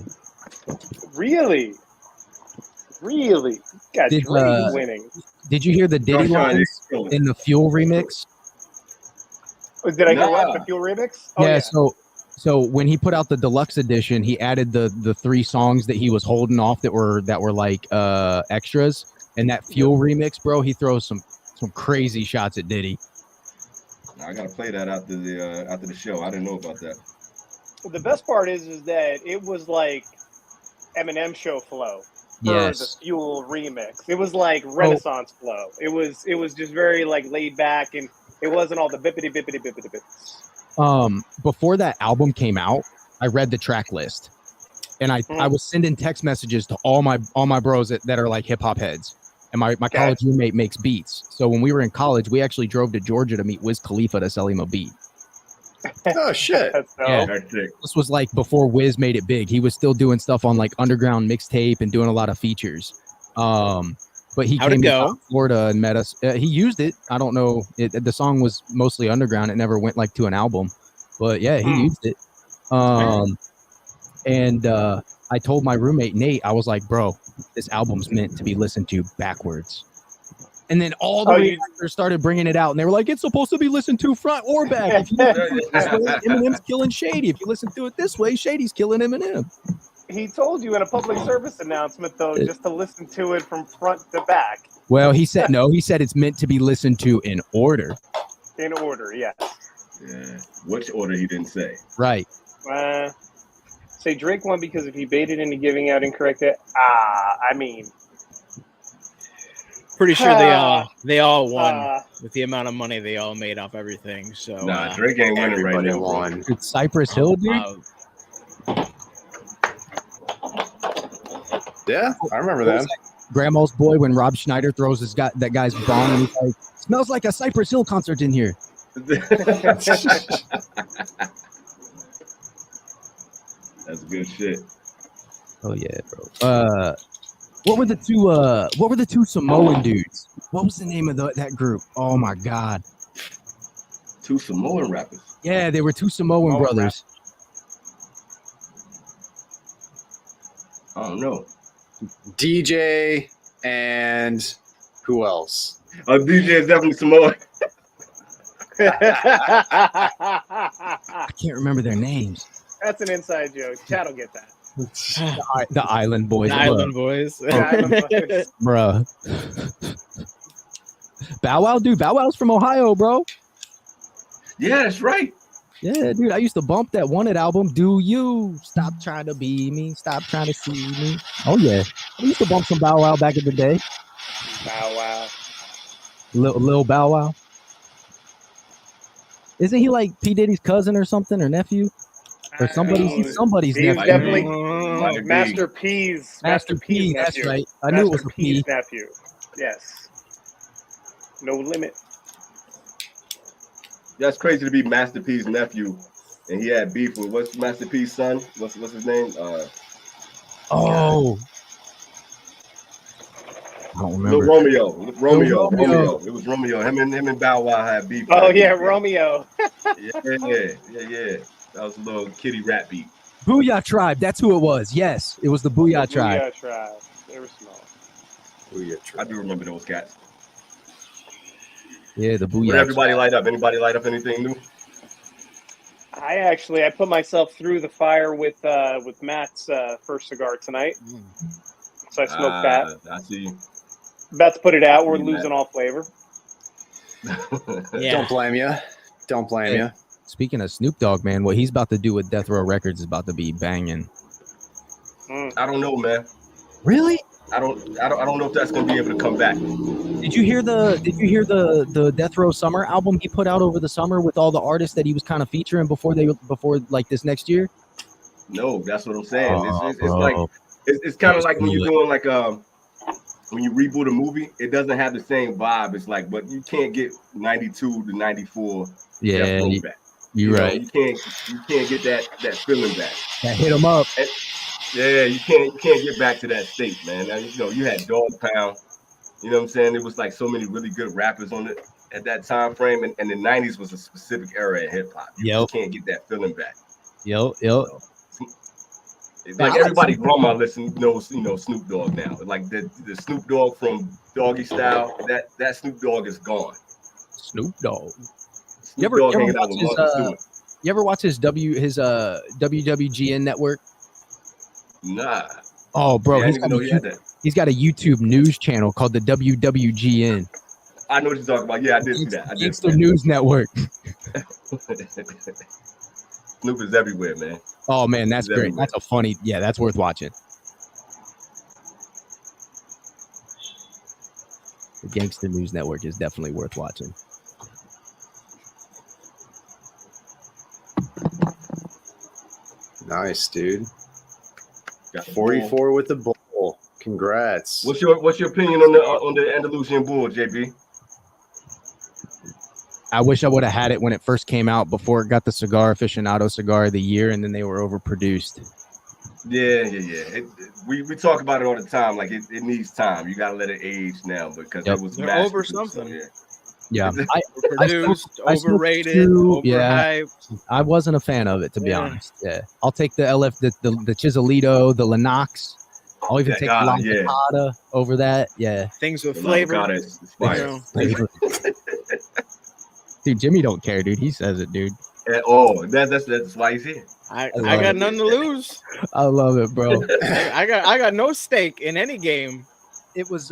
Really? God, Did, Drake winning. Did you hear the Diddy Don't shine, lines he's killing it. in the Fuel remix? Did I hear what? Nah. The Fuel remix? Oh, Yeah. So when he put out the deluxe edition, he added the 3 songs that he was holding off that were like extras. And that Fuel remix, bro, he throws some crazy shots at Diddy. I gotta play that after the show. I didn't know about that. The best part is that it was like Eminem show flow for Yes. the Fuel remix. It was like Renaissance flow. It was just very like laid back, and it wasn't all the bippity bippity bippity bips. Before that album came out, I read the track list, and I was sending text messages to all my bros that are like hip hop heads. And my college roommate makes beats. So when we were in college, we actually drove to Georgia to meet Wiz Khalifa to sell him a beat. Oh shit! That's dope. Yeah. That's sick. This was like before Wiz made it big. He was still doing stuff on like underground mixtape and doing a lot of features. But he How'd came it to go? Florida and met us. He used it. I don't know. The song was mostly underground. It never went like to an album. But yeah, he used it. And I told my roommate Nate, I was like, bro, this album's meant to be listened to backwards. And then all the reactors started bringing it out, and they were like, it's supposed to be listened to front or back. If you listen to it this way, Eminem's killing Shady. If you listen to it this way, Shady's killing Eminem. He told you in a public service announcement, though, just to listen to it from front to back Well, he said no. He said it's meant to be listened to in order. in order. Yeah. Yeah. Which order he didn't say. Right. Say Drake won because if he baited into giving out incorrect. I mean, Pretty sure they all won with the amount of money they all made off everything. So Nah, Drake ain't winning right Everybody now. won. It's Cypress Hill, dude. Yeah, I remember that. Grandma's Boy when Rob Schneider throws that guy's bong and he's like, smells like a Cypress Hill concert in here. That's good shit. Oh yeah, bro. What were the two Samoan dudes? What was the name of that group? Oh my god. 2 Samoan rappers. Yeah, they were 2 Samoan brothers. I don't know. DJ and who else? DJ is definitely Samoan. I can't remember their names. That's an inside joke. Chad will get that. The Island Boys. The Island Boys. Bruh. Bow Wow, dude. Bow Wow's from Ohio, bro. Yeah, that's right. Yeah, dude. I used to bump that Wanted album. Do you stop trying to be me? Stop trying to see me. Oh yeah, I used to bump some Bow Wow back in the day. Bow Wow. Lil Bow Wow. Isn't he like P Diddy's cousin or something or nephew or somebody's? He's somebody's He's nephew. definitely Might be. Master P's. Master P. nephew. That's right. I knew it was a P's P. nephew. Yes. No limit. That's crazy to be Master P's nephew, and he had beef with what's Master P's son? What's his name? Oh. I don't remember. Lil Romeo. Romeo. It was Romeo. Him and Bow Wow had beef. Oh yeah, Romeo. yeah. That was a little kitty rap beat. Booyah Tribe. That's who it was. Yes, it was the Booyah Tribe. Booyah Tribe. They were small. Booyah Tribe. I do remember those cats. Yeah, the Booyah. But everybody light up. Anybody light up anything new? I put myself through the fire with Matt's first cigar tonight. So I smoked that. I see. About to put it out. We're Yeah. losing all flavor. Yeah. Don't blame you. Don't blame you. Speaking of Snoop Dogg, man, what he's about to do with Death Row Records is about to be banging. I don't know, man. Really? I don't know if that's gonna be able to come back. Did you hear the Death Row Summer album he put out over the summer with all the artists that he was kind of featuring before like this next year? No, that's what I'm saying. It's bro. like it's kind of like when you're doing like when you reboot a movie, it doesn't have the same vibe. It's like, but you can't get 92 to 94. Yeah, back. You're right. You can't get that feeling back. That hit him up. Yeah, you can't get back to that state, man. Now, you had Dog Pound. You know what I'm saying? There was like so many really good rappers on it at that time frame, and the 90s was a specific era of hip hop. You can't get that feeling back. Yep. Like everybody grandma knows Snoop Dogg now. Like the Snoop Dogg from Doggy Style, that Snoop Dogg is gone. Snoop Dogg. You ever watch his WWGN network? Nah. Oh, bro, Yeah, he's got a YouTube news channel called the WWGN. I know what you're talking about. Yeah, I did see that. It's the news network. Snoop is everywhere, man. Oh man, that's He's great. everywhere. That's a funny. Yeah, that's worth watching. The Gangster News Network is definitely worth watching. Nice, dude. Got the 44 bull. with the bull. Congrats. What's your opinion on the Andalusian bull, JB? I wish I would have had it when it first came out before it got the Cigar Aficionado Cigar of the Year, and then they were overproduced. Yeah. We talk about it all the time. Like it needs time. You gotta let it age now because it was They're mass over produced, something. so Yeah, Overproduced, I smoked overrated, two- overhyped. I wasn't a fan of it, to be Yeah. honest. Yeah, I'll take the the Chisolito, the Lennox. I'll even take the La Picada over that. Yeah, Things with La flavor. Picada is fire. Dude, Jimmy don't care, dude. He says it, dude. That's why he's here. I got nothing to lose. I love it, bro. I got no stake in any game. It was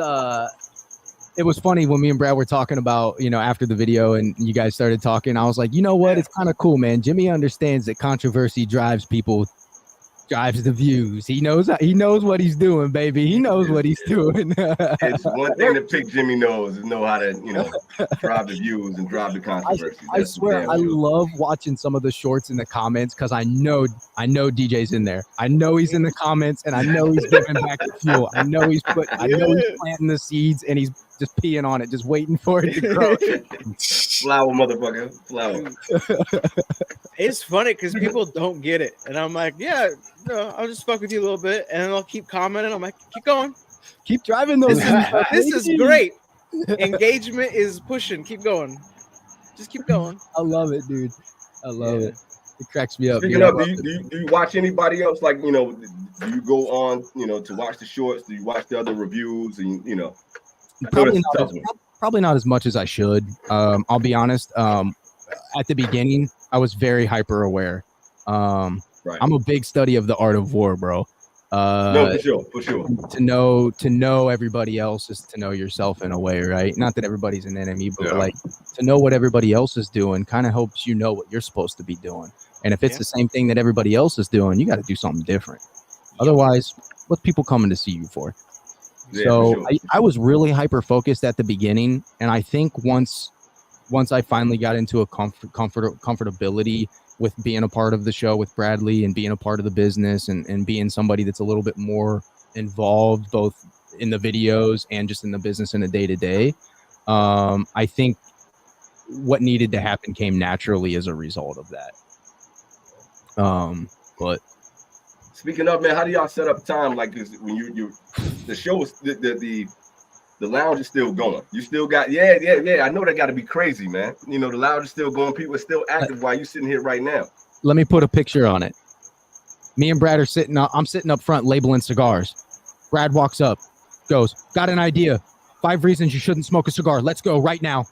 funny when me and Brad were talking about, after the video and you guys started talking, I was like, you know what? It's kind of cool, man. Jimmy understands that controversy drives the views. He knows what he's doing, baby. He knows what he's doing. It's one thing that Pick Jimmy knows is know how to, drive the views and drive the controversy. I swear, I love watching some of the shorts in the comments because I know DJ's in there. I know he's in the comments, and I know he's giving back the fuel. I know he's planting the seeds, and he's just peeing on it, just waiting for it to grow. Flower, motherfucker, flower. It's funny because people don't get it, and I'm like, yeah, no, I'll just fuck with you a little bit, and then I'll keep commenting. I'm like, keep going, keep driving those. This is great. Engagement is pushing. Keep going. Just keep going. I love it, dude. I love it. It cracks me up. Speaking of, do you watch anybody else? Like, do you go on, to watch the shorts? Do you watch the other reviews? And Probably not as much as I should. I'll be honest. At the beginning, I was very hyper aware. Right. I'm a big study of the art of war, bro. No, for sure. To know everybody else is to know yourself in a way, right? Not that everybody's an enemy, but like to know what everybody else is doing kind of helps you know what you're supposed to be doing. And if it's the same thing that everybody else is doing, you got to do something different. Otherwise, what's people coming to see you for? Yeah, so for sure. I was really hyper focused at the beginning, and I think once I finally got into a comfortability with being a part of the show with Bradley and being a part of the business and being somebody that's a little bit more involved both in the videos and just in the business in a day-to-day, I think what needed to happen came naturally as a result of that. But speaking of, man, how do y'all set up time? Like, when you the show is the lounge is still going. You still got I know that got to be crazy, man. You know, the lounge is still going. People are still active while you sitting here right now. Let me put a picture on it. Me and Brad are sitting up. I'm sitting up front labeling cigars. Brad walks up, goes, "Got an idea. 5 reasons you shouldn't smoke a cigar. Let's go right now."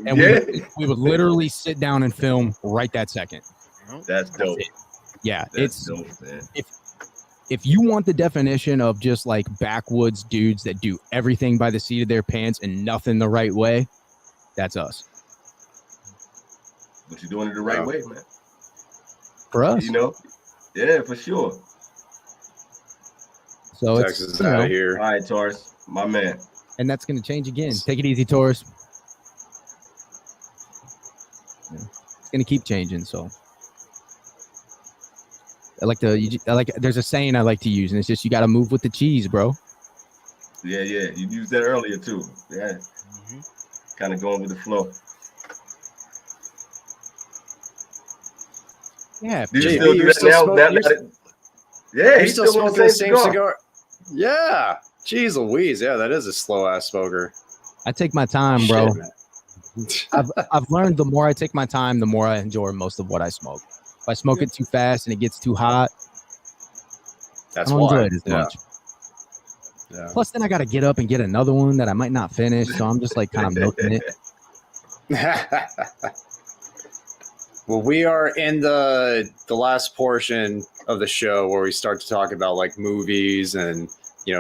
And we would literally sit down and film right that second. That's dope. Yeah, that's dope, man. If you want the definition of just like backwoods dudes that do everything by the seat of their pants and nothing the right way, that's us. But you're doing it the right way, man. For us, you know, yeah, for sure. So Texas out of here. All right, Taurus, my man. And that's going to change again. Take it easy, Taurus. Yeah. It's going to keep changing. So there's a saying I like to use, and it's just, you got to move with the cheese, bro. Yeah. You used that earlier too. Yeah. Kind of going with the flow. Yeah. Do you still do that now? Yeah, he's still smoking the same cigar. Yeah. Jeez Louise. Yeah, that is a slow ass smoker. I take my time, bro. I've learned the more I take my time, the more I enjoy most of what I smoke. If I smoke it too fast and it gets too hot, I don't enjoy it as much. Yeah. Plus, then I got to get up and get another one that I might not finish, so I'm just like kind of milking it. Well, we are in the last portion of the show where we start to talk about like movies and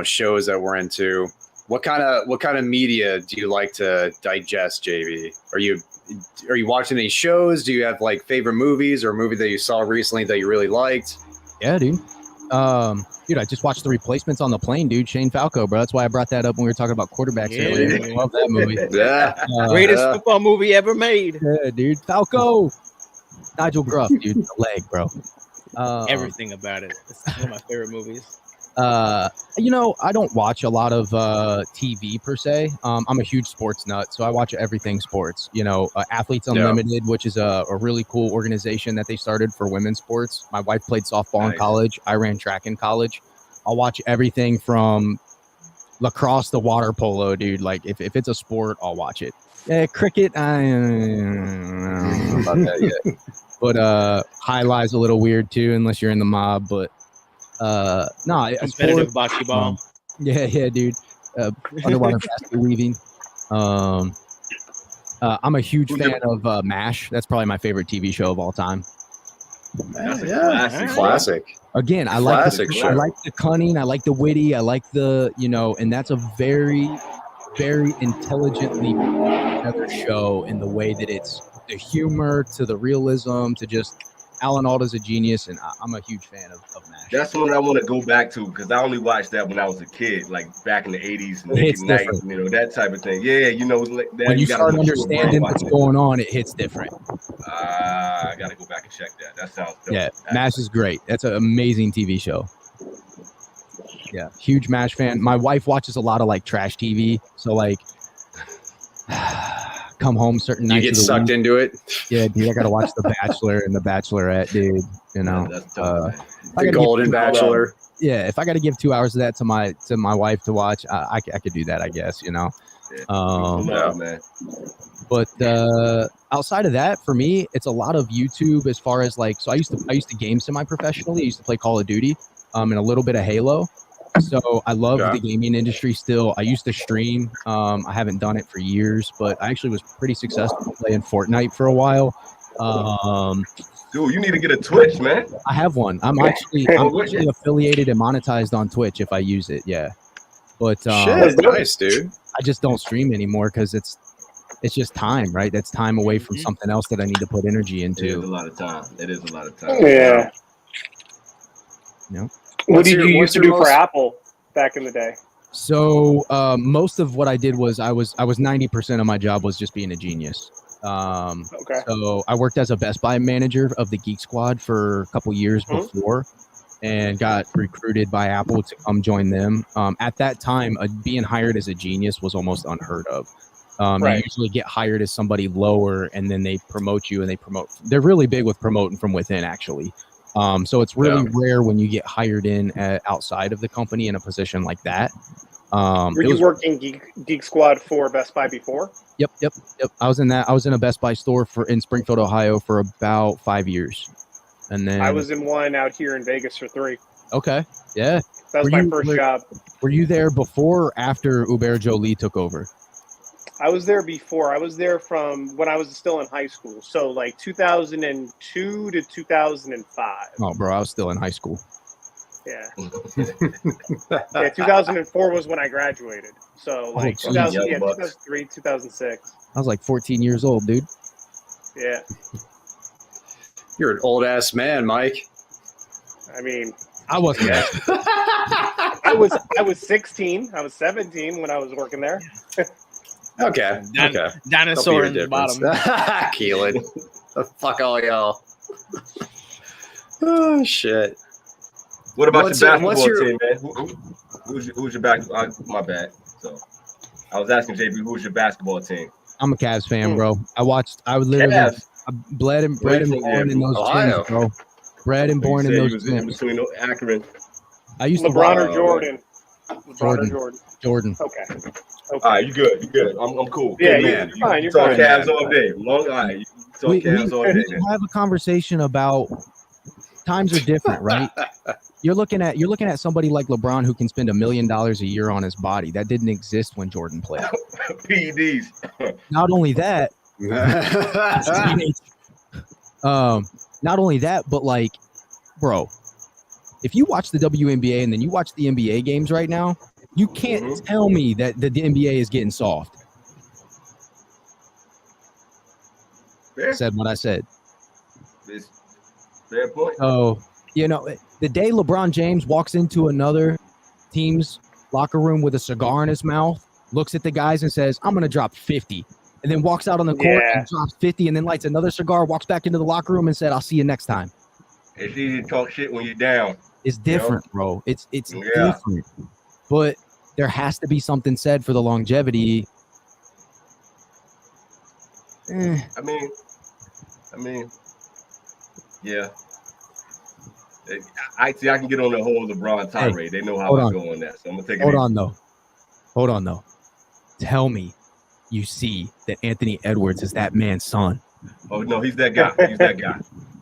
shows that we're into. What kind of media do you like to digest, JB? Are you watching any shows? Do you have like favorite movies or a movie that you saw recently that you really liked? Yeah, dude. Dude, I just watched The Replacements on the plane, dude. Shane Falco, bro. That's why I brought that up when we were talking about quarterbacks earlier. I love that movie. Greatest football movie ever made. Yeah, dude. Falco. Nigel Gruff, dude. The leg, bro. Everything about it. It's one of my favorite movies. I don't watch a lot of TV per se. I'm a huge sports nut, so I watch everything sports. Athletes Unlimited, which is a really cool organization that they started for women's sports. My wife played softball in college. I ran track in college. I'll watch everything from lacrosse to water polo, dude. Like if it's a sport, I'll watch it. Cricket, I don't know about that yet. But high lie's a little weird too, unless you're in the mob. But competitive basketball. Yeah, dude. Underwater basket weaving. I'm a huge fan of MASH. That's probably my favorite TV show of all time. Classic. Again, I like the cunning, I like the witty, I like the and that's a very, very intelligently put together show in the way that it's the humor to the realism to just Alan Alda's a genius, and I'm a huge fan of MASH. That's the one I want to go back to because I only watched that when I was a kid, like back in the 80s and Nick at Night, that type of thing. Yeah, when you start understanding what's going on, it hits different. I gotta go back and check that. That sounds dope. Yeah, MASH is great. That's an amazing TV show. Yeah, huge MASH fan. My wife watches a lot of like trash TV, so like come home certain nights. You get sucked into it. Yeah, dude, I gotta watch The Bachelor and The Bachelorette, dude. The Golden Bachelor. Yeah, if I got to give 2 hours of that to my wife to watch, I could do that, I guess. Man. But outside of that, for me, it's a lot of YouTube. As far as like, so I used to game semi-professionally. I used to play Call of Duty, and a little bit of Halo. So I love the gaming industry still. I used to stream. I haven't done it for years, but I actually was pretty successful playing Fortnite for a while. Dude, you need to get a Twitch, man. I have one. I'm actually affiliated and monetized on Twitch if I use it. Yeah, but shit, nice, dude. I just don't stream anymore because it's just time, right? That's time away from something else that I need to put energy into. It is a lot of time. Yeah. No. What did you used to do for Apple back in the day? So most of what I did was I was 90% of my job was just being a genius. Okay. So I worked as a Best Buy manager of the Geek Squad for a couple years before, and got recruited by Apple to come join them. At that time, being hired as a genius was almost unheard of. You usually get hired as somebody lower, and then they promote you, and they're really big with promoting from within, actually. So it's really rare when you get hired in outside of the company in a position like that. Were you working Geek Squad for Best Buy before? Yep. I was in a Best Buy store in Springfield, Ohio for about 5 years. And then I was in one out here in Vegas for 3. Okay. Yeah. That was my first job. Were you there before or after Hubert Joly took over? I was there before. I was there from when I was still in high school. So like 2002 to 2005. Oh, bro, I was still in high school. Yeah. 2004 was when I graduated. So like 2003, 2006. I was like 14 years old, dude. Yeah. You're an old ass man, Mike. I mean, I wasn't. I was 16. I was 17 when I was working there. Okay. Dinosaur in the bottom. Keelan. Fuck all y'all. Oh shit. What about your basketball team, man? Who's your basketball? My bad. So I was asking JB, who's your basketball team? I'm a Cavs fan, bro. I was literally bred and born in those gyms, bro. Bred and born in those gyms. Between Akron. I used LeBron or Jordan. Jordan. Okay. All right, you good. I'm cool. Yeah, man. You're fine. You're talk fine. Cavs all day. All right. You talk Cavs all day. We can have a conversation about times are different, right? You're looking at somebody like LeBron who can spend $1 million a year on his body. That didn't exist when Jordan played. PEDs. Not only that, but like, bro, if you watch the WNBA and then you watch the NBA games right now, you can't tell me that the NBA is getting soft. Fair. Said what I said. Fair point. Oh, the day LeBron James walks into another team's locker room with a cigar in his mouth, looks at the guys and says, I'm going to drop 50. And then walks out on the court and drops 50 and then lights another cigar, walks back into the locker room and said, I'll see you next time. It's easy to talk shit when you're down. It's different, bro. It's different. But there has to be something said for the longevity. I mean, yeah. I can get on the whole LeBron tirade. They know how I go on that, so I'm gonna take it. Hold on, though. Tell me, you see that Anthony Edwards is that man's son? Oh no, he's that guy.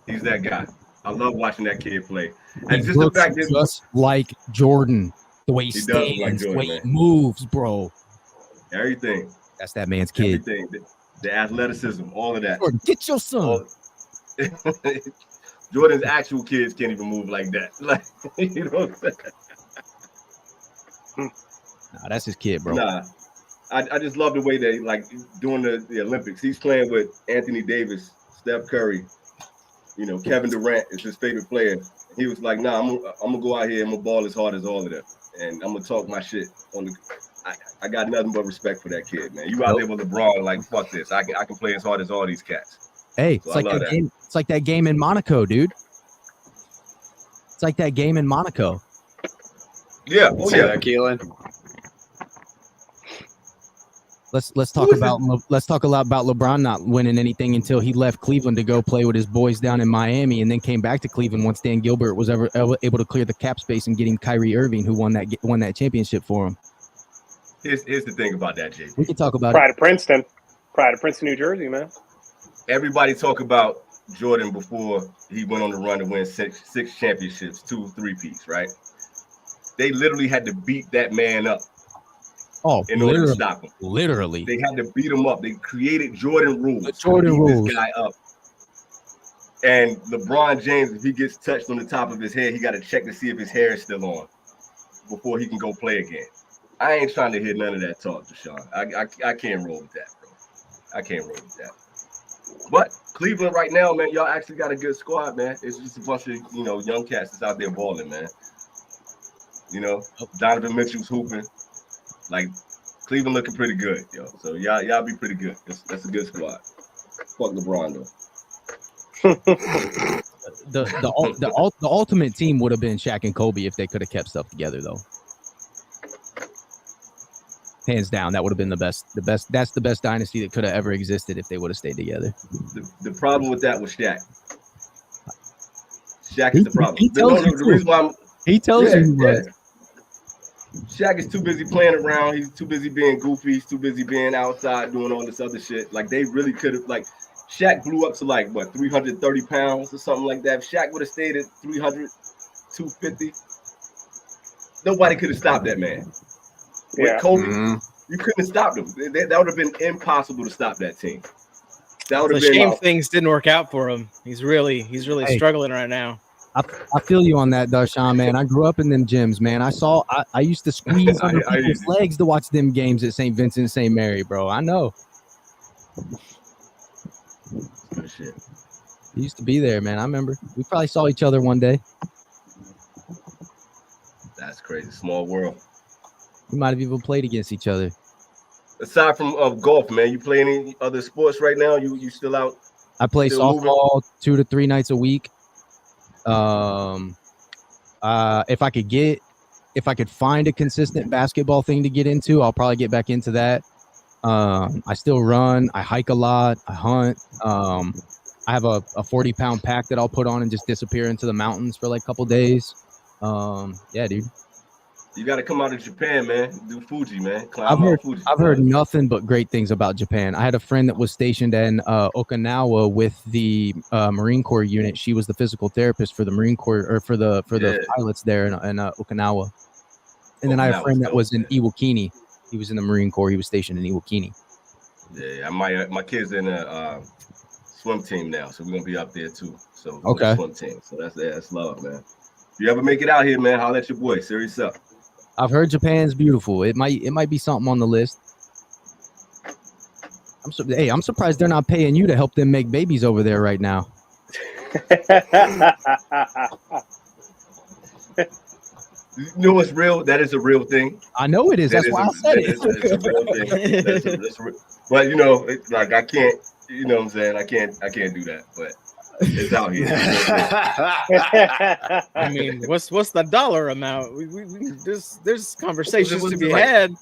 He's that guy. I love watching that kid play. And he just looks the fact that just like Jordan, the way he stands, like Jordan, the way he moves, bro. Everything. That's that man's kid. Everything. The athleticism, all of that. Jordan, get your son. Jordan's actual kids can't even move like that. Like, you know what I'm saying? Nah, that's his kid, bro. Nah. I just love the way they like doing the Olympics. He's playing with Anthony Davis, Steph Curry, Kevin Durant is his favorite player. He was like, nah, I'm gonna go out here, I'm gonna ball as hard as all of them. And I'm gonna talk my shit on the I got nothing but respect for that kid, man. You out there with LeBron, like, fuck this. I can play as hard as all these cats. Hey, so it's like that game in Monaco, dude. It's like that game in Monaco. Yeah. That, Keelan. Let's talk a lot about LeBron not winning anything until he left Cleveland to go play with his boys down in Miami, and then came back to Cleveland once Dan Gilbert was ever able to clear the cap space and get him Kyrie Irving, who won that championship for him. Here's the thing about that, JP. We can talk about Pride of Princeton, New Jersey, man. Everybody talk about Jordan before he went on the run to win six championships, 2 3-peats, right? They literally had to beat that man up. In order to stop him. Literally. They had to beat him up. They created Jordan rules. The Jordan rules. This guy up. And LeBron James, if he gets touched on the top of his head, he got to check to see if his hair is still on before he can go play again. I ain't trying to hear none of that talk, Deshaun. I can't roll with that, bro. I can't roll with that. But Cleveland right now, man, y'all actually got a good squad, man. It's just a bunch of, young cats that's out there balling, man. Donovan Mitchell's hooping. Like, Cleveland looking pretty good, yo. So y'all be pretty good. That's a good squad. Fuck LeBron, though. The ultimate team would have been Shaq and Kobe if they could have kept stuff together, though. Hands down, that would have been the best. That's the best dynasty that could have ever existed if they would have stayed together. The problem with that was Shaq. Shaq is the problem. The reason why he tells you. Shaq is too busy playing around. He's too busy being goofy. He's too busy being outside doing all this other shit. Like, they really could have, like, Shaq blew up to 330 pounds or something like that. If Shaq would have stayed at 300, 250, nobody could have stopped that man. With Kobe, you couldn't have stopped him. That would have been impossible to stop that team. That would have been. Shame things didn't work out for him. He's really struggling right now. I feel you on that, Darshawn, man. I grew up in them gyms, man. I used to squeeze under people's legs to watch them games at St. Vincent and St. Mary, bro. I know. Good shit. He used to be there, man. I remember. We probably saw each other one day. That's crazy. Small world. We might have even played against each other. Aside from golf, man, you play any other sports right now? You still out? I play softball 2 to 3 nights a week. If I could find a consistent basketball thing to get into, I'll probably get back into that. I still run. I hike a lot. I hunt. I have a 40-pound pack that I'll put on and just disappear into the mountains for like a couple days. Yeah, dude. You got to come out of Japan, man. Do Fuji, man. I've heard nothing but great things about Japan. I had a friend that was stationed in Okinawa with the Marine Corps unit. She was the physical therapist for the Marine Corps, or for the pilots there in Okinawa. And then I had a friend that was in Iwakuni. He was in the Marine Corps. He was stationed in Iwakuni. Yeah, my kid's in a swim team now, so we're gonna be up there too. So okay, swim team. So that's love, man. If you ever make it out here, man, holler at your boy. Serious up. I've heard Japan's beautiful. It might be something on the list. I'm surprised they're not paying you to help them make babies over there right now. You know what's real? That is a real thing. I know it is. That's why I said it. It's a real thing. That's real. But I can't. You know what I'm saying? I can't do that. But it's out here. I mean, what's the dollar amount? There's conversations to be had.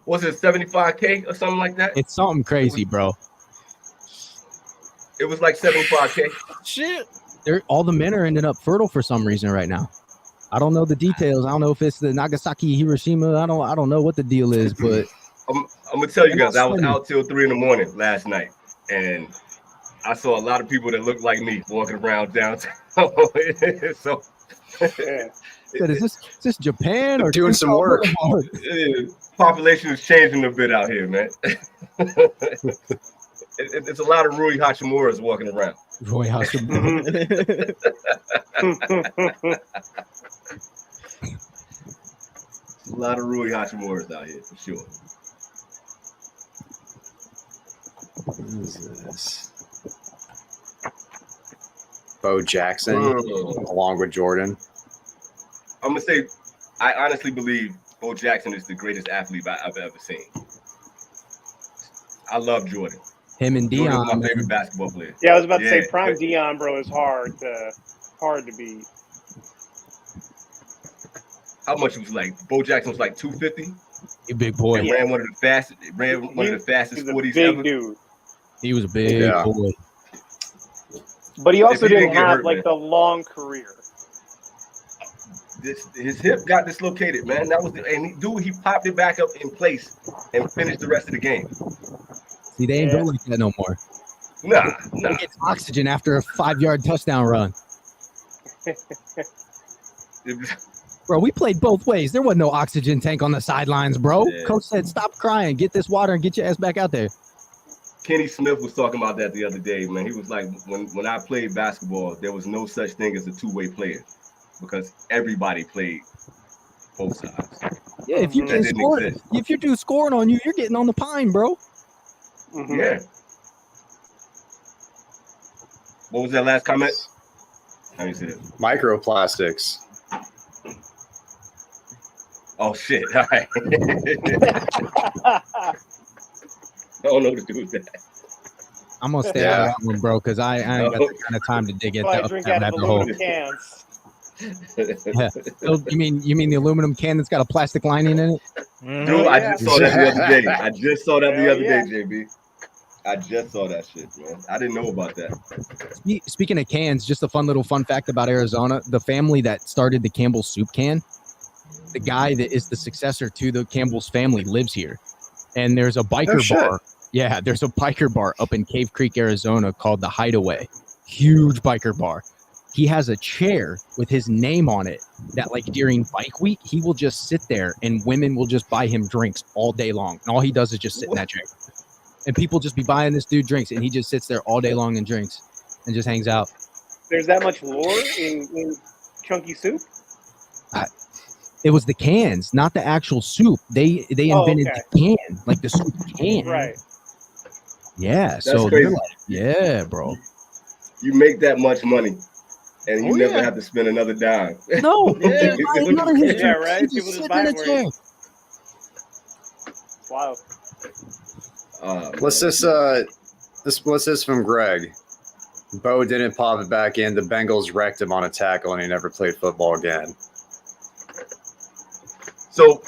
Was it 75K or something like that? It's something crazy, bro. It was like 75K. Shit. All the men are ending up fertile for some reason right now. I don't know the details. I don't know if it's the Nagasaki, Hiroshima. I don't know what the deal is, but I'm gonna tell you guys, I was out till 3 a.m. last night, and I saw a lot of people that looked like me walking around downtown. So, is this Japan or doing some work? Population is changing a bit out here, man. It's a lot of Rui Hachimuras walking around. Rui Hachimura. A lot of Rui Hachimuras out here, for sure. What is this? Bo Jackson, along with Jordan. I'm going to say, I honestly believe Bo Jackson is the greatest athlete I've ever seen. I love Jordan. Him and Dion, Jordan's my favorite basketball player. Yeah, I was about to say prime Dion, bro, is hard to beat. How much was like? Bo Jackson was like 250. A big boy. He ran one of the fastest 40s big ever. Dude. He was a big boy. But he also didn't have the long career. His hip got dislocated, man. That was he popped it back up in place and finished the rest of the game. See, they ain't go like that no more. Nah. He gets oxygen after a 5-yard touchdown run. Bro, we played both ways. There wasn't no oxygen tank on the sidelines, bro. Yeah. Coach said, stop crying. Get this water and get your ass back out there. Kenny Smith was talking about that the other day, man. He was like, when I played basketball, there was no such thing as a two-way player because everybody played both sides. Yeah, if you That can didn't score, exist. if you do scoring on you, you're getting on the pine, bro. Yeah. What was that last comment? Let me see it. Microplastics. Oh shit! All right. I don't know what to do with that. I'm gonna stay out of that one, bro, because I ain't got the kind of time to dig into Probably up drink that out of rabbit hole. aluminum cans. Yeah. So, you mean the aluminum can that's got a plastic lining in it? Dude, I just saw that the other day. I just saw that the other yeah. day, JB. I just saw that shit, man. I didn't know about that. Speaking of cans, just a fun fact about Arizona: the family that started the Campbell's soup can, the guy that is the successor to the Campbell's family lives here, and there's a biker bar. Yeah, there's a biker bar up in Cave Creek, Arizona, called the Hideaway. Huge biker bar. He has a chair with his name on it that, like, during bike week, he will just sit there and women will just buy him drinks all day long. And all he does is just sit in that chair. And people just be buying this dude drinks, and he just sits there all day long and drinks and just hangs out. There's that much lore in chunky soup? It was the cans, not the actual soup. They invented the can, like the soup can. Right. Yeah. That's so crazy. they're like, yeah, bro. You make that much money, and you never have to spend another dime. No. Yeah, none of his yeah, drinks. right. He People just just sit buy in it a for chair. it. Wow. What's this from Greg? Bo didn't pop it back in. The Bengals wrecked him on a tackle, and he never played football again. So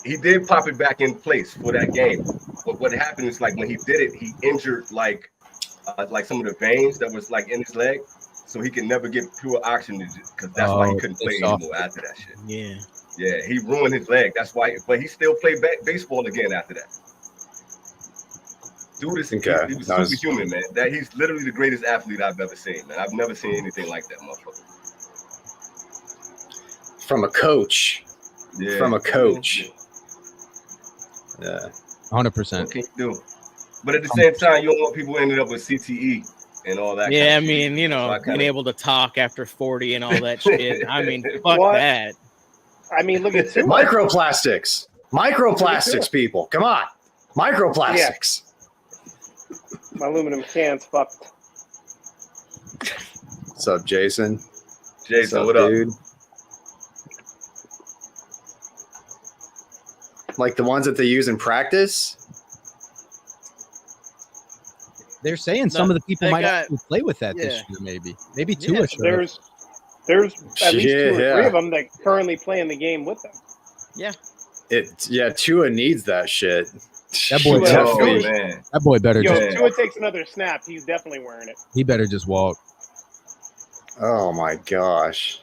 he did pop it back in place for that game. But what happened is, like, when he did it, he injured like some of the veins that was like in his leg, so he can never get pure oxygen because that's why he couldn't play anymore after that shit. Yeah, he ruined his leg. That's why. But he still played baseball again after that. Dude, he was superhuman, man. That he's literally the greatest athlete I've ever seen, man. I've never seen anything like that, motherfucker. From a coach. Yeah. From a coach. Yeah. 100%. What can you do? But at the same time, you don't want people ending up with CTE and all that. Yeah, kind of I mean, shit. you know, So being able to talk after 40 and all that shit. I mean, fuck that. I mean, look at Tua. Microplastics. Microplastics, people. Come on. Microplastics. My aluminum can's fucked. What's up, Jason? Jason, what up? Dude? Like the ones that they use in practice? They're saying some of the people might actually play with that this year, maybe two. Yeah, there's at least 2 or 3 of them that currently play in the game with them. Yeah. Tua needs that shit. That boy, man. That boy better. If Tua takes another snap, he's definitely wearing it. He better just walk. Oh my gosh.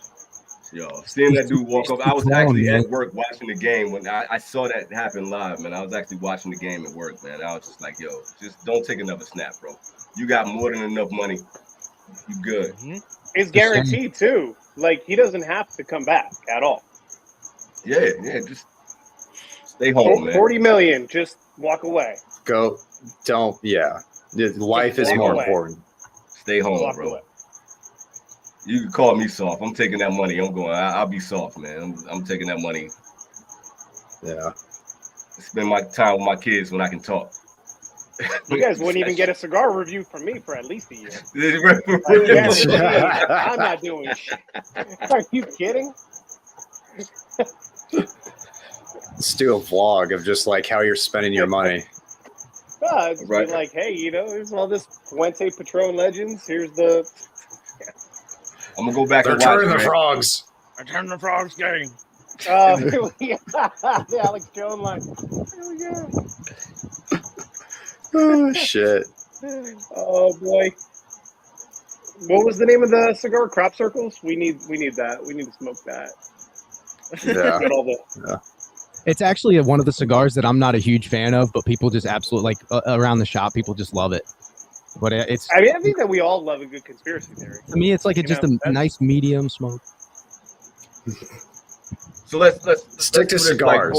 Yo, seeing that dude walk up, I was actually at work watching the game when I saw that happen live, man. I was actually watching the game at work, man. I was just like, yo, just don't take another snap, bro. You got more than enough money. You good. It's guaranteed, too. Like, he doesn't have to come back at all. Yeah, just stay home, man. 40 million, just walk away. Life is more important. Stay home, bro. Away. You can call me soft. I'm taking that money. I'm going. I'll be soft, man. I'm taking that money. Yeah. Spend my time with my kids when I can talk. You guys wouldn't even get a cigar review from me for at least a year. I'm not doing shit. Are you kidding? Let's do a vlog of just like how you're spending your money. It's be like, hey, you know, there's all this Fuente Patron Legends. Here's the. I'm gonna go back and watch Return the Frogs. Return the Frogs game. The Alex Jones line. Oh shit. Oh boy. What was the name of the cigar? Crop Circles? We need that. We need to smoke that. Yeah. It's actually one of the cigars that I'm not a huge fan of, but people just absolutely around the shop. People just love it. But it's. I mean, I think that we all love a good conspiracy theory. To me, it's like just a nice medium smoke. So let's stick to cigars.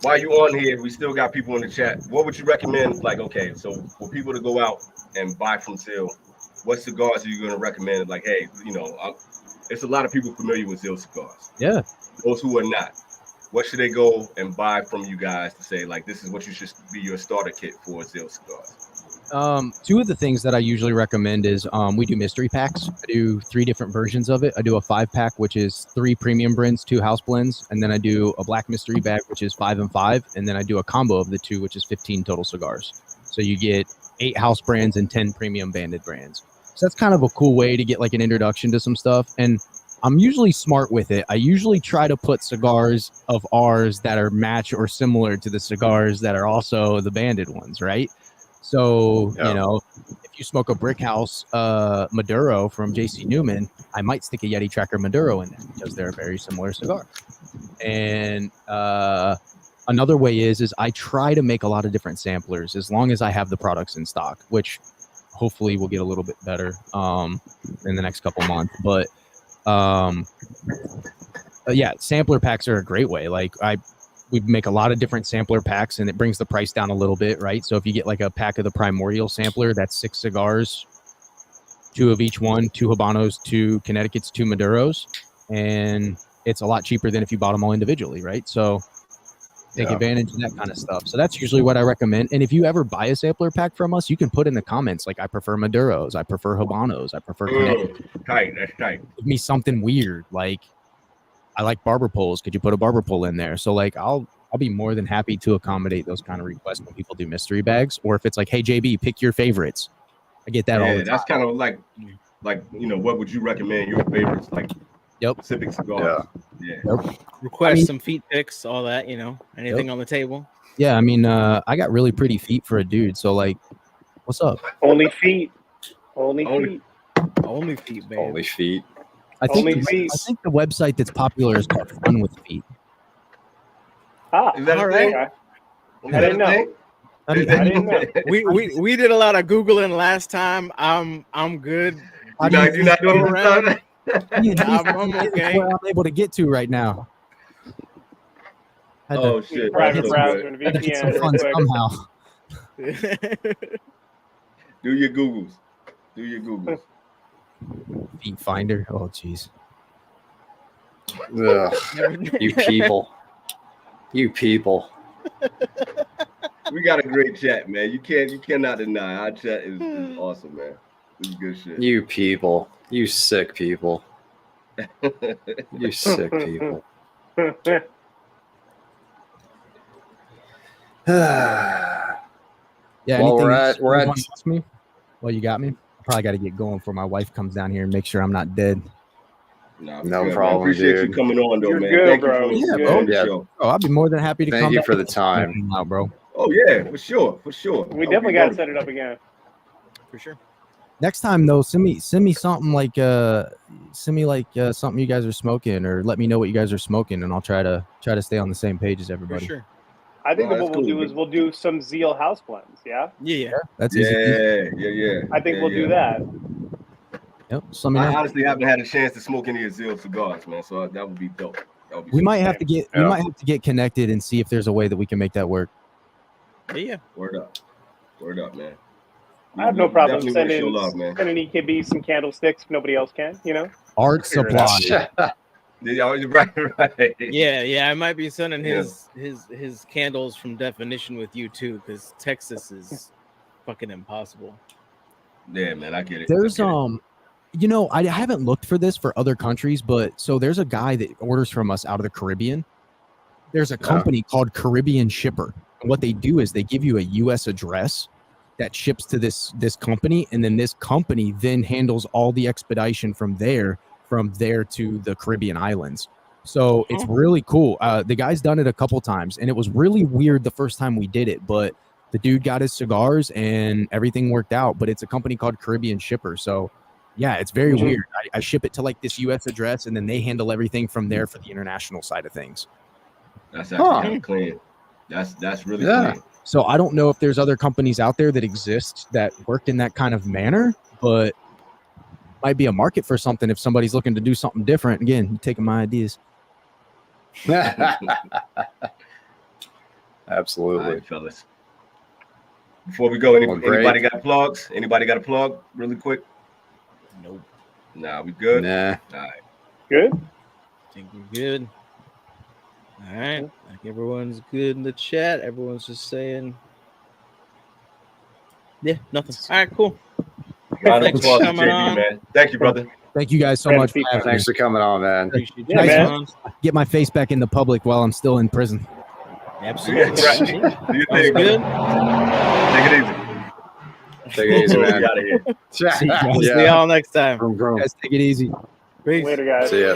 while you on here, we still got people in the chat. What would you recommend? Like, okay, so for people to go out and buy from Zeal, what cigars are you going to recommend? Like, hey, it's a lot of people familiar with Zeal cigars. Yeah. Those who are not, what should they go and buy from you guys to say, like, this is what you should be your starter kit for Zeal cigars? Two of the things that I usually recommend is we do mystery packs. I do 3 different versions of it. I do a 5-pack, which is 3 premium blends, 2 house blends, and then I do a black mystery bag, which is 5 and 5, and then I do a combo of the 2, which is 15 total cigars. So you get 8 house brands and 10 premium banded brands. So that's kind of a cool way to get like an introduction to some stuff. And I'm usually smart with it. I usually try to put cigars of ours that are match or similar to the cigars that are also the banded ones, right? So, if you smoke a Brick House Maduro from JC Newman, I might stick a Yeti Tracker Maduro in there because they're a very similar cigar. And another way is I try to make a lot of different samplers as long as I have the products in stock, which hopefully will get a little bit better in the next couple months. But yeah, sampler packs are a great way. Like we make a lot of different sampler packs and it brings the price down a little bit, right? So if you get like a pack of the Primordial sampler, that's 6 cigars, 2 of each one, 2 Habanos, 2 Connecticut's, 2 Maduros, and it's a lot cheaper than if you bought them all individually, right? So take advantage of that kind of stuff. So that's usually what I recommend. And if you ever buy a sampler pack from us, you can put in the comments, like, I prefer Maduros, I prefer Habanos, I prefer Connecticut. Tight, that's tight. Give me something weird, like, I like barber poles. Could you put a barber pole in there? So like, I'll be more than happy to accommodate those kind of requests when people do mystery bags, or if it's like, hey JB, pick your favorites. I get that all the time. That's kind of like what would you recommend your favorites, like specific cigars? Request some feet pics, all that, anything on the table. Yeah, I mean, I got really pretty feet for a dude. So like, what's up? Only feet, only feet, babe. Only feet. I think the website that's popular is called Fun with Feet. Is that all right? I didn't know. I didn't know. We did a lot of Googling last time. I'm good. You're not doing around. I'm okay. What I'm able to get to right now. Shit! Private browser and VPN. Fun somehow. Do your Googles. Feet finder. Oh, jeez. You people. We got a great chat, man. You cannot deny our chat is awesome, man. This is good shit. You people. You sick people. You sick people. Yeah. Well, we're at. Me? Well, you got me. I probably got to get going before my wife comes down here and make sure I'm not dead. No problem. I appreciate you coming on, though, You're man. good, Thank bro. you for Yeah. show. Oh, I'll be more than happy to come. Thank you back for the time, out, bro. Oh yeah, for sure. We definitely got to set it up again. For sure. Next time though, send me something like something you guys are smoking, or let me know what you guys are smoking, and I'll try to stay on the same page as everybody. For sure. I think what we'll do is we'll do some Zeal house blends. Yeah. That's easy. Yeah. I think we'll do that. Yep. I honestly haven't had a chance to smoke any of Zeal cigars, man. So that would be dope. We might have to get connected and see if there's a way that we can make that work. Yeah. Word up, man. I have no problem sending EKB some candlesticks if nobody else can, Art supply. Right. Yeah. I might be sending his candles from Definition with you too, because Texas is fucking impossible. Yeah, man, I get it. There's I haven't looked for this for other countries, but so there's a guy that orders from us out of the Caribbean. There's a company called Caribbean Shipper. And what they do is they give you a U.S. address that ships to this company, and then this company then handles all the expedition from there to the Caribbean islands. So it's really cool. The guy's done it a couple times, and it was really weird the first time we did it, but the dude got his cigars and everything worked out. But it's a company called Caribbean Shipper. So yeah, it's very weird. I ship it to like this U.S. address, and then they handle everything from there for the international side of things. That's actually kind of clean. That's really clean. So I don't know if there's other companies out there that exist that work in that kind of manner, but might be a market for something if somebody's looking to do something different. Again, taking my ideas. Absolutely. All right, fellas. Before we go, anybody got plugs? Anybody got a plug really quick? Nope. Nah, we good? Nah. All right. Good? I think we're good. All right. Like everyone's good in the chat. Everyone's just saying, yeah, nothing. All right, cool. Round of Thanks applause for to coming JD, on. man. Thank you, brother. Thank you guys so much for having me. Thanks for coming on, man. Appreciate you. Yeah, man. Get my face back in the public while I'm still in prison. Absolutely. Right. Do your thing, Good. Take it easy. Take it easy, man. Get out of here. We'll see y'all next time. You guys take it easy. Peace. Later, guys. See ya.